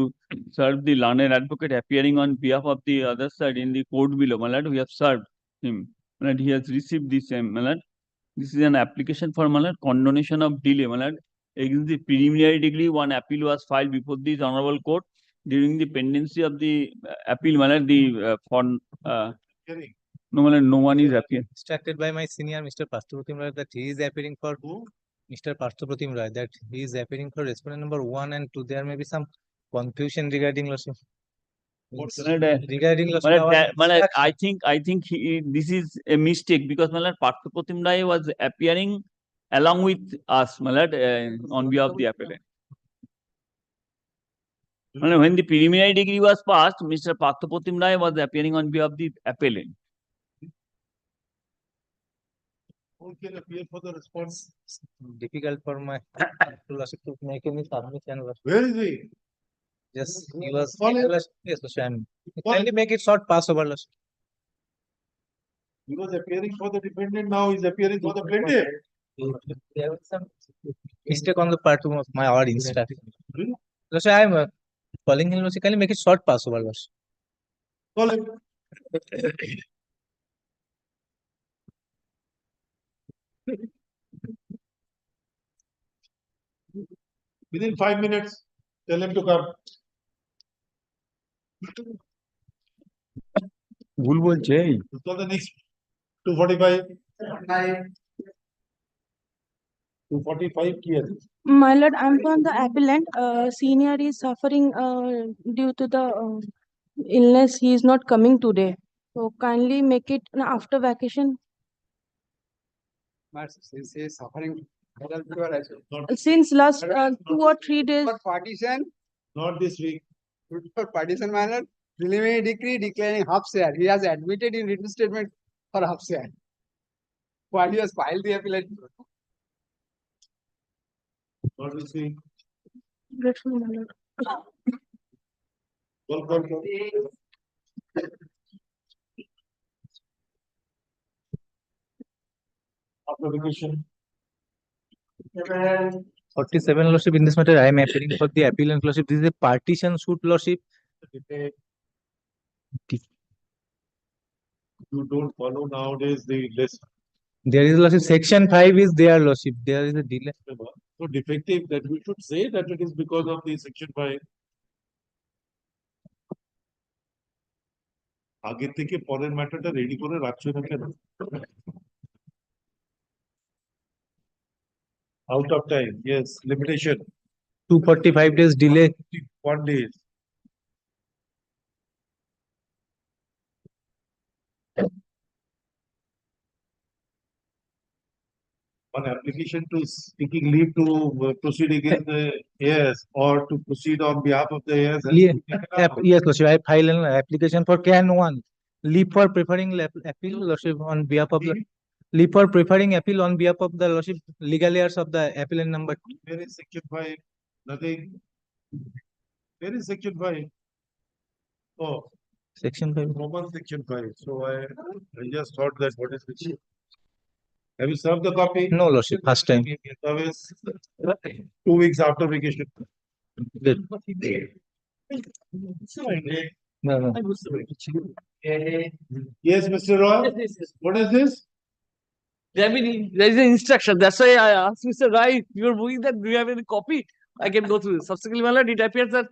serve the learned advocate appearing on behalf of the other side in the court below. We have served him. He has received the same. This is an application for condonation of delay. Against the preliminary degree, one appeal was filed before this honorable court during the pendency of the appeal. No one is appearing. Instructed by my senior, Mr. Pastupratim Roy, that he is appearing for Mr. Pastupratim Roy, that he is appearing for respondent number 1 and 2. There may be some confusion regarding lordship. Regarding lordship, I think this is a mistake because Pastupratim Roy was appearing along with us on behalf of the appellant. When the preliminary degree was passed, Mr. Pastupratim Roy was appearing on behalf of the appellant. Who can appear for the response? difficult for my lordship to make any submission. Where is he? Yes, he was. Call him. Yes, lordship. Kindly make it short pass over, lordship. He was appearing for the defendant, now he's appearing for the plaintiff. There was some mistake on the part of my our instructor. Lordship, I am calling him, lordship. Kindly make it short pass over, lordship. Call him. Within 5 minutes, tell him to come. ভুল বলছে এই So the next 245. 245 কি আছে? My lord, I'm from the appellant. Senior is suffering due to the illness. He is not coming today. So kindly make it after vacation. Since he is suffering, Since last 2 or 3 days. for partition, Not this week. for partition manner, preliminary decree declaring half share. He has admitted in written statement for half share. While he has filed the appellate. Not this week. Grateful, my lord. Call. After vacation. 47, lordship. In this matter, I am appearing for the appellant, lordship. This is a partition suit, lordship. You don't follow nowadays the list. There is, lordship, section 5 is there, lordship. There is a delay. So defective that we should say that it is because of the section 5. আগে থেকে পরের ম্যাটারটা ready করে রাখছো না কেন? Out of time, yes, limitation. 245 days delay. 1 days. On application to seeking leave to proceed against the heirs or to proceed on behalf of the heirs. Yes, lordship. I file an application for CAN 1. Leave for preferring appeal, lordship, on behalf of the leave for preferring appeal on behalf of the lordship legal heirs of the appellant number 2. Where is section 5? Nothing. Where is section 5? Oh, Section 5. Roman section 5. So I just thought that what is this? Have you served the copy? No, Lordship, first time. Service 2 weeks after vacation. Good. No, no. Yes, Mr. Roy. What is this? There is an instruction. That's why I asked Mr. Rai, you're moving that. Do you have any copy? I can go through. Subsequently, my lord, it appears that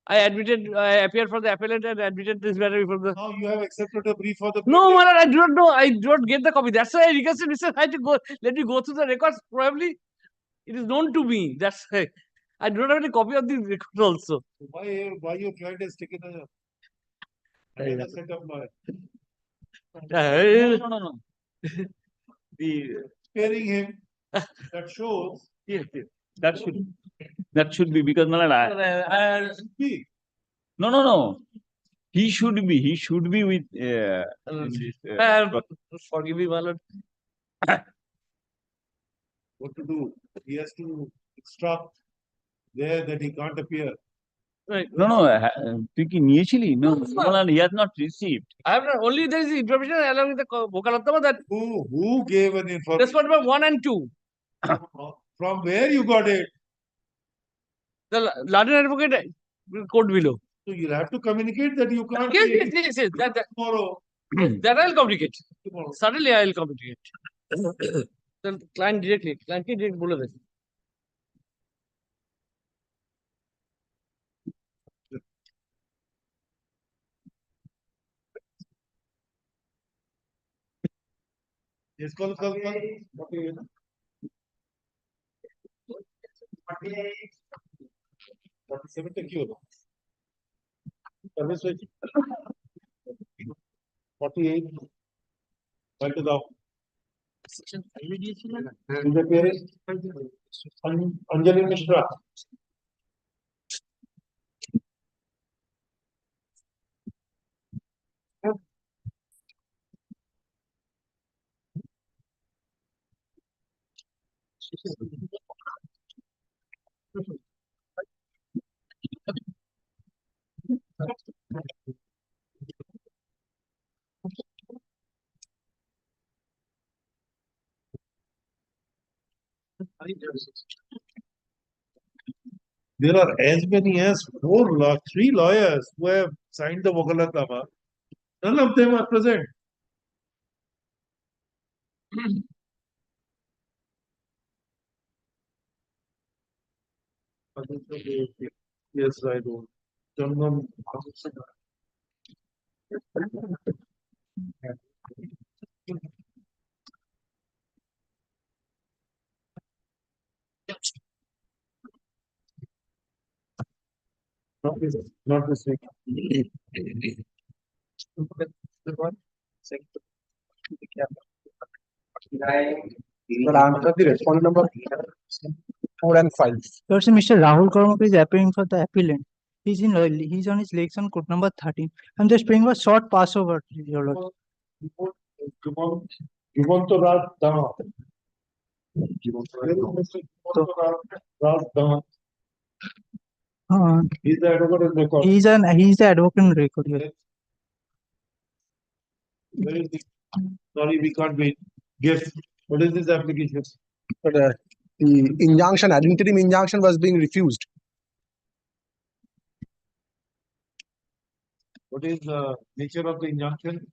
I appeared for the appellant and admitted this matter before the. Now you have accepted a brief for the. No, my lord, I do not know. I do not get the copy. That's why I requested Mr. Rai to go. Let me go through the records. Probably it is known to me. That's why I do not have any copy of the record also. Why your client has taken a set of lawyer? No. The Sparing him. That shows. Yes. That should be because my lord, no. He should be with forgive me, my lord. What to do? He has to instruct there that he can't appear. Right. তুই কি নিয়েছিলি? No, he has not received. I have not, only there is information along with the Bokalattama that Who gave an information? that's what about 1 and 2. From where you got it? The London advocate court below. So you'll have to communicate that you can't. Yes. Tomorrow. That I'll communicate. Tomorrow. Certainly I'll communicate. The client directly. Client ke direct bole dein. Yes, call. 47 तक क्यों होगा? Service wage 48. Write it down. And the parent Anjali Mishra. There are as many as 3 lawyers who have signed the Wakalatnama. None of them are present. Yes, I do. Tandon. Not this week. But answer the respondent number 4 and 5. Lordship, Mr. Rahul Karmak is appearing for the appellant. He's on his legs on court number 13. I'm just praying for short passover, your lord. Jivanta Raj Dama. He's the advocate in record. He's the advocate in record. Yes. Where is the? Sorry, we can't wait. Yes. What is this application? But the injunction, ad interim injunction was being refused. What is the nature of the injunction?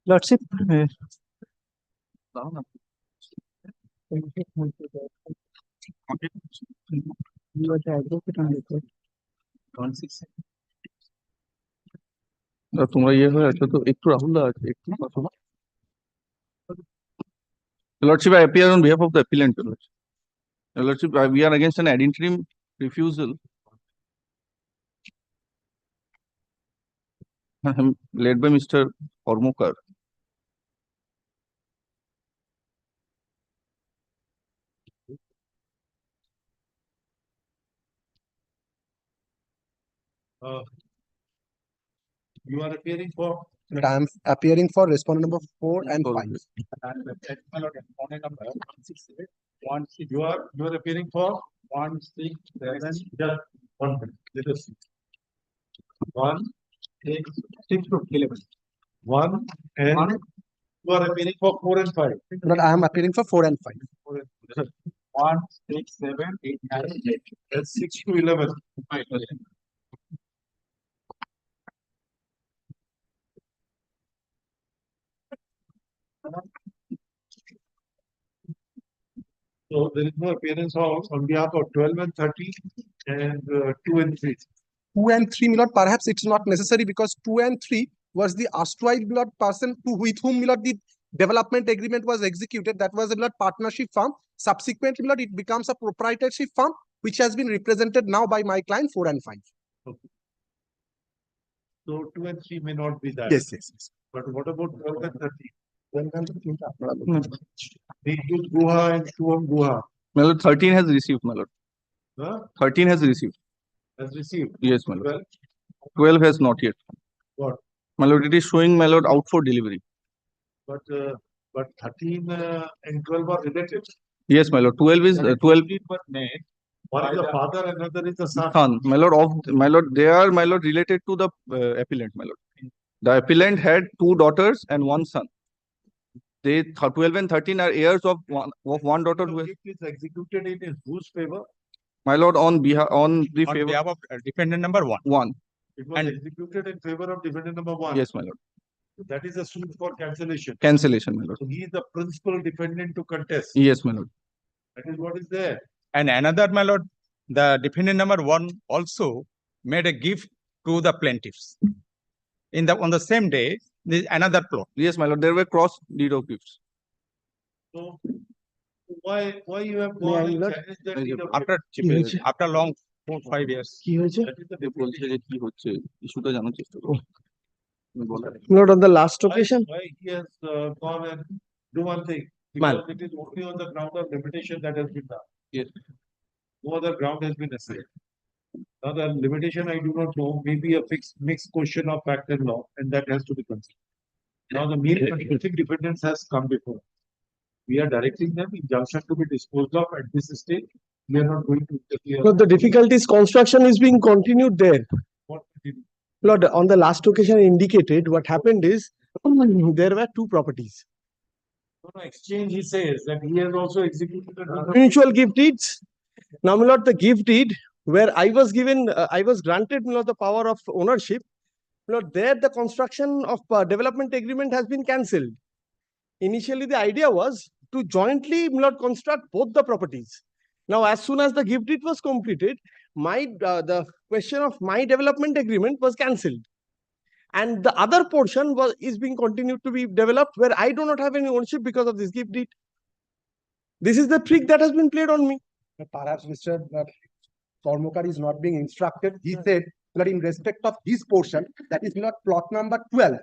Lordship, you are the advocate on record. তোমরা ইয়ে হয়ে আছো তো একটু রাহুল দা আছে একটু কথা না Lordship, I appear on behalf of the appellant. Lordship, we are against an ad interim refusal led by Mr. Kormokar. You are appearing for But I am appearing for respondent number 4 and 5. You are appearing for 1, 6, 7, just 1 minute. Let us see. 1, 6, 6 to 11. 1 and you are appearing for 4 and 5. But I am appearing for 4 and 5. 1, 6, 7, 8, 9, 8. That's 6 to 11. Fine. So there is no appearance on behalf of 12 and 30 and 2 and 3. 2 and 3, Milord, perhaps it's not necessary because 2 and 3 was the erstwhile Milord person with whom Milord the development agreement was executed. That was a Milord partnership firm. Subsequently, Milord, it becomes a proprietorship firm which has been represented now by my client 4 and 5. Okay. So 2 and 3 may not be that. Yes, yes, yes. But what about 12 and 30? 12 and 13. They use Guha and Shubham Guha. My lord, 13 has received, my lord. Huh? 13 has received. Has received? Yes, my lord. 12? 12 has not yet. What? My lord, it is showing, my lord, out for delivery. But 13 and 12 are related. Yes, my lord. 12 is 12. Were made. One is the father, another is the son. Son, my lord, they are, my lord, related to the appellant, my lord. The appellant had 2 daughters and 1 son. They 12 and 13 are heirs of one daughter. So it is executed in whose favor? My lord, on behalf favor behalf of defendant number 1. 1. It was executed in favor of defendant number 1. Yes, my lord. That is a suit for cancellation. Cancellation, my lord. So he is the principal defendant to contest. Yes, my lord. That is what is there. And another, my lord, the defendant number 1 also made a gift to the plaintiffs. On the same day, there is another plot. Yes, my lord. There were cross deed of gifts. So why you have gone and challenged that deed of gift? After long 4-5 years. That is the difference. Lord, on the last occasion. Why he has gone and do one thing? Because it is only on the ground of limitation that has been done. Yes. No other ground has been assigned. Now the limitation I do not know, maybe a mixed question of fact and law, and that has to be considered. Now the main contesting defendants has come before. We are directing them injunction to be disposed of at this stage. We are not going to interfere. But the difficulties construction is being continued there. What did you Lord, on the last occasion indicated, what happened is there were 2 properties. No, exchange, he says that he has also executed Mutual gift deeds. Now, my lord, the gift deed where I was given, I was granted, my lord, the power of ownership. My lord, there the construction of development agreement has been cancelled. Initially, the idea was to jointly, my lord, construct both the properties. Now, as soon as the gift deed was completed, the question of my development agreement was cancelled. And the other portion is being continued to be developed where I do not have any ownership because of this gift deed. This is the trick that has been played on me. Perhaps Mr. Tormokar is not being instructed. He said that in respect of this portion, that is not plot number 12,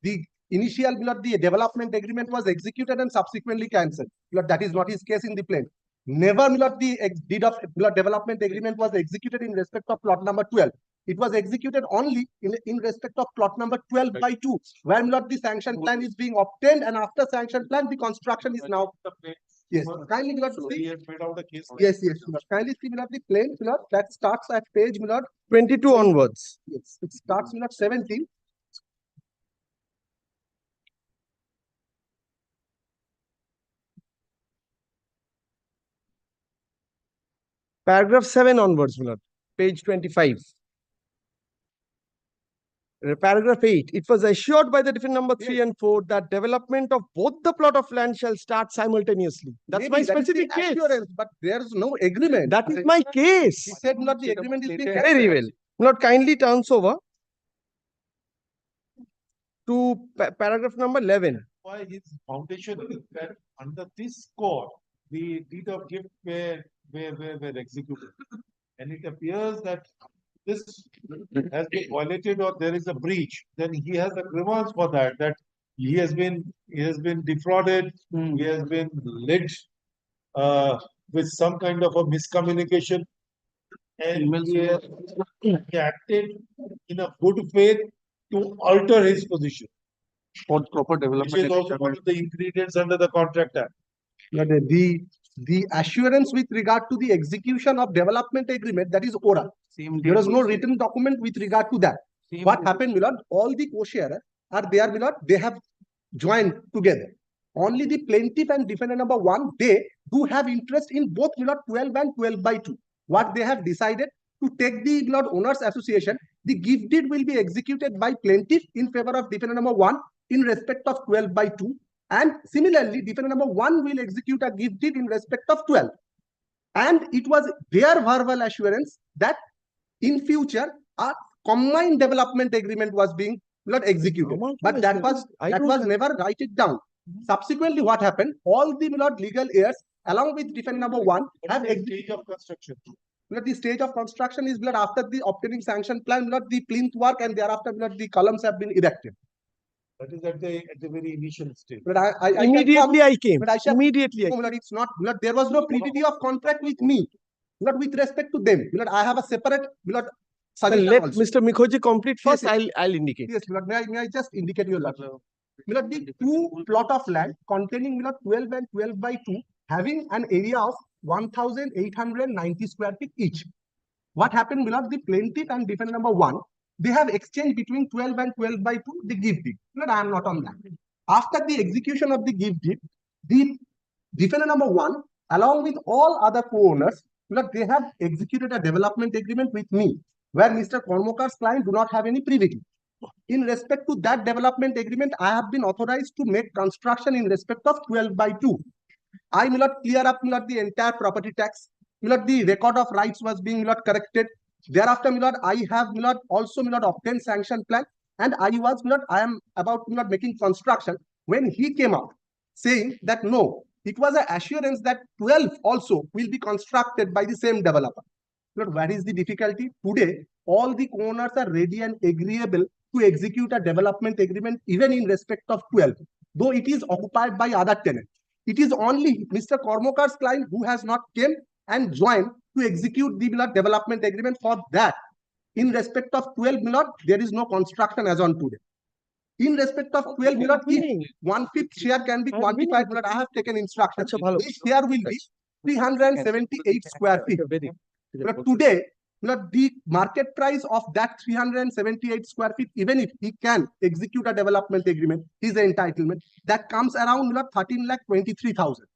the initial the development agreement was executed and subsequently cancelled. That is not his case in the plain. Never the deed of development agreement was executed in respect of plot number 12. It was executed only in respect of plot number 12 by 2, where the sanction plan is being obtained, and after sanction plan, the construction is now. Yes, kindly see. Yes, yes. Kindly see the plain that starts at page 22 onwards. Yes, it starts 17. Paragraph 7 onwards, page 25. Paragraph 8. It was assured by the defendant number 3 and 4 that development of both the plot of land shall start simultaneously. That's my specific case. But there is no agreement. That is my case. He said not the agreement is being very well. Not kindly turns over to paragraph number 11. Why his foundation is that under this score, the deed of gift were executed. And it appears that this has been violated or there is a breach, then he has a grievance for that he has been defrauded, he has been led with some kind of a miscommunication, and he acted in a good faith to alter his position. for proper Which development. is also one of the ingredients under the Contract Act. The assurance with regard to the execution of development agreement, that is oral. There is no written document with regard to that. What happened, Milord? All the co-sharers are there, Milord. They have joined together. Only the plaintiff and defendant number 1, they do have interest in both, Milord, 12 and 12/2. What they have decided to take the, Milord, owners association, the gift deed will be executed by plaintiff in favor of defendant number 1 in respect of 12/2. And similarly, defendant number 1 will execute a gift deed in respect of 12. And it was their verbal assurance that in future a combined development agreement was being not executed. But that was never written down. Subsequently, what happened? All the legal heirs, along with defendant number 1, have stage of construction. The stage of construction is after the obtaining sanction plan, the plinth work, and thereafter the columns have been erected. That is at the very initial stage. But I Immediately I came. But I shall, Immediately I no, Milord, it's not. Milord, there was no privity of contract with me. Milord, with respect to them. Milord, I have a separate suggestion Let also. Mr. Mikhoji complete first. Yes, I'll indicate. Yes, Milord, may I just indicate your lot? Milord, the 2 plot of land containing, Milord, 12 and 12/2, having an area of 1,890 square feet each. What happened, Milord? The plaintiff and defendant number 1, they have exchanged between 12 and 12/2 the gift deed. Milord, I am not on that. After the execution of the gift deed, the defendant number 1, along with all other co-owners, they have executed a development agreement with me, where Mr. Kormokar's client do not have any privity. In respect to that development agreement, I have been authorized to make construction in respect of 12/2. I will not clear up the entire property tax. The record of rights was being corrected. Thereafter, I have also obtained sanction plan, and I am about making construction when he came out saying that no, it was an assurance that 12 also will be constructed by the same developer. What is the difficulty? Today, all the owners are ready and agreeable to execute a development agreement even in respect of 12, though it is occupied by other tenants. It is only Mr. Kormokar's client who has not came and joined to execute the development agreement. For that, in respect of 12, there is no construction as on today. In respect of 12, if 1/5 share can be quantified, I have taken instruction. This share will be 378 square feet. Today, the market price of that 378 square feet, even if he can execute a development agreement, his entitlement, that comes around 13,23,000.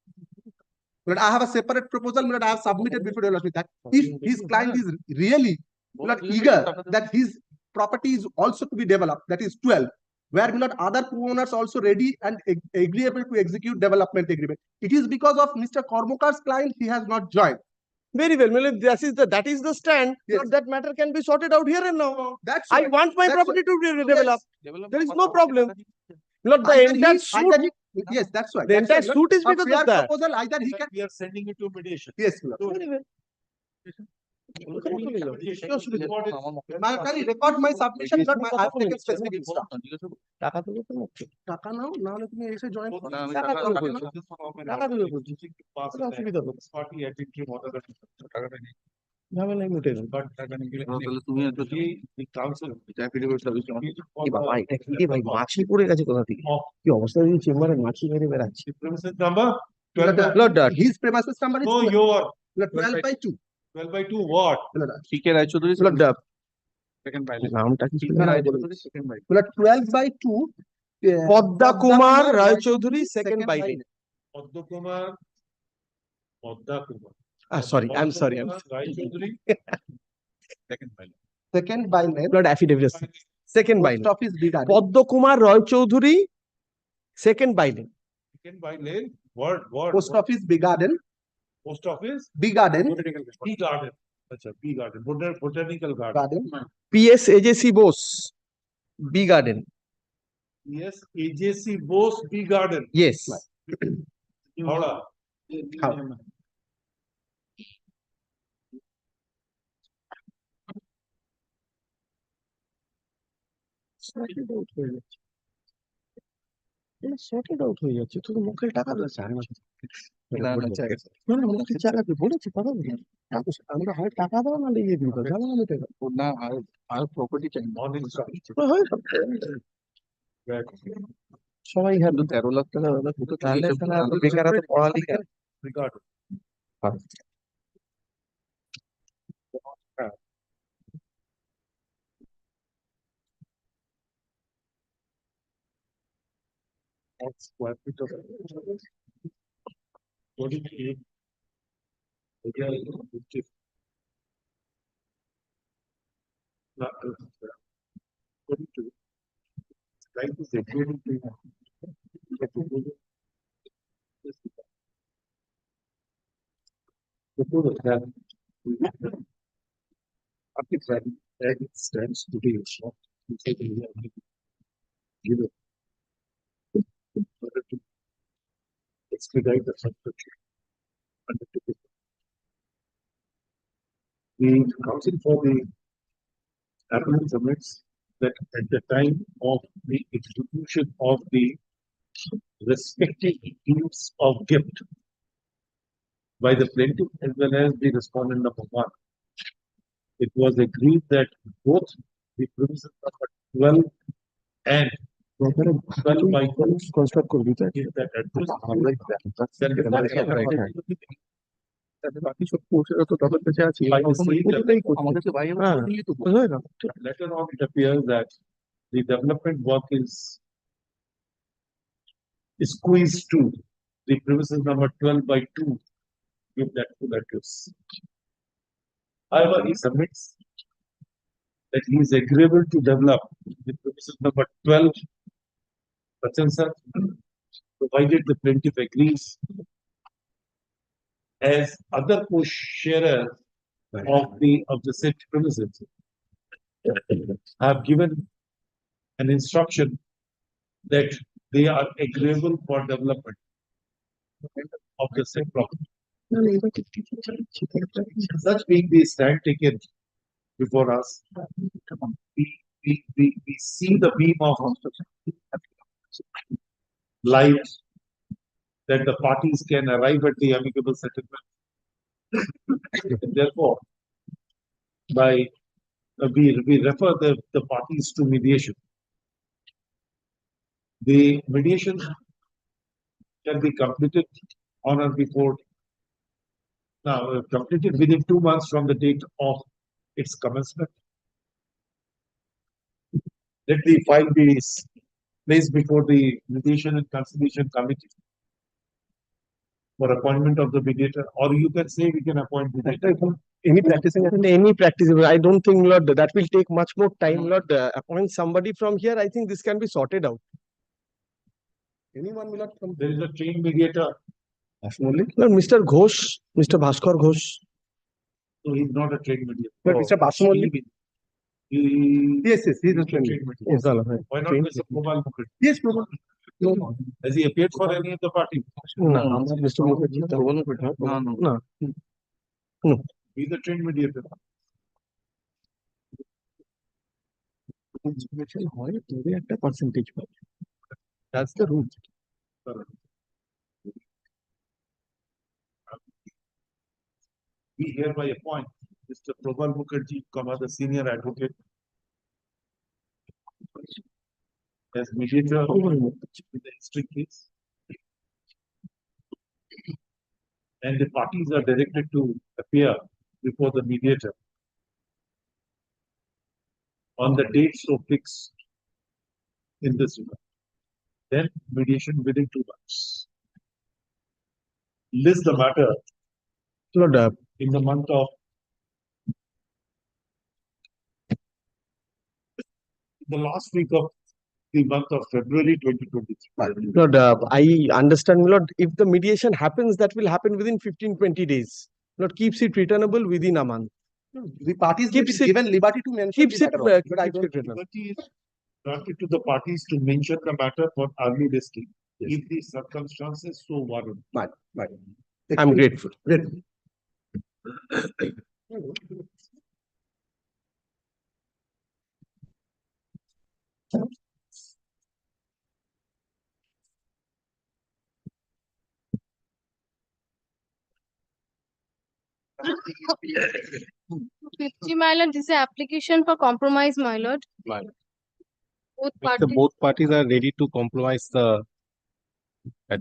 I have a separate proposal I have submitted before that. If his client is really eager that his property is also to be developed, that is 12, where other co-owners also ready and agreeable to execute development agreement. It is because of Mr. Kormokar's client he has not joined. Very well, that is the stand. Yes. That matter can be sorted out here and now. That's I right. want my That's property to be developed. There is no problem. The Either entire he- suit. either he- yes, that's right. The That's entire right. suit is A because fair of that. proposal, either he can. We are sending it to mediation. Yes, Milord. Very well. Record my submission, but I have taken specific instruction. টাকা নাও, না হলে তুমি এসে join করো। টাকা দেবে বলছি। কোনো অসুবিধা হবে না। ঝামেলা নেই, উঠে যাবে। ভাই মাছি পড়ে গেছে কোথা থেকে? কি অবস্থা, চেম্বারে মাছি মেরে বেড়াচ্ছে। His premises number is No, your 12/2. 12/2 what? CK Raichaudhuri, second by নামটা কি? 12/2. Padma Kumar Roychowdhury, second by name. Pradda Kumar. Sorry, I'm sorry. Raichaudhuri, second by name. Second by name. Blood affidavit. Second by Post name. office Bidadi. Pradda Kumar Raichaudhuri, second by name. Second by name. What? Post office Bigarden. Post office? Bigarden. Bee garden. Acha, bee garden. Botanical garden. Garden. PS AJC Bose, bee garden. Yes, AJC Bose Bee Garden. Yes. Howrah. Sorted out হয়ে যাচ্ছে। Sorted out হয়ে যাচ্ছে। তুই মুখে টাকা দিচ্ছিস। মুখে চালাতে বলেছি কথা বলি। আমরা হয় টাকা দাও না লিখে দিই, ঝামেলা মিটে গেল। না আর প্রপার্টি চাই হয় সবাই হ্যাঁ 13 লাখ টাকা হতো তাহলে বেকার এত পড়ালেখা square feet of 48 42 right is equating to that as it stands today, give it to expedite the subscription. The council for the applicant submits that at the time of the execution of the respective deeds of gift by the plaintiff as well as the respondent number 1, it was agreed that both the premises number 12 and 12 by 12 construct could be that address. Later on, it appears that the development work is squeezed to the premises number 12 by 2. Give that full address. However, he submits that he is agreeable to develop the premises number 12, provided the plaintiff agrees as other co-sharers of the said premises have given an instruction that they are agreeable for development of the said property. Such being the stand taken before us, we see the beam of light that the parties can arrive at the amicable settlement. Therefore, we refer the parties to mediation. The mediation can be completed on or before completed within 2 months from the date of its commencement. Let the file be placed before the mediation and conciliation committee for appointment of the mediator, or you can say we can appoint mediator. Any practicing, I don't think, Lord, that will take much more time, Lord. Appoint somebody from here. I think this can be sorted out. Anyone will not come. There is a trained mediator. No, Mr. Ghosh, Mr. Bhaskar Ghosh. So he's not a trained mediator. But Mr. Basumoli. Yes, he is a trained mediator. Yes, why not Mr. Prabal Mukherjee? Yes, Prabal. No. Has he appeared for any of the parties? No, Mr. Mukherjee. No. He's a trained mediator. Percentage. That's the rule. We hereby appoint Mr. Prabal Mukherjee, the senior advocate, as mediator in the history case. And the parties are directed to appear before the mediator on the date so fixed in this regard. Then mediation within 2 months. List the matter in the month of the last week of the month of February 2023. Lord, I understand, Lord, if the mediation happens, that will happen within 15-20 days. Lord, keeps it returnable within a month. The parties keeps it given liberty to mention keeps the it matter, but I don't Liberty is granted to the parties to mention the matter for early listing if the circumstances so warrant. Right. I'm grateful. Fifty, my lord, this is application for compromise, my lord. Both If the party, both parties are ready to compromise the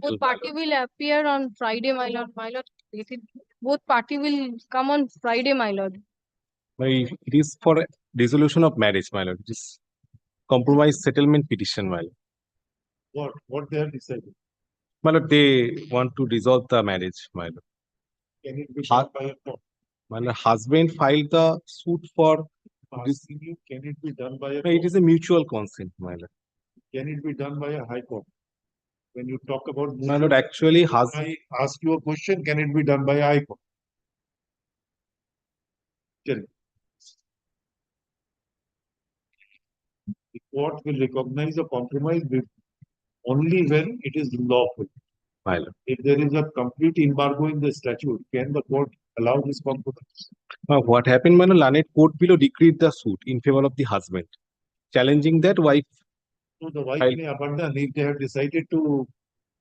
both party will appear on Friday, my lord. My lord, both party will come on Friday, my lord. it is for dissolution of marriage, my lord. It is compromise settlement petition, my lord. What they have decided? My lord, they want to dissolve the marriage, my lord. Can it be done by a court? My lord, husband filed the suit for this. Asking you, can it be done by a No, court? it is a mutual consent, my lord. Can it be done by a high court? When you talk about My lord, actually, I ask you a question, can it be done by a high court? Tell me. The court will recognize a compromise only when it is lawful. My lord. If there is a complete embargo in the statute, can the court allow this compromise? What happened, my lord? Lanet court below decreed the suit in favor of the husband, challenging that wife. So the wife may abandon if they have decided to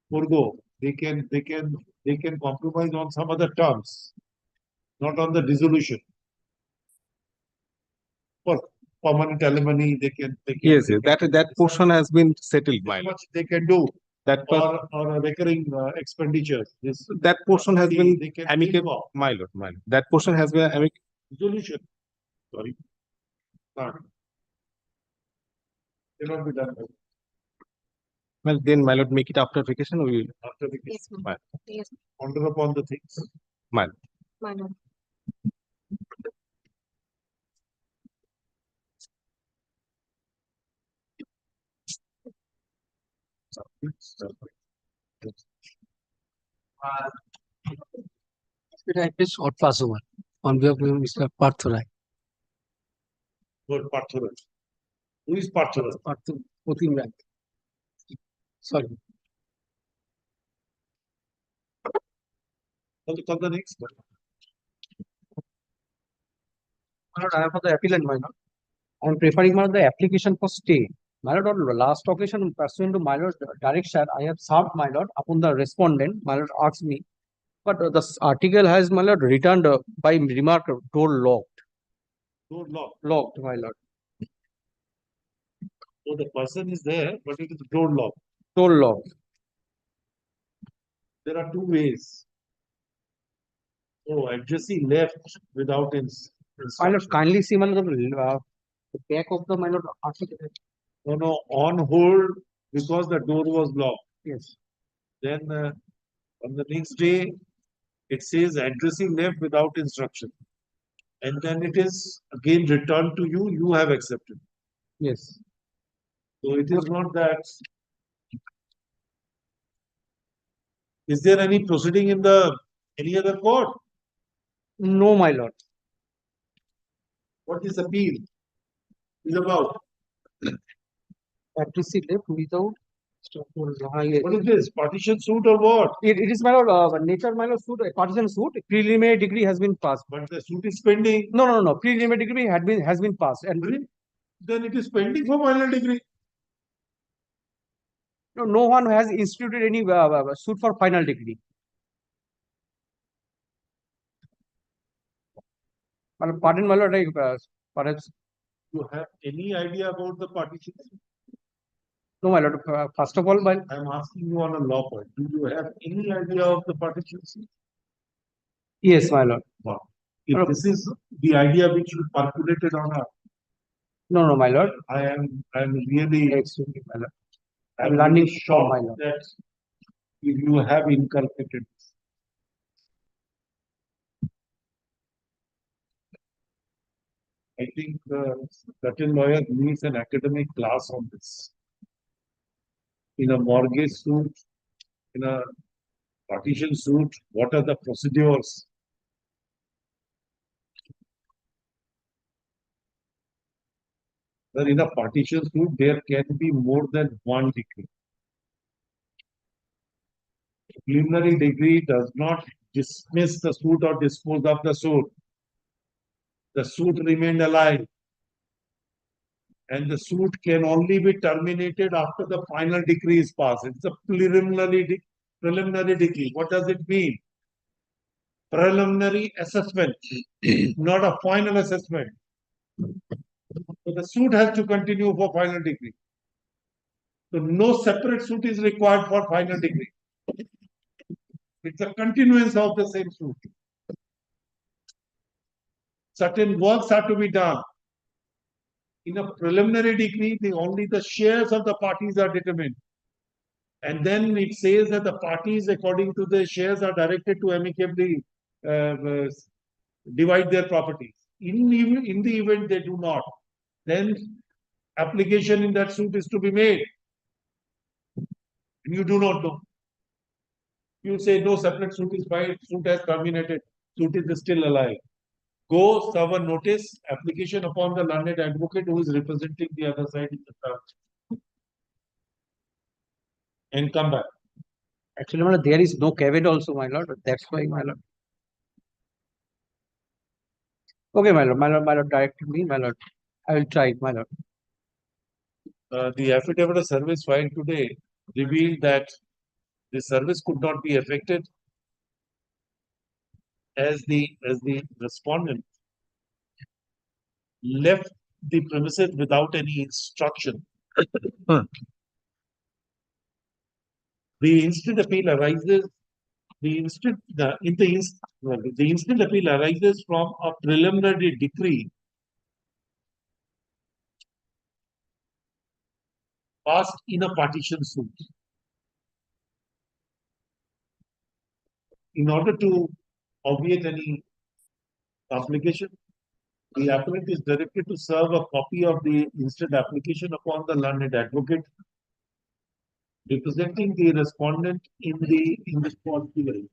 forego. They can compromise on some other terms, not on the dissolution. For permanent alimony, they can. Yes, that portion has been settled, my How lord. much they can do, That or a recurring expenditure. that portion has been they can amicable, my lord. That portion has been amicable. Dissolution. Sorry. Can't. Cannot be done. Well, then, my lord, make it after vacation. We will. After the case. My, Yes, Ponder upon the things. my lord. my lord. I please short pass over on behalf of Mr. Parthurai. Good Parthurai. Who is Parthurai? Parthurai. Sorry. Call the next one. My lord, I am for the appellant, my lord. I am preferring my lord, the application for stay. My lord, on the last occasion, pursuant to my lord's direction, I have served my lord upon the respondent. My lord asked me, but the article has my lord returned by remark door locked. Door locked. Locked, my lord. So the person is there, but it is door locked. Door locked. There are two ways. Oh, addressee left without My lord, kindly see my lord, the back of the my lord article. No, on hold because the door was locked. Yes. Then on the next day, it says addressee left without instruction. And then it is again returned to you, you have accepted. Yes. So it is not that. Is there any proceeding in any other court? No, my lord. What is appeal is about? Addressee left without. What is this? Partition suit or what? It is my lord, nature my lord suit, partition suit. Preliminary degree has been passed. But the suit is pending. No. Preliminary degree has been passed. And then it is pending for final degree. No one has instituted any suit for final degree. Pardon, my lord, perhaps. You have any idea about the partition? No, my lord. First of all, I am asking you on a law point. Do you have any idea of the partition? Yes, my lord. Wow. If this is the idea which you calculated on a. No, my lord. I am really extremely, my lord. I'm learning really from my shocked lord. that if you have inculcated. I think certain lawyer needs an academic class on this. In a mortgage suit, in a partition suit, what are the procedures? Well, in a partition suit, there can be more than one degree. Preliminary degree does not dismiss the suit or dispose of the suit. The suit remained alive. And the suit can only be terminated after the final decree is passed. It's a preliminary decree. What does it mean? Preliminary assessment, not a final assessment. So the suit has to continue for final decree. So no separate suit is required for final degree. It's a continuance of the same suit. Certain works are to be done. In a preliminary degree, only the shares of the parties are determined. And then it says that the parties, according to the shares, are directed to amicably divide their properties. In the event they do not, then application in that suit is to be made. And you do not know. You say no separate suit is filed, suit has terminated, suit is still alive. Go serve a notice, application upon the learned advocate who is representing the other side in the court, and come back. Actually, my lord, there is no caveat also, my lord. That's why, my lord. Okay, my lord, directed me, my lord. I will try it, my lord. The affidavit of service filed today revealed that the service could not be effected as the respondent left the premises without any instruction. The instant appeal arises. The instant appeal arises from a preliminary decree passed in a partition suit. In order to obviate any complication, the applicant is directed to serve a copy of the instant application upon the learned advocate representing the respondent in the court hearing.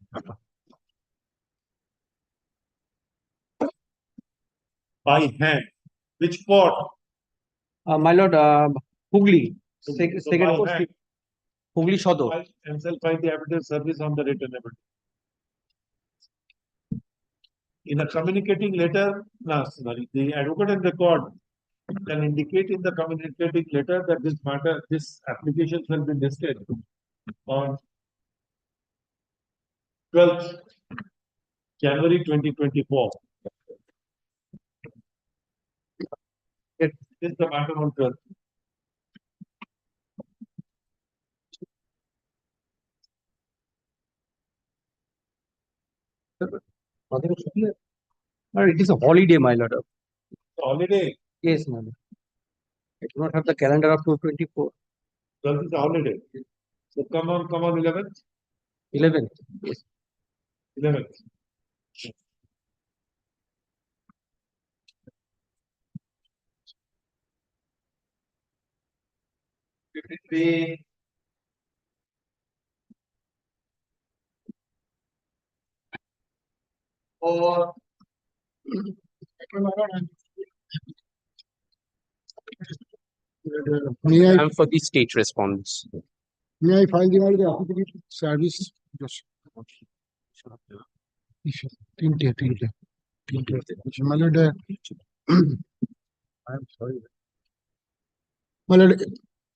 By hand. Which court? My lord, Hooghly, So second by court, hand. Hooghly Shodor. And shall file the affidavit service on the written evidence. In a communicating letter, the advocate and the court can indicate in the communicating letter that this application shall be listed on 12th January 2024. It is the matter on 12th. It is a holiday, my lord. Holiday? Yes, my lord. I do not have the calendar of 224. 12th is a holiday. So come on 11th? 11th, yes. 11th. The or And for the state response. May I file the affidavit service? Yes. My lord, I'm sorry. My lord,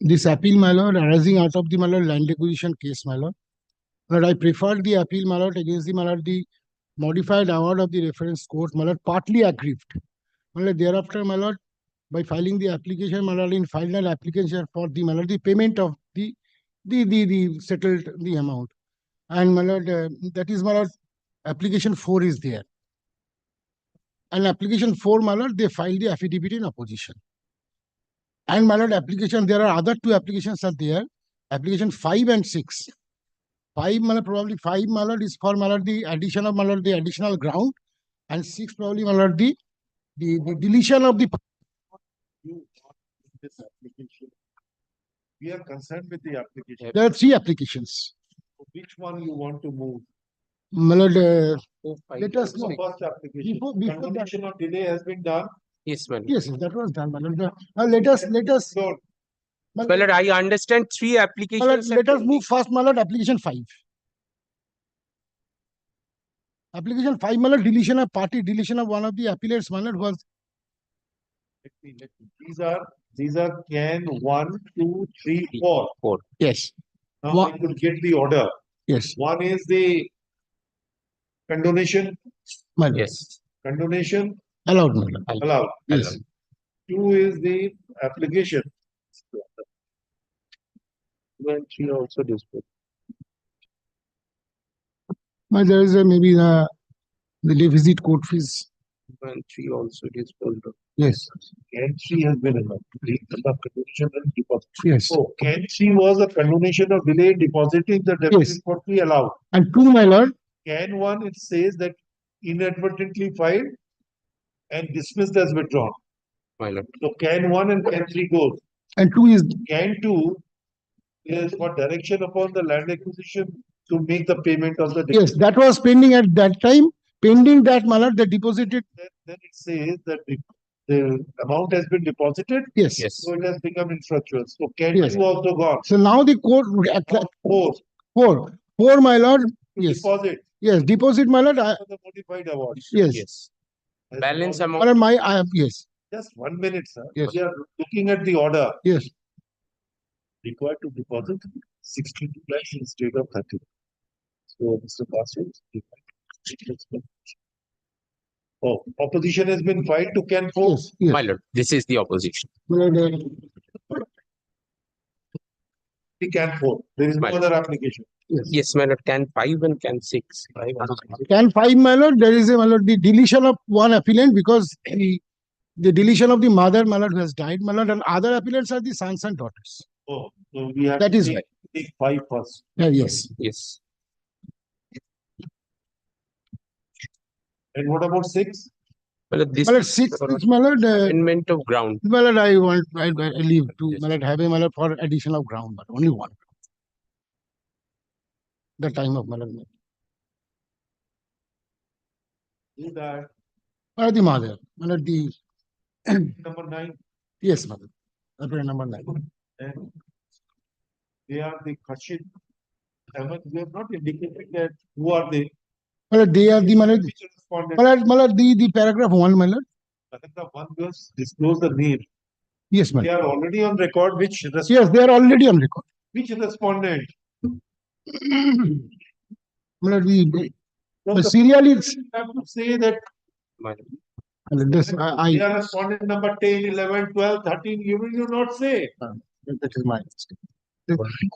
this appeal, my lord, arising out of the my lord land acquisition case, my lord. But I preferred the appeal, my lord, against the my lord, the modified award of the reference court, my lord, partly aggrieved. My lord, thereafter, my lord, by filing the application, my lord, in final application for the my lord, the payment of the settled the amount. And my lord, that is my lord, application 4 is there. And application 4, my lord, they filed the affidavit in opposition. And my lord, application, there are other 2 applications are there. Application 5 and 6. 5, my lord, probably 5, my lord, is for my lord, the addition of my lord, the additional ground. And 6, probably, my lord, the deletion of the. This application. We are concerned with the application. There are 3 applications. Which one you want to move? My lord, let us know. First application. Before Confirmation of delay has been done. Yes, madam. Yes, that was done, my lord. Let us. My lord, I understand 3 applications. Let us move first, my lord, application 5. Application 5, my lord, deletion of party, deletion of one of the appellates, my lord, was. These are can 1, 2, 3, 4. 4. Yes. Now I could get the order. Yes. One is the condonation. Yes. Condonation. Allowed, my lord. Allowed. Yes. 2 is the application. 2 and 3 also disposed. But there is a maybe the deficit court fees. 2 and 3 also disposed of. Yes. Can 3 has been enough. The continuation and deposit. Yes. So can 3 was a continuation of delay depositing the deficit for 3 allowed. And 2, my lord. Can 1, it says that inadvertently filed and dismissed as withdrawn. My lord. So can 1 and can 3 goes. And 2 is Can 2 is for direction upon the land acquisition to make the payment of the yes, that was pending at that time. Pending that, my lord, they deposited. Then it says that the amount has been deposited. Yes. So it has become infructuous. So can Yes. 2 also gone. So now the court four, my lord. Yes. Deposit. Yes, deposit, my lord. For the modified award. Yes. Balance My amount. lord, I have yes. Just 1 minute, sir. Yes. We are looking at the order. Yes. Required to deposit 62 lakhs instead of 30. So, Mr. Pasu. Oh, opposition has been filed to Can 4. Yes. Yes. My lord, this is the opposition. My lord, The Can 4. There is no My other application. Yes, my lord, can 5 and can 6. Can 5, my lord, there is a my lord, the deletion of one appellant because the deletion of the mother, my lord, who has died, my lord, and other appellants are the sons and daughters. Oh, so we have That to is take, right. take 5 first. Yes. Yes. And what about 6? My lord, this My lord, is 6 for is, my lord, amendment of ground. my lord, I leave to, my lord, have a, my lord, for addition of ground, but only one. The time of, my lord. Who died? My lord, the mother, my lord, the, Number 9. yes, my lord, appellant number 9. And they are the Khashid. We have not indicated that who are they. My lord, they are the, my lord, Which respondent? my lord, the paragraph 1, my lord. Paragraph 1 was disclose the name. Yes, my They lord. are already on record. Which Yes, they are already on record. Which respondent? My lord, No, the the- serial is, You have to say that My this, they are respondent number 10, 11, 12, 13. You will you not say. that is my mistake.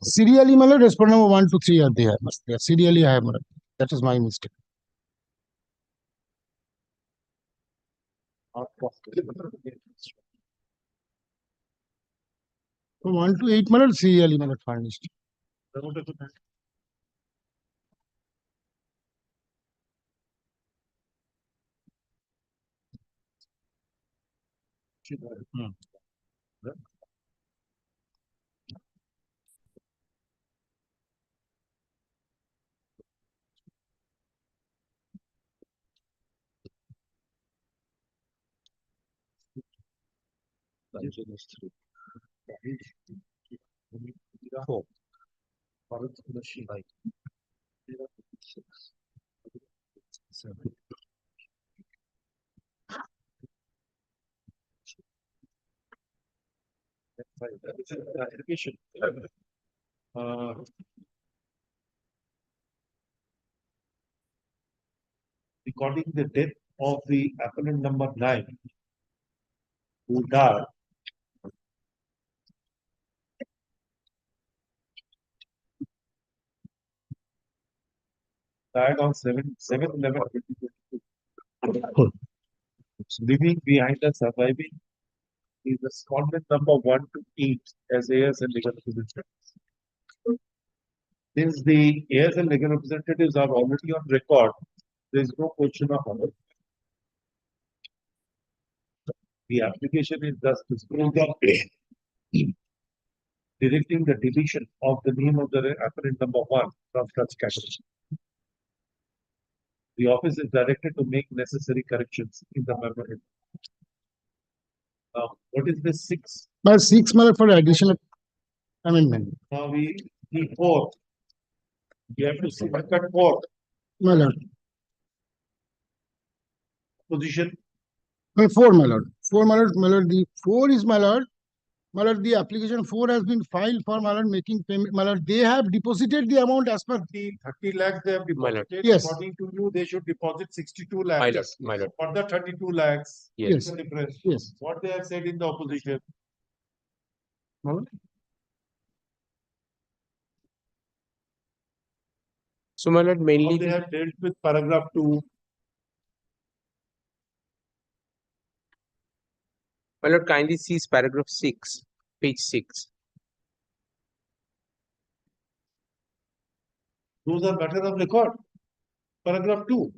Serially, my lord, respondent number 1 to 3 are there. Serially, I have, my lord. That is my mistake. From 1 to 8, my lord, serially, my lord, furnished. Four. Education. Recording the death of the appellant number 9 who died on 7/11/2022. Leaving behind a surviving is respondent number 1 to 8 as heirs and legal representatives. Since the heirs and legal representatives are already on record, there is no question of honor. The application is thus disposed of, directing the deletion of the name of the appellant number 1 from such category. The office is directed to make necessary corrections in the memorandum. What is this 6? My 6, my lord, for additional amendment. Now we need 4. We have to see look at 4. My lord. Position. My 4, my lord. 4, my lord, my lord. The 4 is, my lord. My lord, the application 4 has been filed for, my lord, making payment. My lord, they have deposited the amount as per the 30 lakhs they have deposited. Yes. According to you, they should deposit 62 lakhs. My lord, my lord. For the 32 lakhs. Yes. The difference. Yes. What they have said in the opposition. My lord. So, my lord, Now mainly they the- have dealt with paragraph 2. my lord, kindly see paragraph 6, page 6. Those are matter of record. Paragraph 2.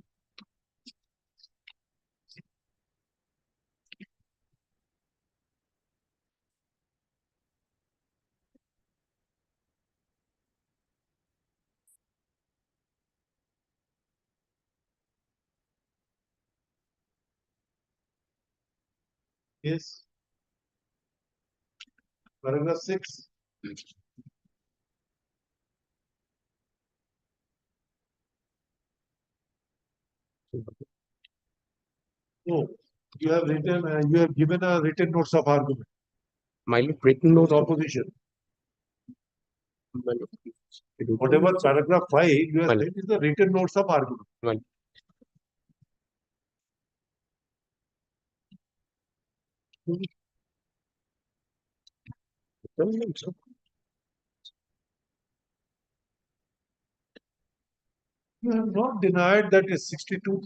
Yes. Paragraph 6. Oh, you have written, you have given a written notes of argument. My lord, written notes of Opposition. my lord. Whatever paragraph 5 you have My said is the written notes of argument. my lord. You have not denied that is 62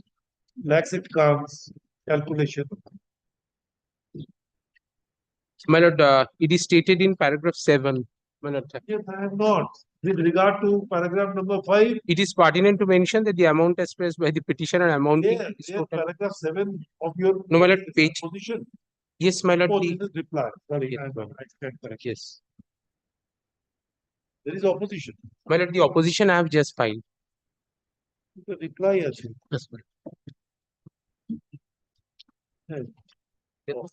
lakhs it comes calculation. My lord, it is stated in paragraph 7. My lord, Yes, I have not. With regard to paragraph number 5, it is pertinent to mention that the amount expressed by the petitioner amount there, is there total. paragraph 7 of your No, my lord, page. position. Yes, my lord. Oh, the- this is reply. Sorry, Yes, I my lord. stand correct. Yes. There is opposition. My lord, the opposition I have just filed. The reply আছে. Yes, my Yes. Oh,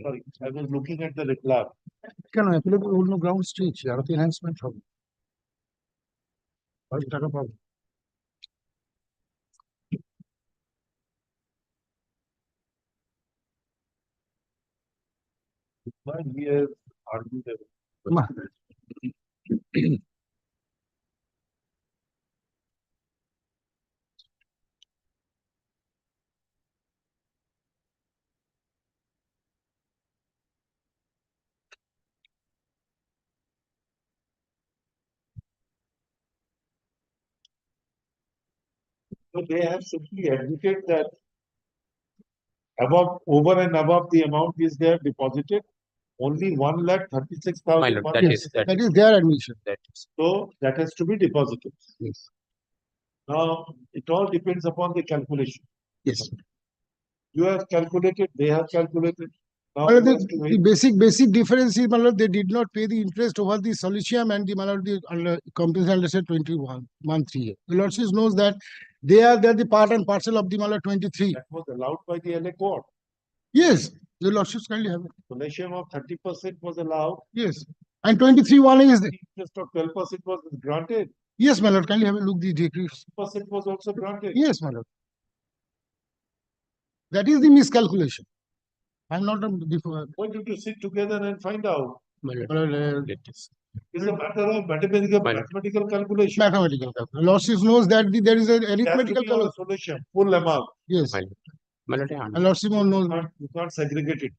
sorry, I was looking at the reply. কেন অ্যাপিলের অন্য ground stage আরো তো enhancement হবে হয়তো টাকা পাবো Why we have argued that. So they have simply admitted that above, over and above the amount is there deposited, only 1,36,000. My lord, that is their admission. That is. So that has to be deposited. Yes. Now, it all depends upon the calculation. Yes. You have calculated, they have calculated. Now, Well, who has to wait? the basic difference is, Malad, they did not pay the interest over the solicium and the Malad, the compensation under say 21, 138. The Lordship knows that they're the part and parcel of the Malad 23. That was allowed by the LA court. Yes, the Lordships kindly have it. Solicium of 30% was allowed. Yes. And 23-1 is the Interest of 12% was granted. yes, my lord. Kindly have a look the decrees. 10% was also granted. Yes, my lord. That is the miscalculation. I'm not before. Why don't you sit together and find out? My lord, It's a matter of mathematical calculation. mathematical calculation. Lordship knows that there is an arithmetical calculation. Solution, full amount. Yes. My lord, And Lordship knows. You can't segregate it.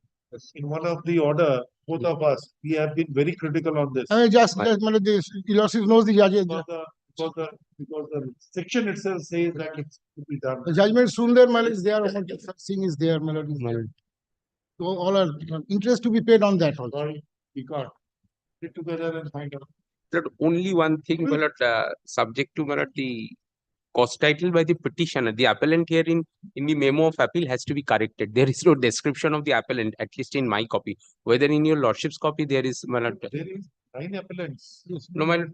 In one of the order, both of us, we have been very critical on this. I mean, just my lord, the Lordship knows the judges. Because the section itself says that it's to be done. The judgment soon there, my lord, is there. Seeing is there, my lord. So all are interest to be paid on that also. Sorry, we can't. Sit together and find out. Lord, only one thing, my lord, subject to my lord, the cost title by the petitioner, the appellant here in the memo of appeal has to be corrected. There is no description of the appellant, at least in my copy. Whether in your lordship's copy there is, my lord. There is 9 appellants. No, my lord,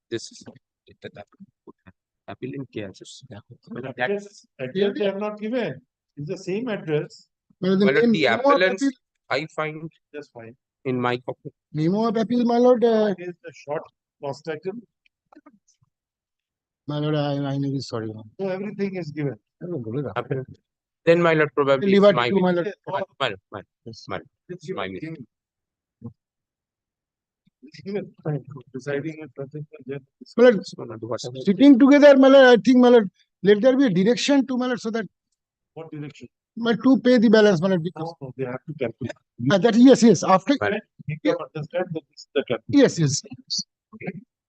this is appellant cases. Address they have not given. It's the same address. My lord, My lord, the memo of appellants, appeal- I find Just fine. in my copy. Memo of appeal, my lord. It is the short cost title. My lord, I'm really sorry. So everything is given. Appellant. Then my lord, probably Leave it's it my to my lord. my lord, it's my mistake. It's given. Deciding and then. My lord, sitting together, my lord, I think, my lord, let there be a direction to my lord so that What direction? my to pay the balance, my lord. Because No, they have to calculate. that yes. After Make them understand that this is the calculation. yes.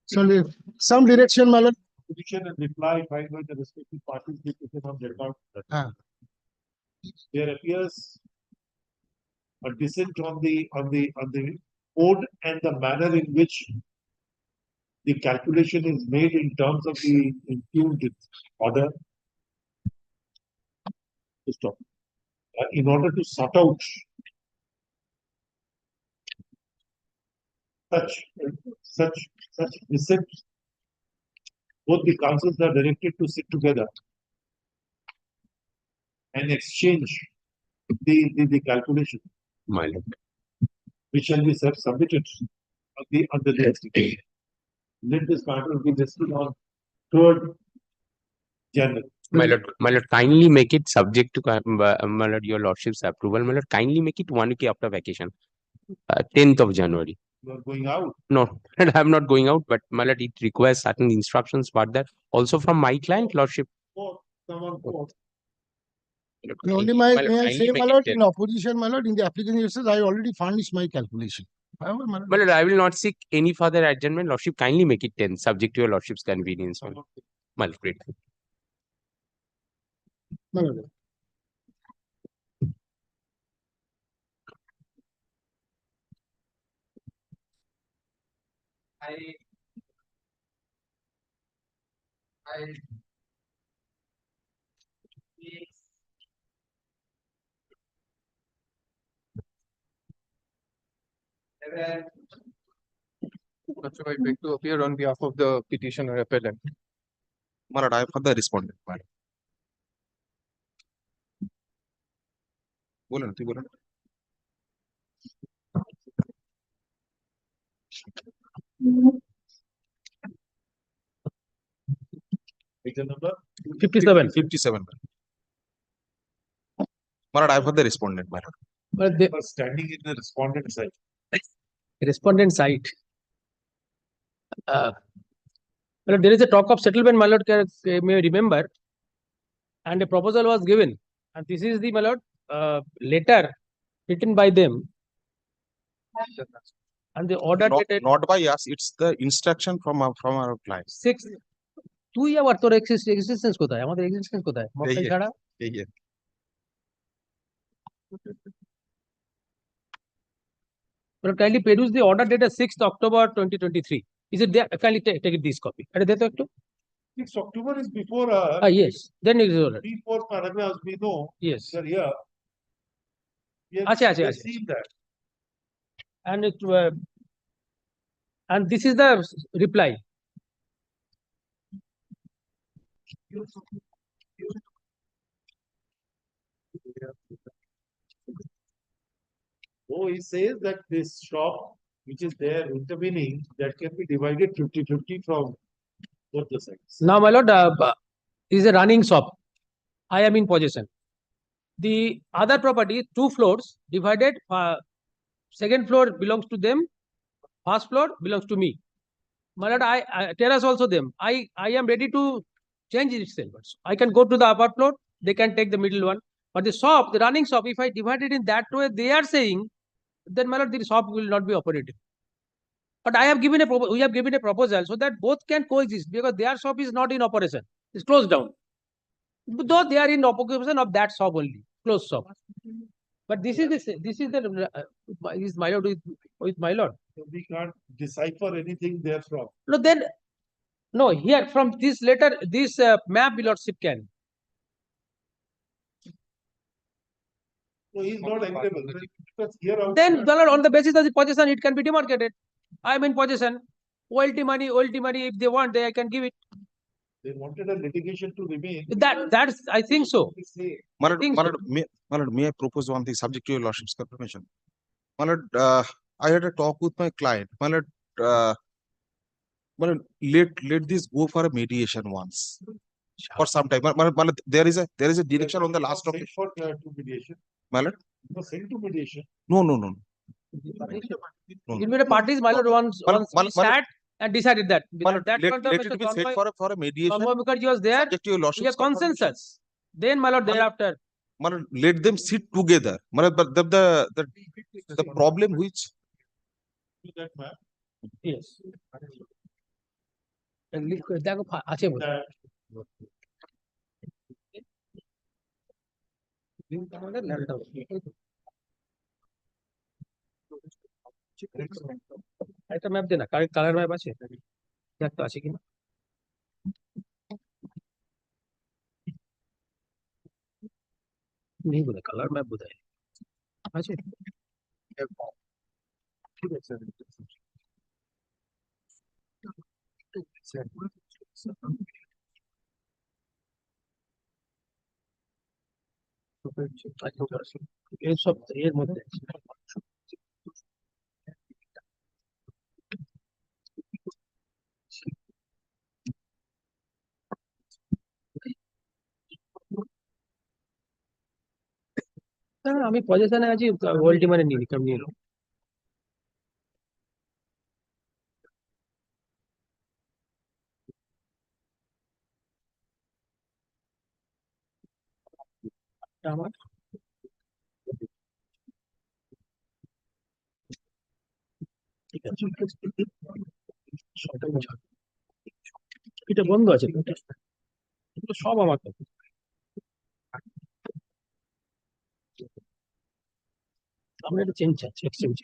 So some direction, my lord. petition and reply filed by the respective parties be taken on record. There appears a dissent on the code and the manner in which the calculation is made in terms of the impugned order. To stop. In order to sort out such dissent, both the councils are directed to sit together and exchange the calculation, My lord. which shall be submitted under the execution. Let this matter be listed on 3rd January. My lord, kindly make it subject to my lord, your lordship's approval. My lord, kindly make it 1 week after vacation, 10th of January. You are going out. No, I am not going out, but my lord, it requires certain instructions for that. Also from my client, lordship. Someone quote. Only may I kindly say, make my it lord, 10th. in opposition, my lord, in the application it says I already furnished my calculation. However, my lord, My lord, I will not seek any further adjournment. Lordship, kindly make it 10th, subject to your lordship's convenience. My lord, great. my lord. Lordship, I beg to appear on behalf of the petitioner appellant. My lord, I have the respondent. My lord. बोलो ना, तू बोलो ना. Page number 57. 57. My lord, I have the respondent. My lord. But they are standing in the respondent side. Respondent side. Well, there is a talk of settlement, my lord, may remember, and a proposal was given. And this is the, my lord, letter written by them. And the order dated Not by us, it's the instruction from our client. 6. তুই আবার তোর existence কোথায়? আমাদের existence কোথায়? মক্কেল ছাড়া? But kindly peruse the order dated 6th October 2023. Is it there? Kindly take it this copy. Are there to? 6 October is before Yes. Then it is all right. 3-4 paragraphs we know. Yes. Sir, here. We have seen that. And it and this is the reply. Oh, he says that this shop which is there intervening, that can be divided 50-50 from both the sides. Now, my lord, is a running shop. I am in possession. The other property, 2 floors divided. Second floor belongs to them. First floor belongs to me. My lord, I terrace also them. I am ready to change it itself. I can go to the upper floor. They can take the middle one. But the shop, the running shop, if I divide it in that way, they are saying, then my lord, the shop will not be operative. But I have given we have given a proposal so that both can coexist because their shop is not in operation. It's closed down. Though they are in occupation of that shop only, closed shop. But this is my lord with my lord. So we can't decipher anything therefrom. No, then no, here from this letter, this map lordship can. So he is not agreeable. Because here Then on the basis of the possession, it can be demarcated. I am in possession. OLT money, if they want, I can give it. They wanted a litigation to remain. That's I think so. My lord, may I propose one thing subject to your lordship's confirmation? My lord, I had a talk with my client. My lord, let this go for a mediation once. For some time. My lord, there is a direction on the last of for to mediation. My lord? No, sent to mediation. No. Even the parties, my lord, once sat and decided that. Let it be set for a mediation. Mukherjee was there. We have consensus. Then, my lord, thereafter. My lord, let them sit together. My lord, but the problem which that map. Yes. দেখো আছে বোধহয়। আমাদের laptop একটা map দে না, colour map আছে দেখ তো আছে কিনা। নেই বোধহয়, কালার ম্যাপ বোধহয় আছে। ঠিক আছে এইসব এর মধ্যে আমি পজিশনে আছি, ওয়ার্ল্ড টিমারে নিয়ে নিতাম নিয়ে এলো। আমার ঠিক আছে, এটা বন্ধ আছে, এগুলো সব আমার কাছে। আমরা এটা চেঞ্জ আছে, এক্সচেঞ্জ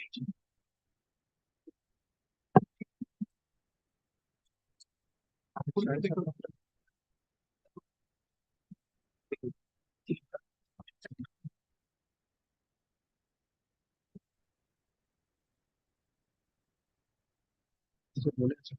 বলেছে।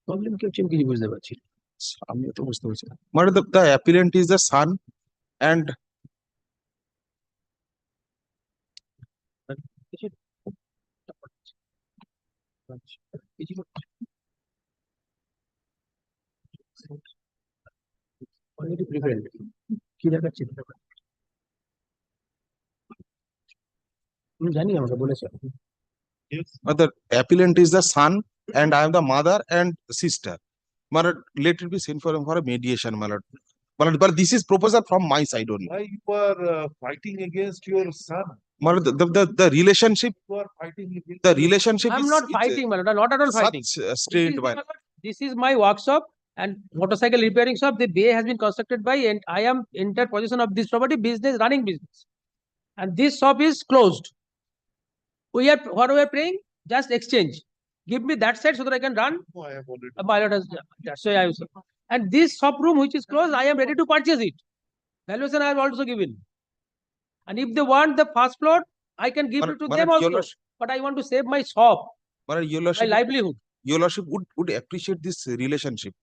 প্রবলেম কি হচ্ছে আমি কিছু বুঝতে পারছি না। আমিও তো বুঝতে পারছি না। মানে the appellant is the son and already prepare কি দেখাচ্ছে আমি জানি, আমাকে বলেছে। the appellant is the son and I am the mother and sister. মানে let it be sent for a mediation, but this is proposal from my side only. Why you are fighting against your son? The relationship, You are fighting against the your relationship I'm is not fighting, my lord. I'm not at all fighting. such strained by. This is my workshop and motorcycle repairing shop. The bay has been constructed by, and I am entered possession of this property, business, running business. And this shop is closed. What we are praying, just exchange. Give me that side so that I can run. No, I have already. My lord has, that's why I was. And this shop room which is closed, I am ready to purchase it. Valuation I have also given. And if they want the first floor, I can give it to them also. But I want to save my shop, my livelihood. Your lordship would appreciate this relationship.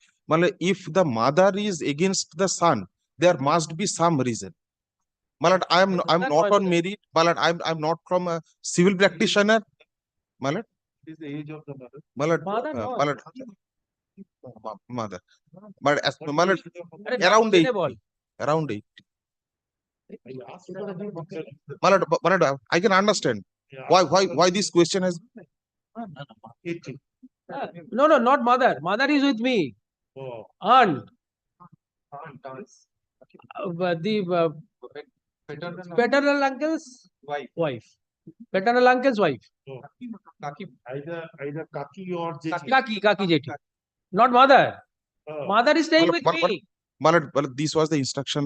If the mother is against the son, there must be some reason. I'm not on merit. I'm not from a civil practitioner. What is the age of the mother? Mother. But as around 80. Around 80. I can understand why this question has. No, not mother. Mother is with me. Oh. Aunt. The paternal uncle's wife. Paternal uncle's wife. Oh. Either Kaki or Jethi. Kaki Jethi. Not mother. Mother is staying with me. This was the instruction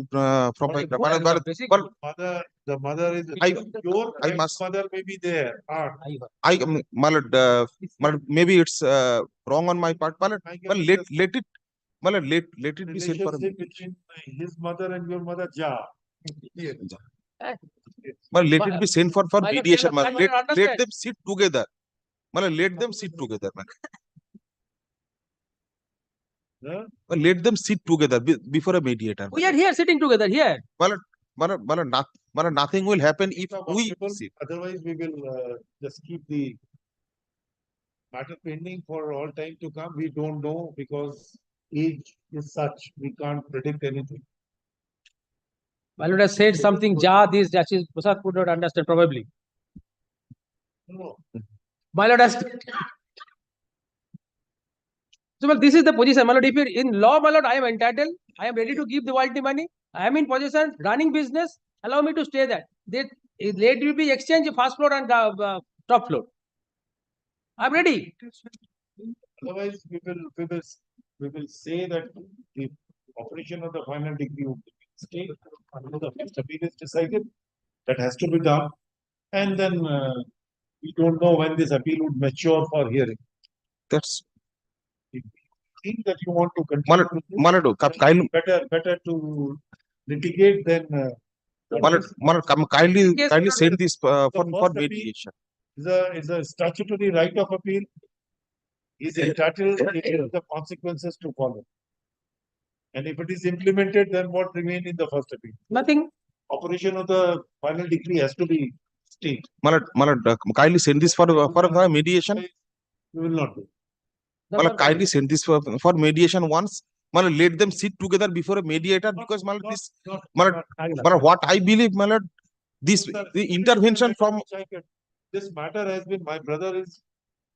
from my The mother is your mother may be there. Maybe it's wrong on my part. Let it be said for between his mother and your mother, Ja. Let it be sent for mediation. Let them sit together. Let them sit together, man. Let them sit together before a mediator. We are here sitting together here. Nothing will happen if we sit. Otherwise, we will just keep the matter pending for all time to come. We don't know because age is such, we can't predict anything. My lord has said something, this Justice Prasad could not understand probably. No. My lord has. So, well, this is the position, my lord. If you're in law, my lord, I am entitled. I am ready to give the royalty money. I am in possession, running business. Allow me to stay there. Let you be exchange first floor and top floor. I'm ready. Otherwise, we will say that the operation of the final degree would be stayed until the first appeal is decided. That has to be done, and then we don't know when this appeal would mature for hearing. That's If you think that you want to continue, better to litigate than. Kindly send this for mediation. Is a statutory right of appeal. Is entitled to the consequences to follow. And if it is implemented, then what remains in the first appeal? Nothing. Operation of the final decree has to be stayed. Kindly send this for mediation. We will not do. Kindly send this for mediation once. Let them sit together before a mediator, because what I believe, this the intervention from this matter has been, my brother is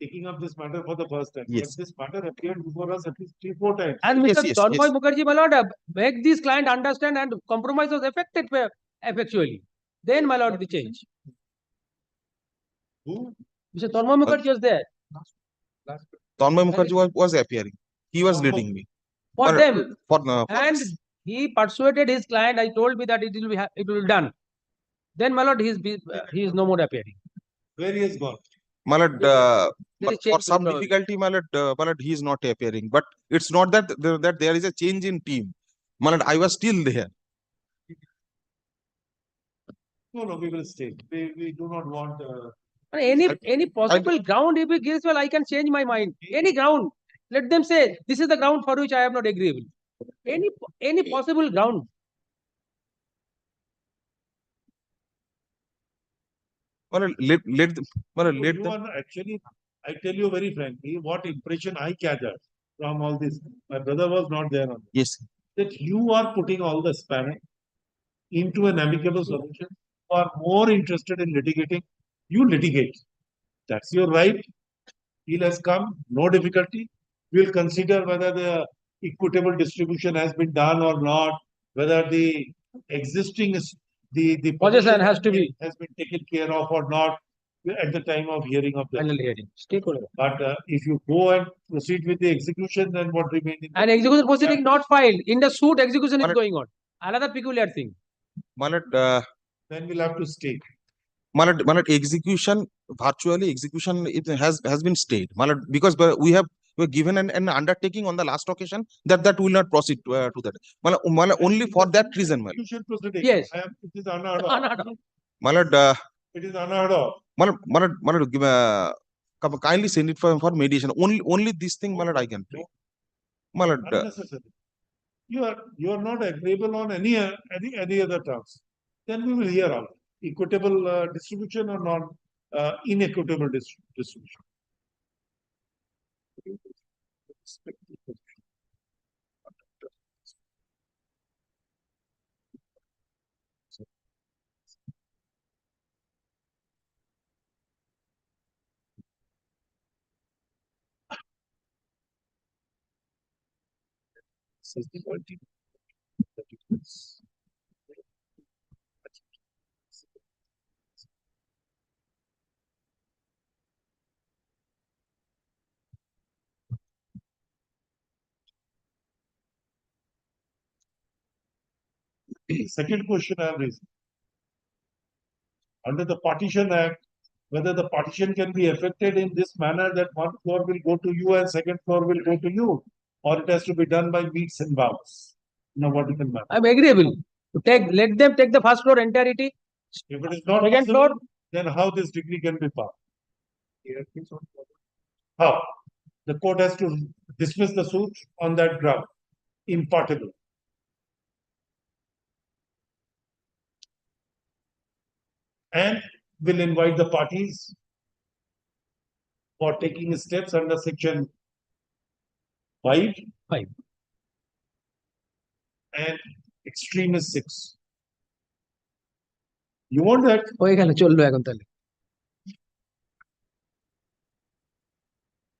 taking up this matter for the first time. Yes. But this matter appeared before us at least 3-4 times. And Mr. Yes, Tanmoy yes. Mukherjee, my lord, make this client understand and compromise was effected effectually. Then, my lord, the change. Who? Mr. Tanmoy Mukherjee was there. Tanmoy Mukherjee was appearing. He was leading me. For them. For And he persuaded his client. I told me that it will be done. Then, my lord, he is no more appearing. Where he has gone? For some difficulty, he is not appearing. But it's not that there is a change in team. I was still there. No, we will stay. We do not want. Any possible ground, if he gives, well, I can change my mind. Any ground. Let them say, this is the ground for which I am not agreeable. Any possible ground. Actually, I tell you very frankly, what impression I gathered from all this. My brother was not there on this. Yes. That you are putting all the spanning into an amicable solution. You are more interested in litigating. You litigate. That's your right. Deal has come, no difficulty. We'll consider whether the equitable distribution has been done or not, whether the existing the possession has to be has been taken care of or not at the time of hearing of the final hearing. But if you go and proceed with the execution, then what remains? An execution proceeding not filed. In the suit, execution is going on. Another peculiar thing. Then we'll have to stay. Execution, virtually execution, it has been stayed. Because we were given an undertaking on the last occasion that will not proceed to that. Only for that reason. Yes. It is unheard of. It is unheard of. Kindly send it for mediation. Only this thing, I can pray. Unnecessary. You are not agreeable on any other terms. Then we will hear out. Equitable distribution or non inequitable distribution. Second question I have raised. Under the Partition Act, whether the partition can be effected in this manner that one floor will go to you and second floor will go to you, or it has to be done by meets and bounds. What you can manage. I'm agreeable. Let them take the first floor entirety. If it is not second possible, floor, then how this decree can be passed? How? The court has to dismiss the suit on that ground. Impartable. And will invite the parties for taking steps under section 5. And extreme is 6. You want that? হয়ে গেল চললো এখন তাহলে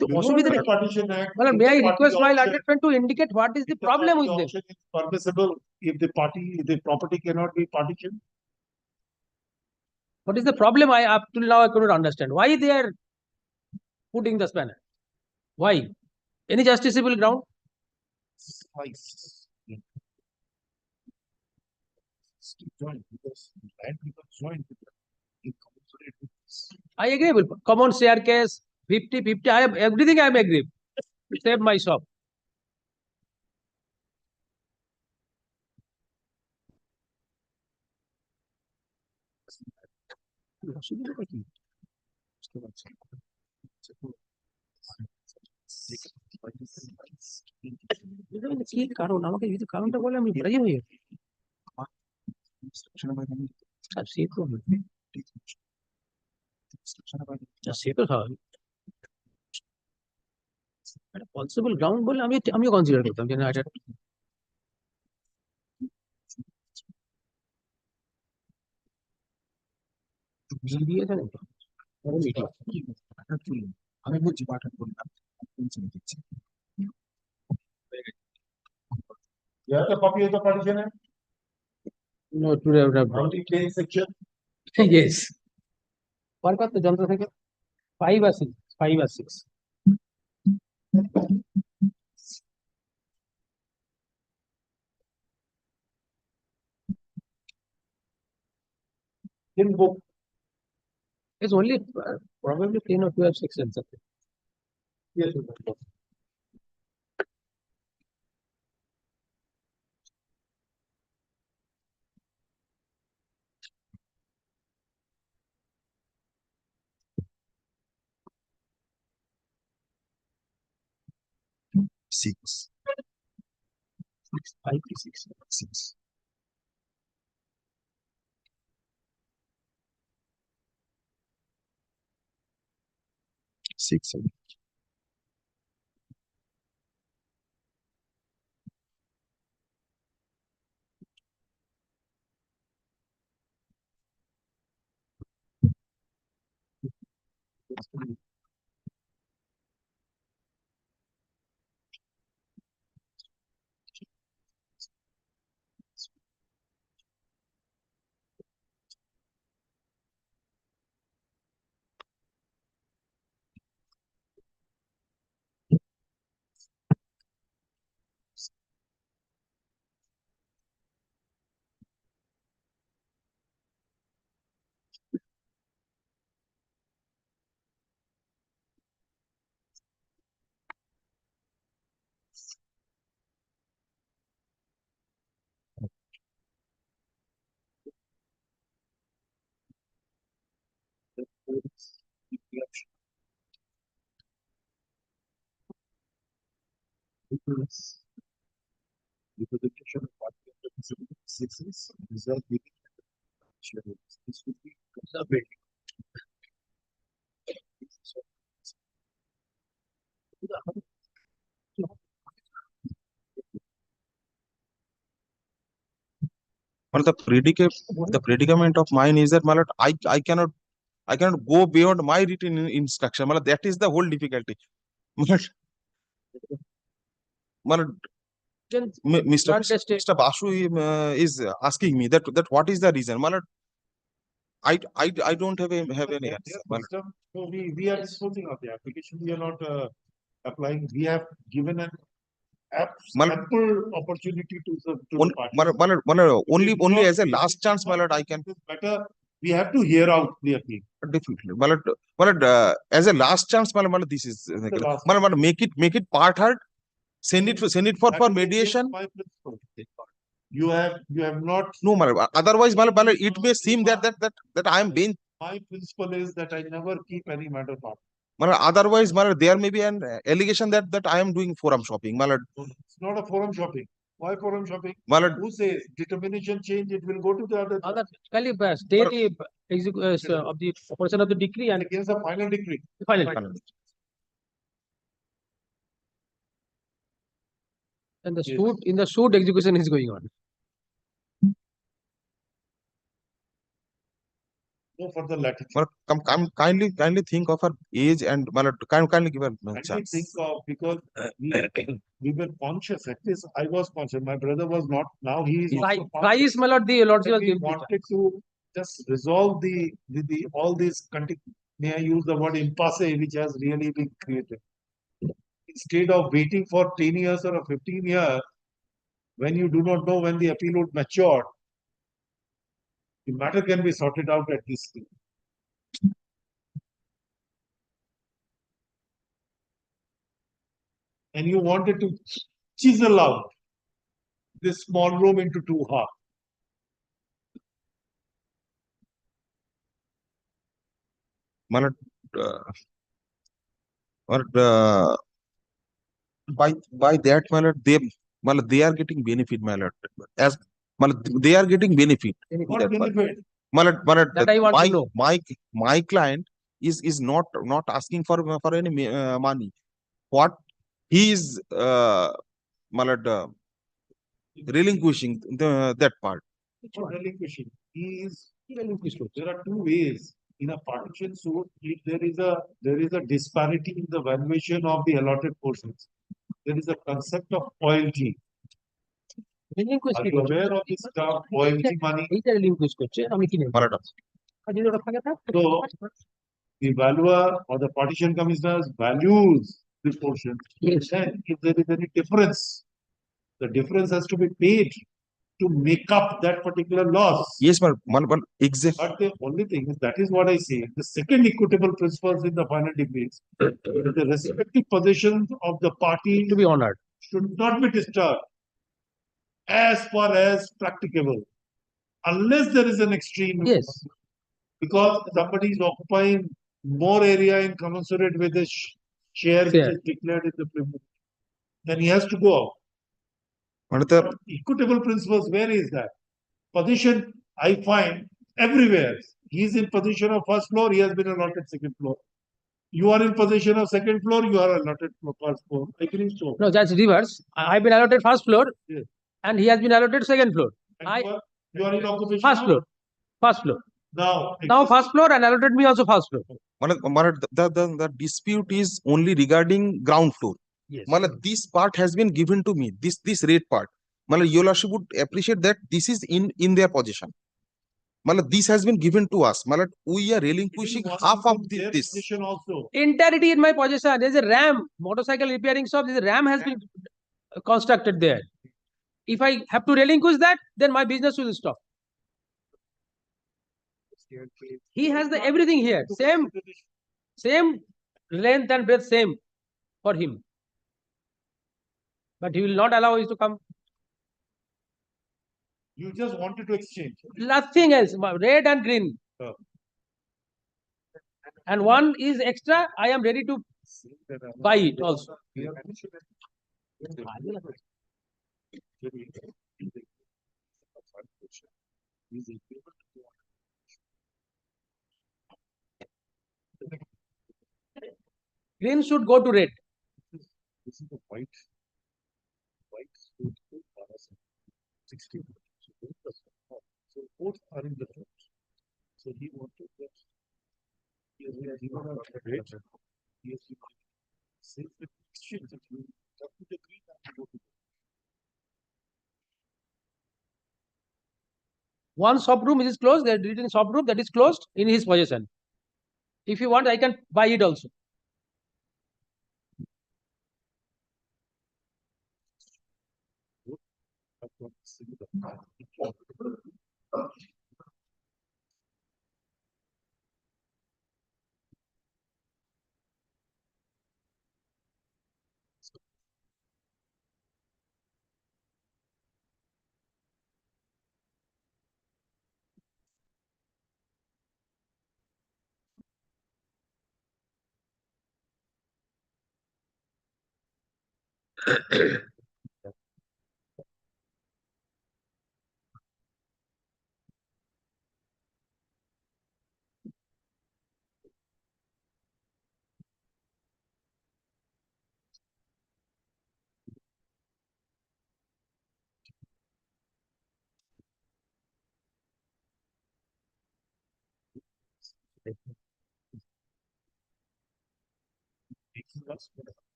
তো You know অসুবিধা that নেই Partition Act. মানে if may the I party request my auction- learned friend to indicate what is the if problem party with them? auction is permissible if the property cannot be partitioned. What is the problem? I up till now I couldn't understand. Why they are putting the spanner? Why? Any justiciable ground? Twice. Joint because land becomes joint with the incommensurate with this. I agree with common staircase, 50-50. I have everything I am agree. Save my shop. অসুবিধাটা কি? বুঝতে পারছি না। এটা মানে কি কারণ আমাকে যদি কারণটা বলে আমি রাজি হই স্যার সে তো সে তো স্বাভাবিক একটা পসিবল গ্রাউন্ড বলে আমিও কনসিডার করতাম যে না এটা দিয়েছে নাকি আমি বলছি পাঠন করলাম দিচ্ছি You have a copy of the partition act? No, today I would have brought 10 section. yes. What about the যন্ত্র থেকে 5 or 6? 5 or 6. In book. It's only probably 10 or 12 sections. Yes. Six. 5 to 6. 6. Six. Representation of party representing sixes result within shareholders. This would be conservative. Well, the predicament of mine is that Malat, I cannot go beyond my written instruction. Malat, that is the whole difficulty. Malat, Mr. Basu is asking me that what is the reason. Malat, I don't have any answer. Yes, Malat. so we are disposing of the application. We are not applying. We have given an ample opportunity to the party. Only as a last chance, Malat, I can. Better, we have to hear out the appeal. Definitely, Malat, as a last chance, Malat, this is Malat, make it part heard. Send it for mediation. You have not. No, Malat. Otherwise, Malat, it may seem that I am being. My principle is that I never keep any matter part. Malat, otherwise, Malat, there may be an allegation that I am doing forum shopping. Malat. It's not a forum shopping. Why forum shopping? Malat. Who says determination change? It will go to the other. Stay the of the operation of the decree and against the final decree. Final. And the suit execution is going on. no further latitude. Well, kindly think of her age and kindly give her a I didn't chance. think of because we were conscious. At least I was conscious. My brother was not. Now he is also Thrice, my lord, the lordship But was we given. wanted to just resolve the all these may I use the word impasse which has really been created. Instead of waiting for 10 years or 15 years, when you do not know when the appeal would mature, the matter can be sorted out at this stage. And you wanted to chisel out this small room into two halves. Malat, by that Malat, they are getting benefit, Malat. As Malat, they are getting benefit. What benefit? Malat, That I want to know. my client is not asking for any money. What he is Malat, relinquishing that part. Not relinquishing. He is relinquished. There are two ways. In a partition suit, if there is a disparity in the valuation of the allotted portions, there is a concept of royalty. Are you aware of this term royalty money? So the valuer or the partition commissioners values the portion. Then if there is any difference, the difference has to be paid to make up that particular loss. Yes, exactly. But the only thing is that is what I say. The second equitable principles in the final degrees, the respective positions of the party To be honored. should not be disturbed as far as practicable, unless there is an extreme. Yes. Because somebody is occupying more area in commensurate with the share which is declared in the preliminary, then he has to go out. Equitable principles, where is that? Position, I find everywhere. He is in position of first floor, he has been allotted second floor. You are in position of second floor, you are allotted first floor. I believe so. No, that's reverse. I've been allotted first floor, Yes. and he has been allotted second floor. And you are in occupation First of- floor. First floor. Now first floor and allotted me also first floor. The dispute is only regarding ground floor. Yes. This part has been given to me. This rate part. Your lordship would appreciate that this is in their possession. This has been given to us. We are relinquishing half of this. position also. Entirety in my possession. There's a RAM, motorcycle repairing shop. There's a RAM has been constructed there. If I have to relinquish that, then my business will stop. He has the everything here. Same length and breadth, same for him. But he will not allow us to come. You just wanted to exchange. Nothing else. Red and green. And one is extra. I am ready to buy it also. Green should go to red. This is the white suit 16. So both are in the front. So he wanted that. He has given a red. He has given safe exchange that you have to the green and go to One shop room is closed. There written shop room that is closed in his possession. If you want, I can buy it also.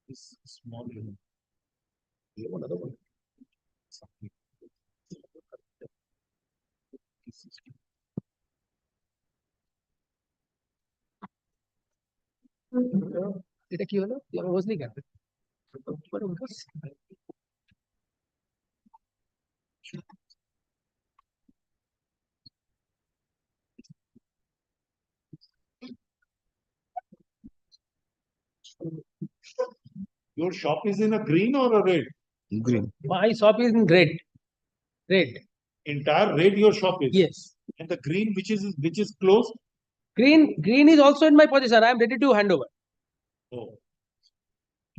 This small unit. You have another one. এটা কি হলো? তুই আমার বুঝলি কেন? Your shop is in a green or a red? Green. My shop is in red. Red. Entire red your shop is? Yes. And the green which is closed? Green is also in my possession. I am ready to hand over. Oh.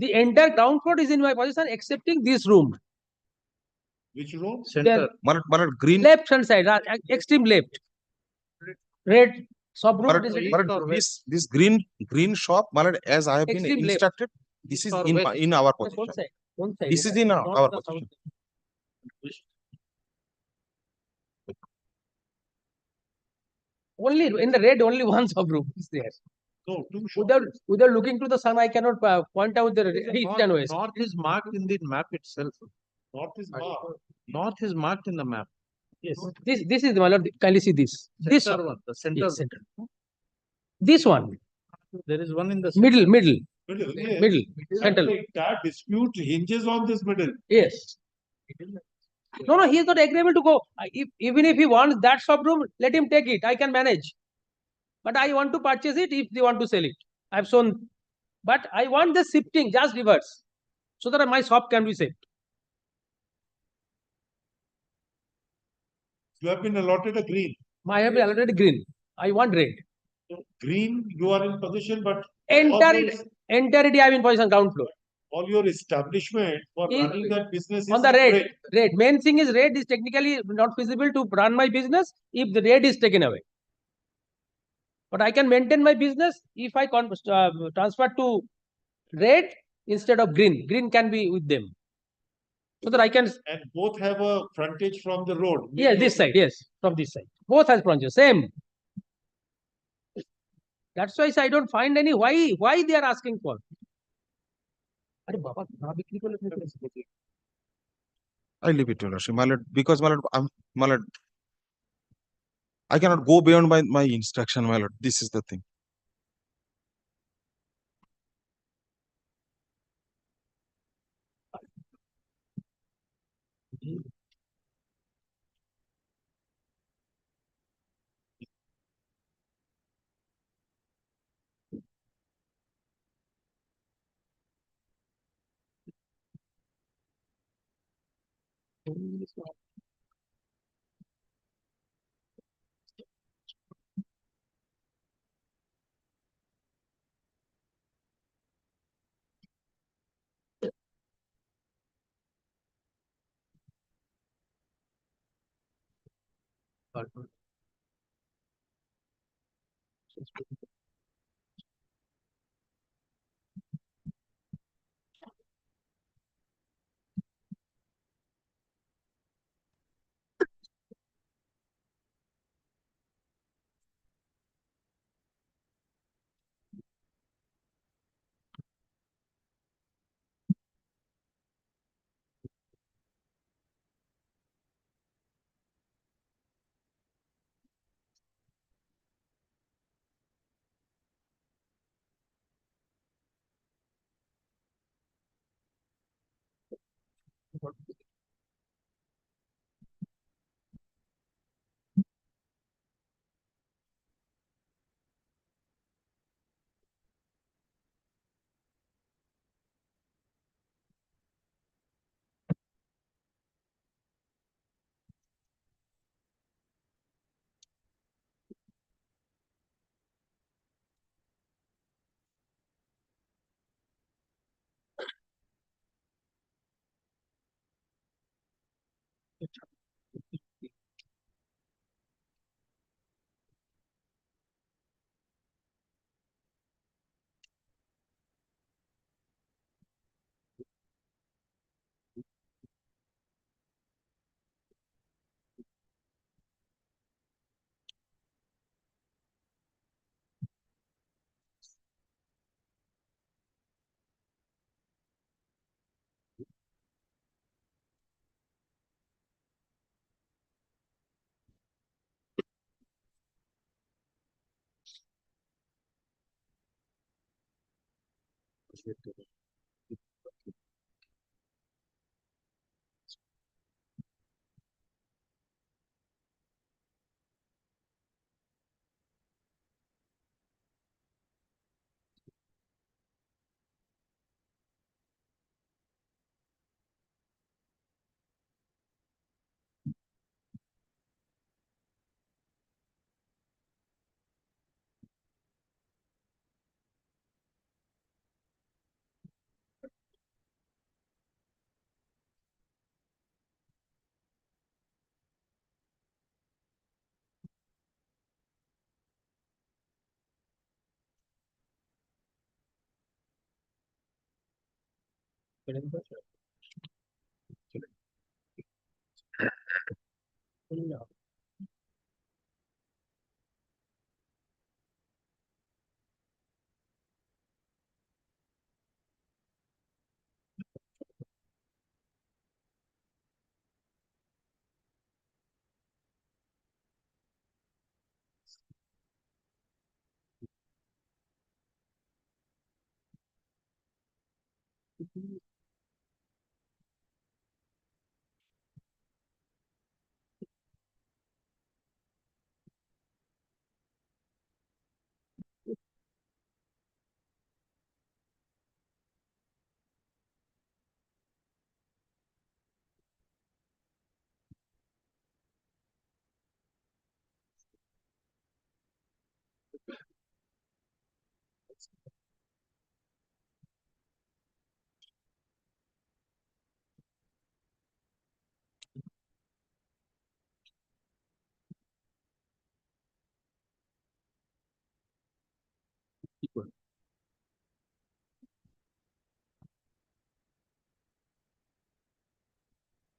The entire ground floor is in my possession excepting this room. Which room? Center. Green. Left hand side, extreme left. Red. Sub room. This green shop, as I have been Extreme left. instructed, this is in our possession. One side. This is in our possession. Only in the red, only one sub room is there. No, without looking to the sun, I cannot point out the east and west. North is marked in the map itself. North is marked. North is marked in the map. Yes. This is the one. Kindly see this. This Center one. one, the center. Yes, center. This one. There is one in the Middle. Yes. Central. The entire dispute hinges on this middle. Yes. No, he is not agreeable to go. Even if he wants that sub room, let him take it. I can manage. But I want to purchase it if they want to sell it. I've shown. But I want the shifting, just reverse, so that my shop can be saved. You have been allotted a green. I have been allotted green. I want red. So green, you are in position, but entirety I am in position ground floor. All your establishment for running that business is on the red. Main thing is red is technically not feasible to run my business if the red is taken away. But I can maintain my business if I transfer to red instead of green. Green can be with them. So that I can. And both have a frontage from the road. Yes, this side. Yes, from this side. Both has frontage. Same. That's why I don't find any why they are asking for. I leave it to Lordship, my lord, because my lord, I cannot go beyond my instruction, my lord. This is the thing.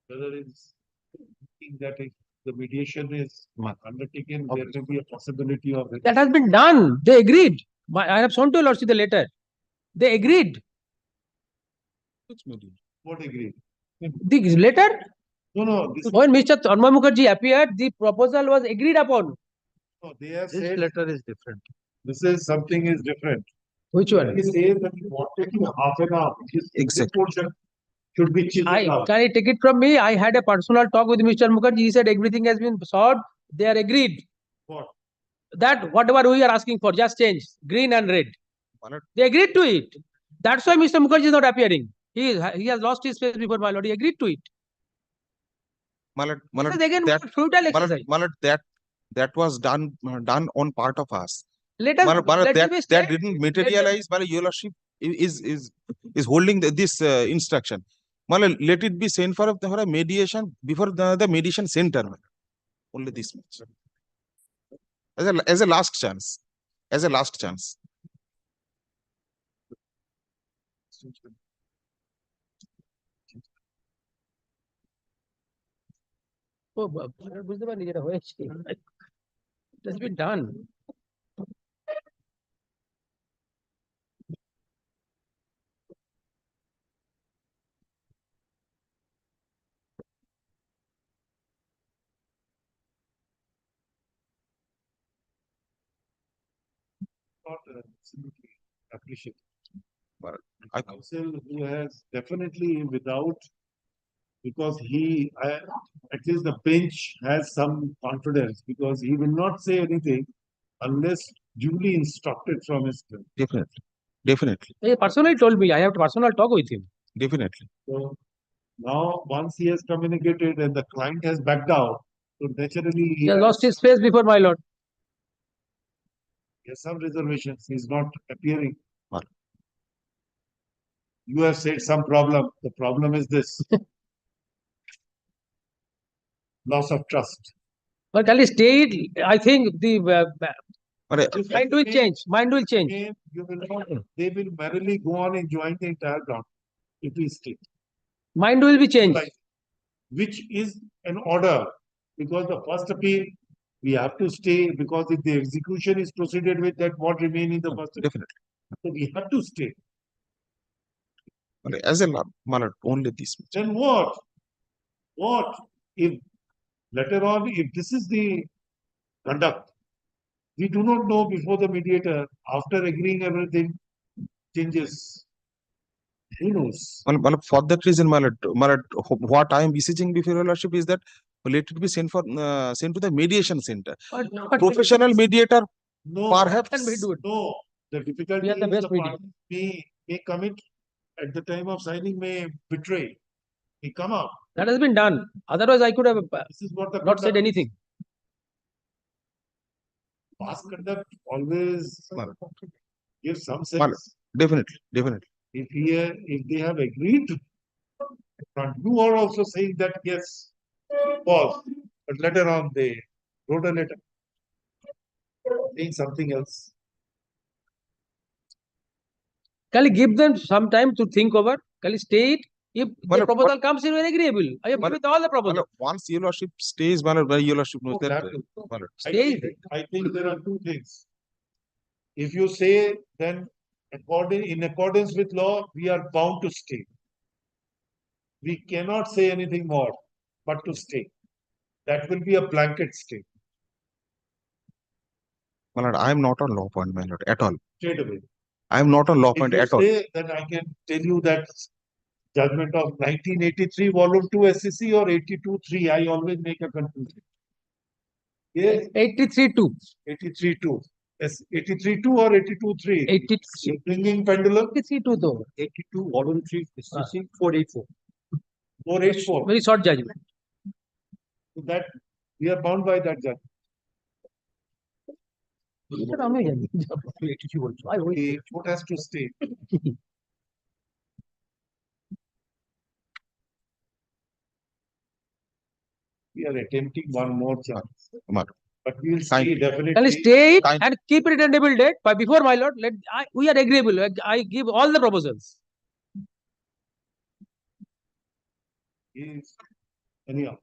Whether it's thinking that if the mediation is undertaken, there may be a possibility of That has been done. They agreed. I have shown to your lordship the letter. They agreed. Which mediation? What agreed? The letter, No, when Mr. Tanmay Mukherjee appeared, the proposal was agreed upon. no, they have This said letter is different. this is something is different. Which one? He says that he wanted to half an hour, which is this portion should be chiseled out. Can I take it from me? I had a personal talk with Mr. Mukherjee. He said everything has been solved. They are agreed. What? That whatever we are asking for, just change green and red. They agreed to it. That's why Mr. Mukherjee is not appearing. He has lost his face before my lord. He agreed to it. Malad, This is again futile exercise. that was done on part of us. Let us let it be that said. didn't materialize. Malad, your lordship is holding this instruction. Malad, let it be sent for a mediation before the mediation center. Malad. Only this much. As a last chance. As a last chance. Oh, বুঝতে পারিনি যেটা হয়েছে। It has been done. Not absolutely appreciated. But Counsel who has definitely without, because at least the bench has some confidence, because he will not say anything unless duly instructed from his bench. Definitely. He personally told me I have a personal talk with him. Definitely. So now, once he has communicated and the client has backed out, so naturally He has lost his face before my lord. He has some reservations. He is not appearing. You have said some problem. The problem is this. Loss of trust. But at least stay. I think the mind will change. Mind will change. They will merrily go on enjoying the entire ground if we stay. Mind will be changed. Which is an order, because the first appeal we have to stay, because if the execution is proceeded with, that what remain in the first appeal. Definitely. So we have to stay. As a Malad, only this much. Then what? What if later on, if this is the conduct, we do not know before the mediator, after agreeing everything, changes Who knows? Well, for that reason, my lord, what I am beseeching before your lordship is that let it be sent to the mediation center. Professional mediator, No, perhaps. no. The difficulty are the is best the mediator. party may commit at the time of signing, may betray, may come out. That has been done. Otherwise, I could have This is what the not said conduct- anything. Past conduct always gives some My lord, sense. definitely. If they have agreed to, and you are also saying that yes, pause, but later on they wrote a letter saying something else. Can you give them some time to think over? Can you stay it? If My the lord, proposal comes in very agreeable, I am My with all the my proposals. lord, once your lordship stays, my lord, why your lordship knows Oh, that. that too. My lord. I think there are two things. If you say, then in accordance with law, we are bound to stay. We cannot say anything more, but to stay. That will be a blanket stay. My lord, I am not on law point, my lord, at all. Straight away. I am not on law If point you at all. say, then I can tell you that judgment of 1983 volume 2 SCC or 82-3, I always make a confusion. Yes. 83-2. 83-2. Yes, 83-2 or 82-3? 83. Bringing pendulum? 83-2 though. 82 volume 3 SCC 484. 484. Very short judgment. So that we are bound by that judgment. The court has to stay. We are attempting one more chance. But we will see definitely. Can you stay it and keep it tentative date? But before, my lord, we are agreeable. I give all the proposals. Yes. Anyhow.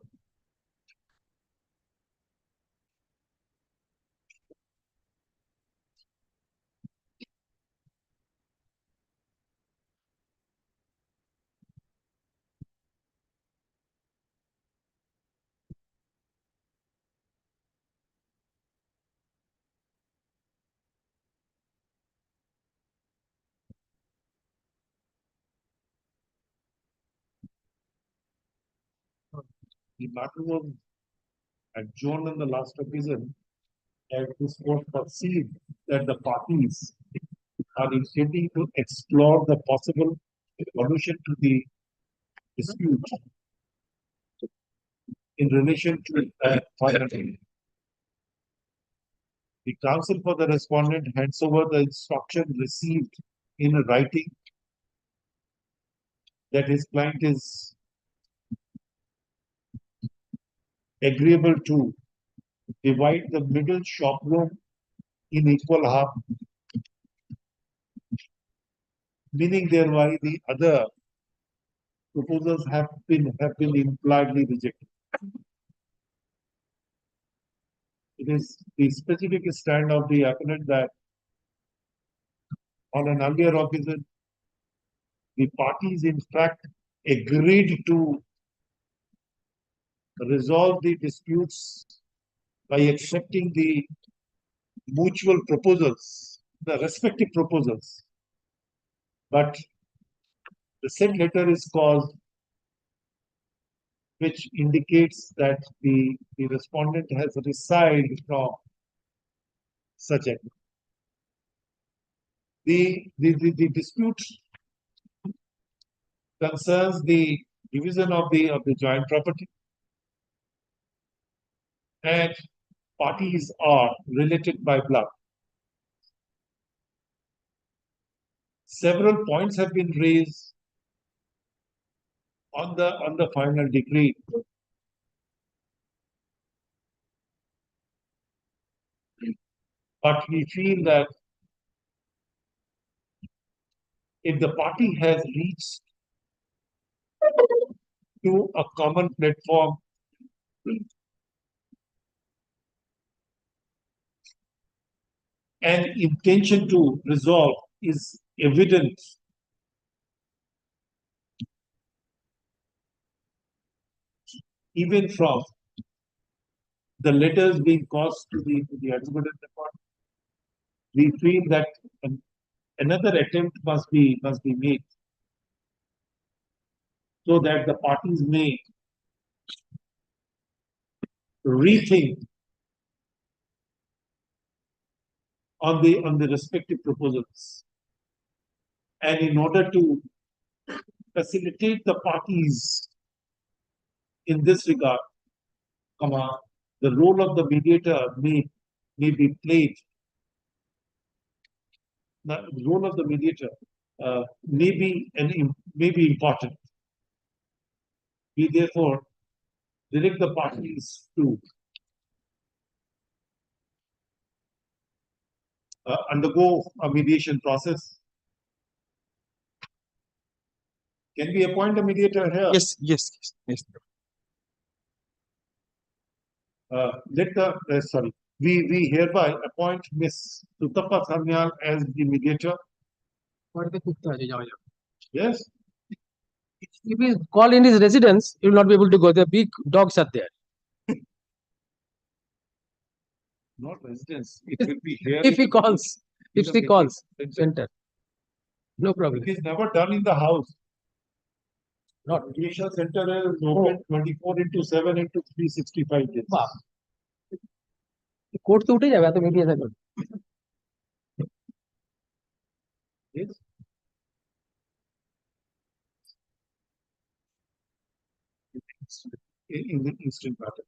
The matter was adjourned on the last occasion, as this court perceived that the parties are intending to explore the possible solution to the dispute in relation to final. The counsel for the respondent hands over the instruction received in writing that his client is agreeable to divide the middle shop room in equal half, meaning thereby the other proposals have been impliedly rejected. It is the specific stand of the appellant that on an earlier occasion, the parties in fact agreed to resolve the disputes by accepting the mutual proposals, the respective proposals. But the said letter is caused, which indicates that the respondent has resigned from such a. The dispute concerns the division of the joint property, and parties are related by blood. Several points have been raised on the final decree. But we feel that if the party has reached to a common platform, and intention to resolve is evident, even from the letters being caused to the adjudicated report, we feel that another attempt must be made so that the parties may rethink on the respective proposals. And in order to facilitate the parties in this regard, the role of the mediator may be played. The role of the mediator may be important. We therefore direct the parties to undergo a mediation process. Can we appoint a mediator here? Yes, yes, yes. We hereby appoint Miss Sutapa Samyal as the mediator. Yes. If he call in his residence, he will not be able to go. The big dogs are there. Not residence. It will be here. If he calls, if she calls, center. No problem. It is never done in the house. Not mediation center is open 24/7/365 days. Court तो उठे जाएगा तो media से Yes. In the instant matter.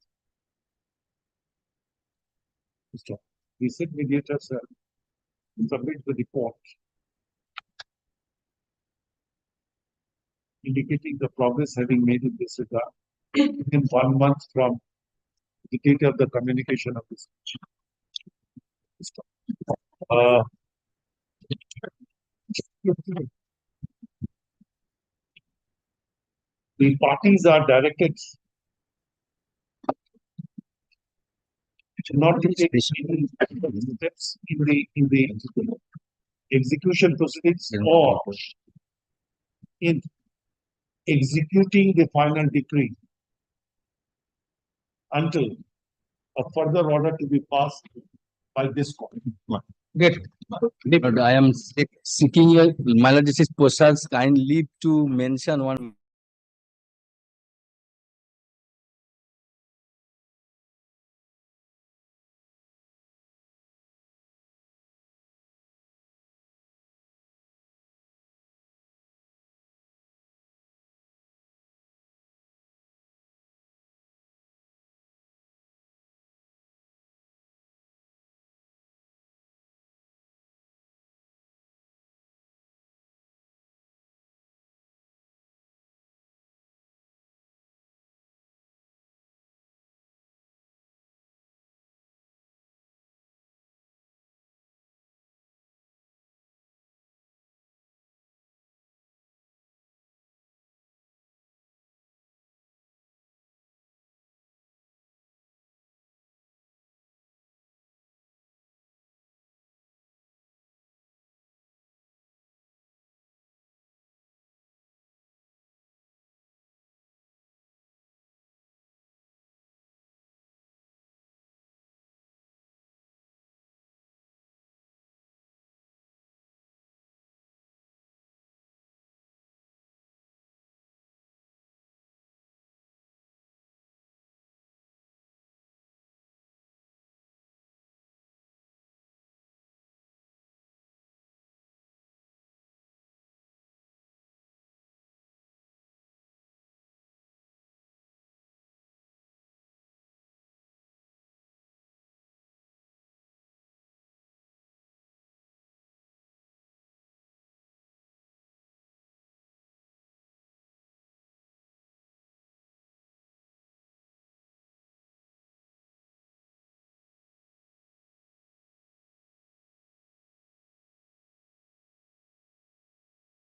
Stop. The said mediator submit the report indicating the progress having made in this regard within 1 month from the date of the communication of this. The parties are directed to not to take any steps in the execution proceedings or in executing the final decree until a further order to be passed by this court. Get. But I am seeking your, my lord, this is Prasad's kind leave to mention one